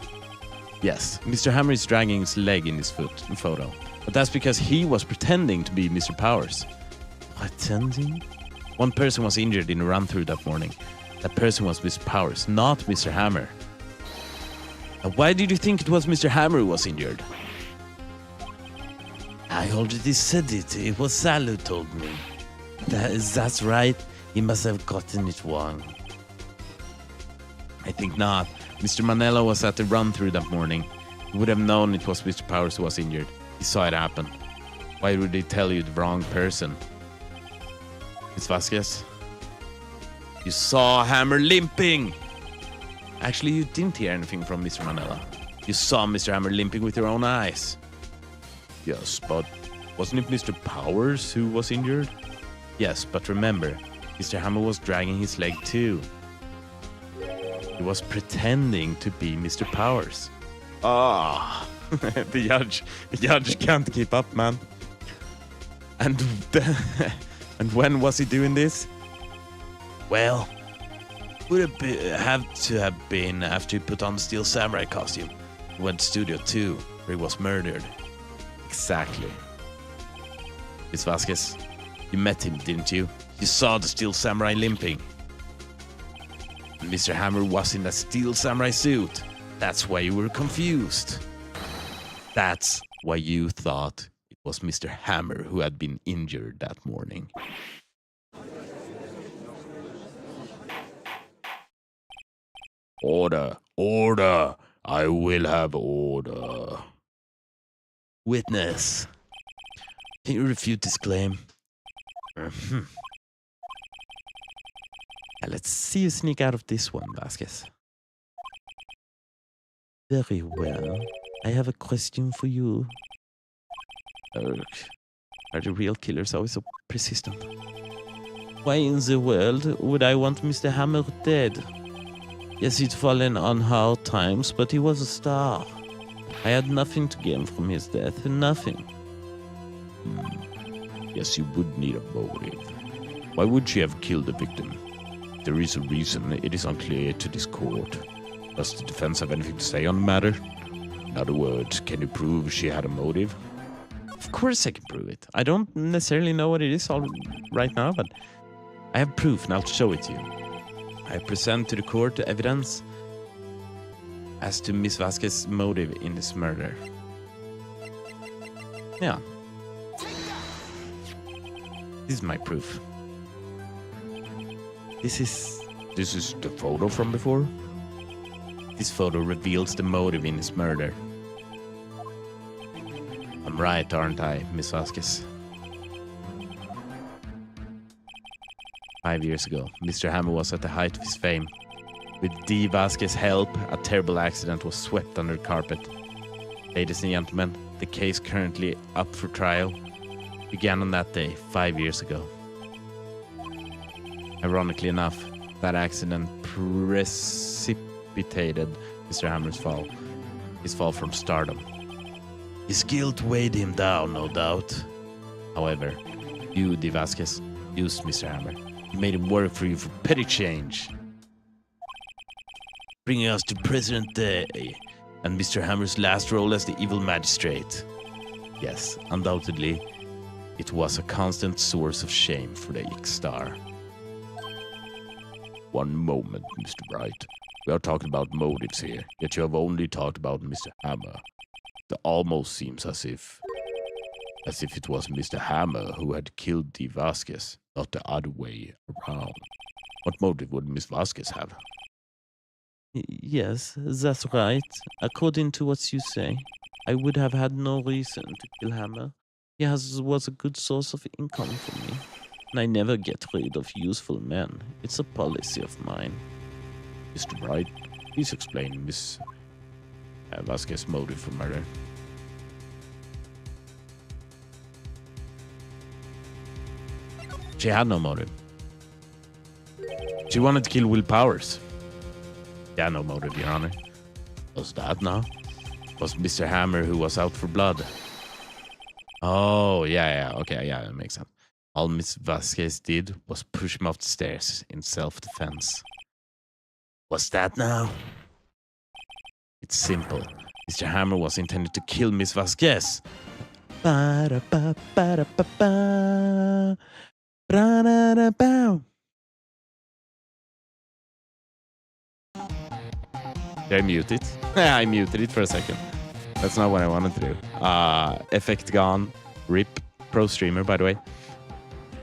Speaker 1: Yes, Mr. Hammer is dragging his leg in his photo. But that's because he was pretending to be Mr. Powers. Pretending? One person was injured in a run-through that morning. That person was Mr. Powers, not Mr. Hammer. And why did you think it was Mr. Hammer who was injured? I already said it. It was Sal who told me. That's right. He must have gotten it wrong. I think not. Mr. Manella was at the run-through that morning. He would have known it was Mr. Powers who was injured. He saw it happen. Why would they tell you the wrong person? Miss Vasquez? You saw Hammer limping! Actually, you didn't hear anything from Mr. Manella. You saw Mr. Hammer limping with your own eyes. Yes, but wasn't it Mr. Powers who was injured? Yes, but remember, Mr. Hammer was dragging his leg too. He was pretending to be Mr. Powers. Ah, the judge can't keep up, man. And when was he doing this? Well, would have to have been after he put on the Steel Samurai costume. He went to Studio 2, where he was murdered. Exactly. Miss Vasquez, you met him, didn't you? You saw the Steel Samurai limping. Mr. Hammer was in a Steel Samurai suit. That's why you were confused. That's why you thought it was Mr. Hammer who had been injured that morning. Order, order. I will have order. Witness. Can you refute this claim? Let's see you sneak out of this one, Vasquez. Very well. I have a question for you. Are the real killers always so persistent? Why in the world would I want Mr. Hammer dead? Yes, he'd fallen on hard times, but he was a star. I had nothing to gain from his death, nothing. Yes, you would need a motive. Why would she have killed the victim? There is a reason. It is unclear to this court. Does the defense have anything to say on the matter? In other words, can you prove she had a motive? Of course I can prove it. I don't necessarily know what it is all right now, but I have proof and I'll show it to you. I present to the court the evidence as to Miss Vasquez's motive in this murder. Yeah. This is my proof. This is This is the photo from before? This photo reveals the motive in his murder. I'm right, aren't I, Miss Vasquez? 5 years ago, Mr. Hammer was at the height of his fame. With D. Vasquez's help, a terrible accident was swept under the carpet. Ladies and gentlemen, the case currently up for trial began on that day 5 years ago. Ironically enough, that accident precipitated Mr. Hammer's fall. His fall from stardom. His guilt weighed him down, no doubt. However, you, D. Vasquez, used Mr. Hammer. You made him work for you for petty change. Bringing us to present day and Mr. Hammer's last role as the evil magistrate. Yes, undoubtedly, it was a constant source of shame for the X-Star. One moment, Mr. Wright. We are talking about motives here, yet you have only talked about Mr. Hammer. It almost seems as if it was Mr. Hammer who had killed D. Vasquez, not the other way around. What motive would Miss Vasquez have?
Speaker 4: Yes, that's right. According to what you say, I would have had no reason to kill Hammer. He was a good source of income for me. And I never get rid of useful men. It's a policy of mine.
Speaker 1: Mr. Wright, please explain Miss Vasquez's motive for murder. She had no motive. She wanted to kill Will Powers. She had no motive, Your Honor. Was that now? Was Mr. Hammer who was out for blood? Oh, yeah, okay, yeah, that makes sense. All Miss Vasquez did was push him off the stairs in self-defense. What's that now? It's simple. Mr. Hammer was intended to kill Miss Vasquez.
Speaker 4: Ba-da-ba-ba-da-ba-ba. Ba-da-da-ba.
Speaker 1: Did I mute it? I muted it for a second. That's not what I wanted to do. Effect gone. RIP. Pro streamer, by the way.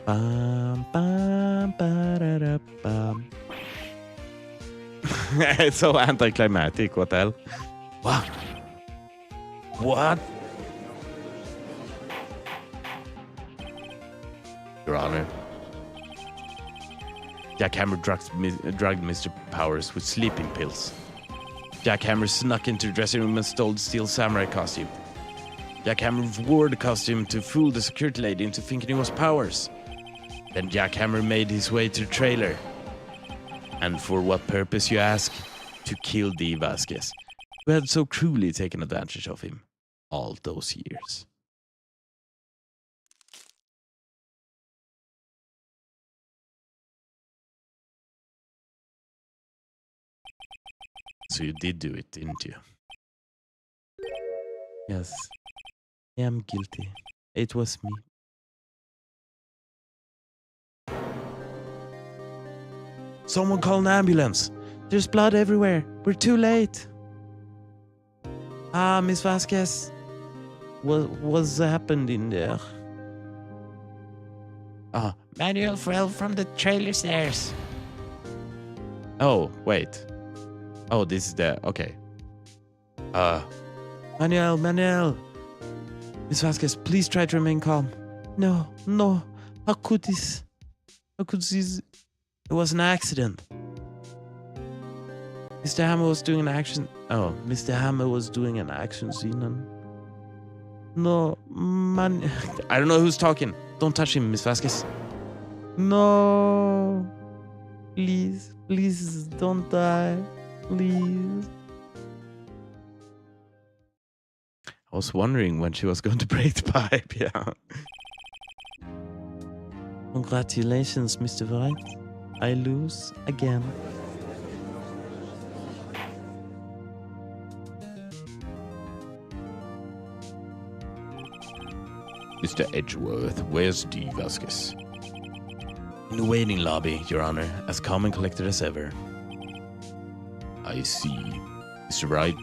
Speaker 4: Bum, bum, ba-da-da-bum.
Speaker 1: It's so anticlimactic. What the hell? What? What? Your Honor. Jack Hammer drugged Mr. Powers with sleeping pills. Jack Hammer snuck into the dressing room and stole the steel samurai costume. Jack Hammer wore the costume to fool the security lady into thinking it was Powers. Then Jack Hammer made his way to the trailer. And for what purpose, you ask? To kill D. Vasquez, who had so cruelly taken advantage of him all those years. So you did do it, didn't you?
Speaker 4: Yes, I am guilty. It was me.
Speaker 1: Someone call an ambulance.
Speaker 4: There's blood everywhere. We're too late. Miss Vasquez. What's happened in there?
Speaker 3: Manuel fell from the trailer stairs.
Speaker 1: Oh, wait. Oh, this is the... Okay.
Speaker 4: Manuel. Miss Vasquez, please try to remain calm. No. How could this? It was an accident. Mr. Hammer was doing an action. Oh, Mr. Hammer was doing an action scene. And... No, man.
Speaker 1: I don't know who's talking. Don't touch him, Miss Vasquez.
Speaker 4: No. Please don't die. Please.
Speaker 1: I was wondering when she was going to break the pipe, yeah.
Speaker 4: Congratulations, Mr. Wright. I lose again.
Speaker 1: Mr. Edgeworth, where's D. Vasquez? In the waiting lobby, Your Honor, as calm and collected as ever. I see. Mr. Wright?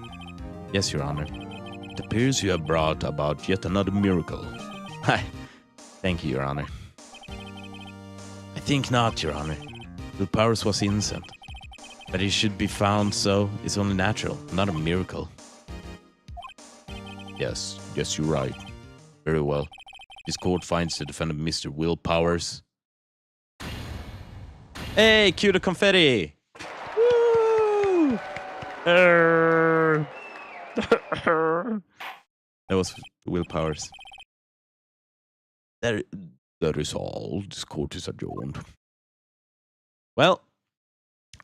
Speaker 1: Yes, Your Honor. It appears you have brought about yet another miracle. Hi. Thank you, Your Honor. I think not, Your Honor. Will Powers was innocent. That he should be found so is only natural, not a miracle. Yes, you're right. Very well. This court finds the defendant Mr. Will Powers. Hey, cue the confetti! Woo! That was Will Powers. That is all. This court is adjourned. Well,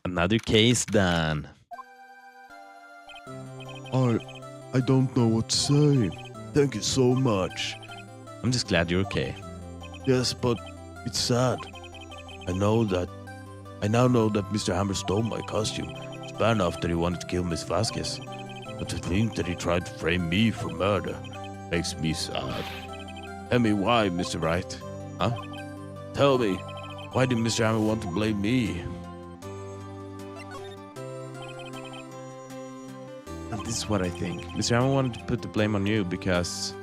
Speaker 1: another case done.
Speaker 5: I don't know what to say. Thank you so much.
Speaker 1: I'm just glad you're okay.
Speaker 5: Yes, but it's sad. I now know that Mr. Hammer stole my costume. It's bad enough that he wanted to kill Miss Vasquez. But to think that he tried to frame me for murder makes me sad. Tell me why, Mr. Wright. Huh? Tell me, why did Mr. Hammer want to blame me?
Speaker 1: And this is what I think. Mr. Hammer wanted to put the blame on you because...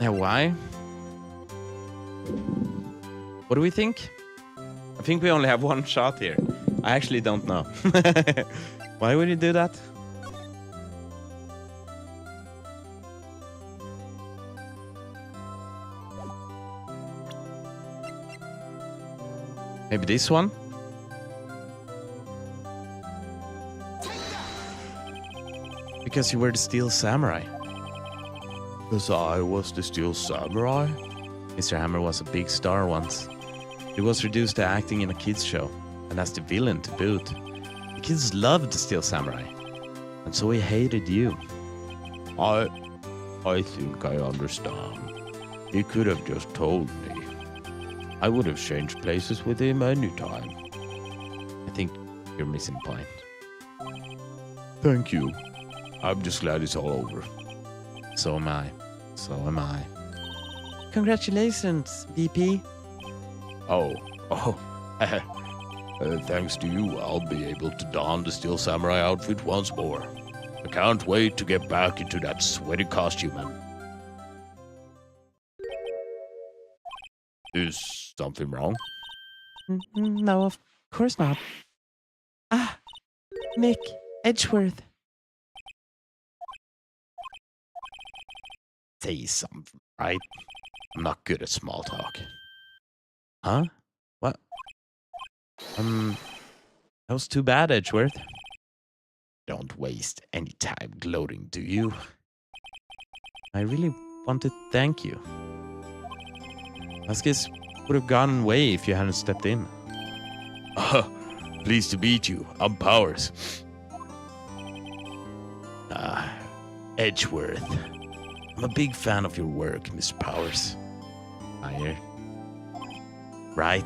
Speaker 1: Yeah, why? What do we think? I think we only have one shot here. I actually don't know. Why would you do that? Maybe this one? Because you were the Steel Samurai.
Speaker 5: Because I was the Steel Samurai?
Speaker 1: Mr. Hammer was a big star once. He was reduced to acting in a kids show, and as the villain to boot. The kids loved the Steel Samurai, and so he hated you.
Speaker 5: I think I understand. He could have just told me. I would have changed places with him anytime.
Speaker 1: I think you're missing the point.
Speaker 5: Thank you. I'm just glad it's all over.
Speaker 1: So am I. So am I.
Speaker 4: Congratulations, VP.
Speaker 5: Oh. Thanks to you, I'll be able to don the Steel Samurai outfit once more. I can't wait to get back into that sweaty costume. Is something wrong?
Speaker 4: No, of course not. Ah, Nick Edgeworth.
Speaker 1: Say something, right? I'm not good at small talk. Huh? What? That was too bad, Edgeworth. Don't waste any time gloating, do you? I really want to thank you. Vasquez would have gone away if you hadn't stepped in.
Speaker 5: Pleased to meet you. I'm Powers.
Speaker 1: Edgeworth. I'm a big fan of your work, Mr. Powers. Higher. Right.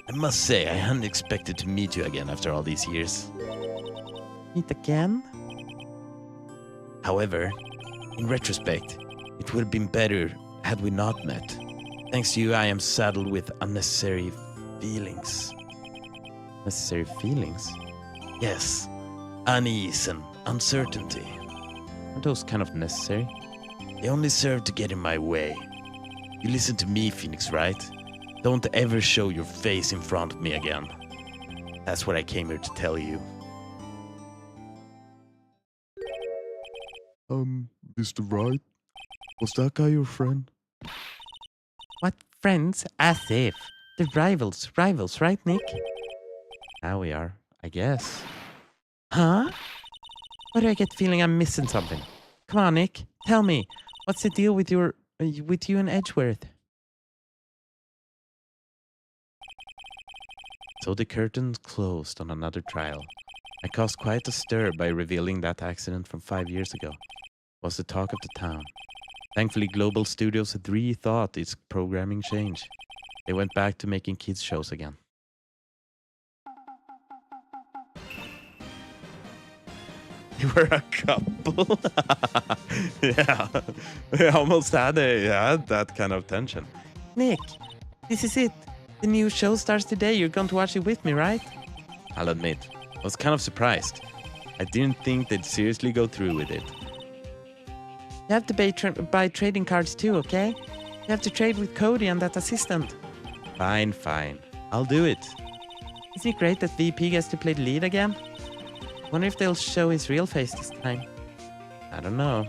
Speaker 1: I must say, I hadn't expected to meet you again after all these years.
Speaker 4: Meet again?
Speaker 1: However, in retrospect, it would have been better had we not met. Thanks to you, I am saddled with unnecessary feelings. Necessary feelings? Yes. Unease and uncertainty. Are those kind of necessary? They only serve to get in my way. You listen to me, Phoenix Wright. Don't ever show your face in front of me again. That's what I came here to tell you.
Speaker 5: Mr. Wright? Was that guy your friend?
Speaker 4: What friends? As if. The rivals, right, Nick?
Speaker 1: Now we are, I guess.
Speaker 4: Huh? Why do I get the feeling I'm missing something? Come on, Nick. Tell me. What's the deal with you and Edgeworth?
Speaker 1: So the curtain closed on another trial. I caused quite a stir by revealing that accident from 5 years ago. It was the talk of the town. Thankfully, Global Studios had rethought its programming change. They went back to making kids shows again. You were a couple. Yeah, we almost had that kind of tension.
Speaker 4: Nick, this is it. The new show starts today. You're going to watch it with me, right?
Speaker 1: I'll admit, I was kind of surprised. I didn't think they'd seriously go through with it.
Speaker 4: You have to buy trading cards too, okay? You have to trade with Cody and that assistant.
Speaker 1: Fine, fine. I'll do it.
Speaker 4: Isn't it great that VP gets to play the lead again? Wonder if they'll show his real face this time.
Speaker 1: I don't know.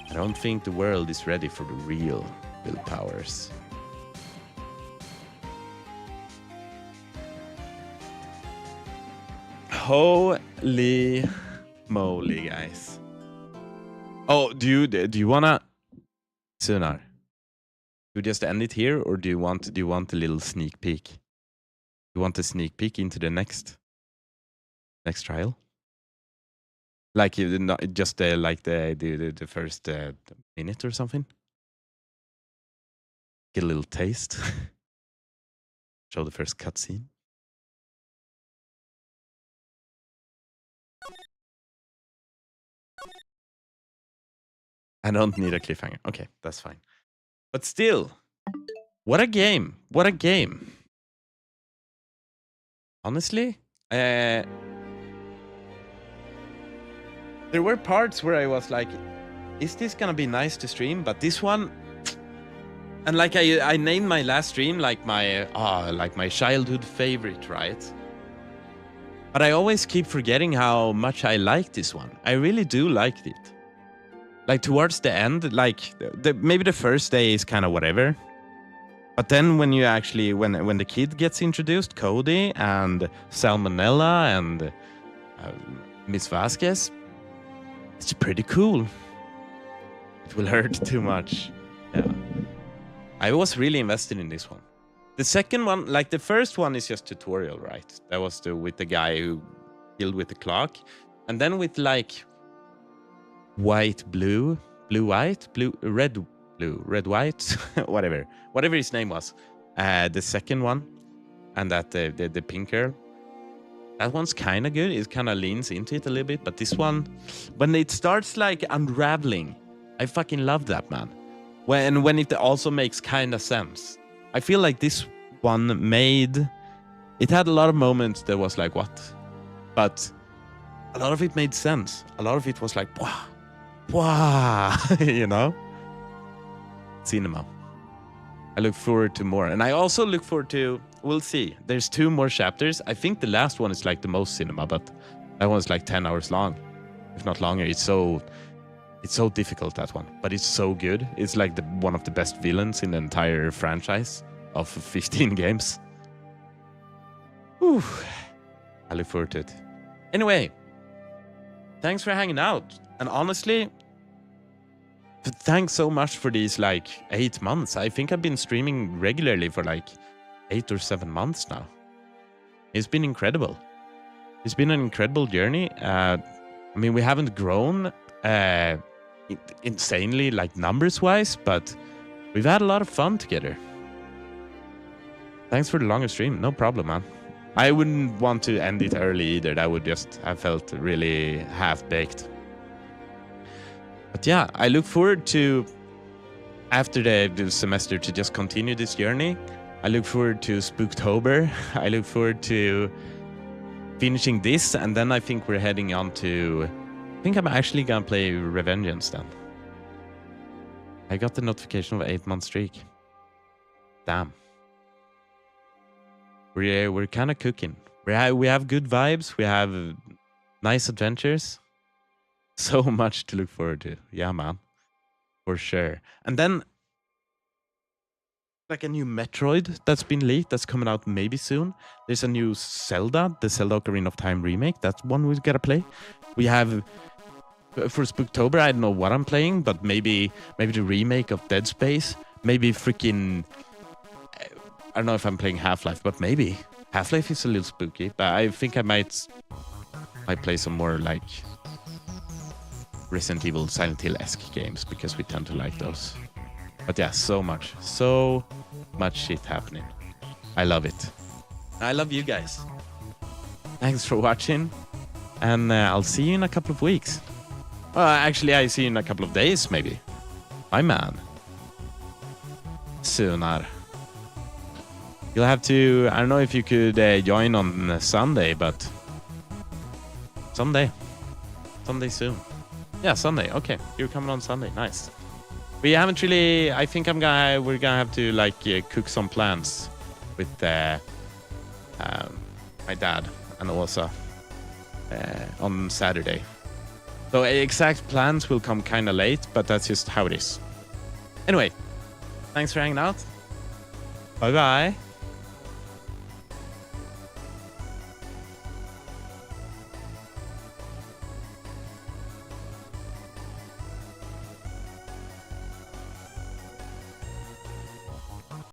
Speaker 1: I don't think the world is ready for the real Will Powers. Holy moly, guys. Oh, do you wanna Sunar? Do you just end it here, or do you want a little sneak peek? You want a sneak peek into the next trial? Like you not just like the first minute or something? Get a little taste. Show the first cutscene. I don't need a cliffhanger. Okay, that's fine. But still, what a game! What a game! Honestly, there were parts where I was like, is this gonna be nice to stream? But this one, and like I named my last stream like my childhood favorite, right? But I always keep forgetting how much I like this one. I really do like it. Like towards the end, like maybe the first day is kind of whatever. But then when you actually, when the kid gets introduced, Cody and Salmonella and Miss Vasquez, it's pretty cool. It will hurt too much. Yeah. I was really invested in this one. The second one, like the first one is just tutorial, right? That was with the guy who killed with the clock. And then with like white, blue, white, red, white, whatever his name was. The second one, and that the pink girl. That one's kind of good. It kind of leans into it a little bit, but this one, when it starts like unraveling, I fucking love that, man. When it also makes kind of sense. I feel like this one it had a lot of moments that was like, what? But a lot of it made sense. A lot of it was like, wow, you know? Cinema. I look forward to more. And I also look forward to, we'll see. There's 2 more chapters. I think the last one is like the most cinema, but that one's like 10 hours long, if not longer. It's so difficult, that one, but it's so good. It's like one of the best villains in the entire franchise of 15 games. Whew. I look forward to it. Anyway, thanks for hanging out. And honestly, thanks so much for these like 8 months. I think I've been streaming regularly for like 8 or 7 months now. It's been incredible. It's been an incredible journey. I mean, we haven't grown insanely like numbers wise, but we've had a lot of fun together. Thanks for the longer stream. No problem, man. I wouldn't want to end it early either. That would just have felt really half-baked. But yeah, I look forward to, after the semester, to just continue this journey. I look forward to Spooktober. I look forward to finishing this, and then I think we're heading on to, I think I'm actually gonna play Revengeance then. I got the notification of an 8-month streak. Damn. We're kind of cooking. We have good vibes. We have nice adventures. So much to look forward to. Yeah, man. For sure. And then like a new Metroid that's been leaked. That's coming out maybe soon. There's a new Zelda, the Zelda Ocarina of Time remake. That's one we gotta play. We have, for Spooktober, I don't know what I'm playing, but maybe the remake of Dead Space. Maybe freaking, I don't know if I'm playing Half-Life, but maybe. Half-Life is a little spooky, but I think I might play some more like Resident Evil, Silent Hill-esque games, because we tend to like those. But yeah, so much shit happening. I love it. I love you guys. Thanks for watching, and I'll see you in a couple of weeks. Actually, I see you in a couple of days, maybe. My man. Sooner. You'll have to, I don't know if you could join on Sunday, but Someday. Someday soon. Yeah, Sunday. Okay, you're coming on Sunday. Nice. We haven't really. I think we're gonna have to like cook some plans with my dad and Åsa on Saturday. So exact plans will come kind of late, but that's just how it is. Anyway, thanks for hanging out. Bye bye.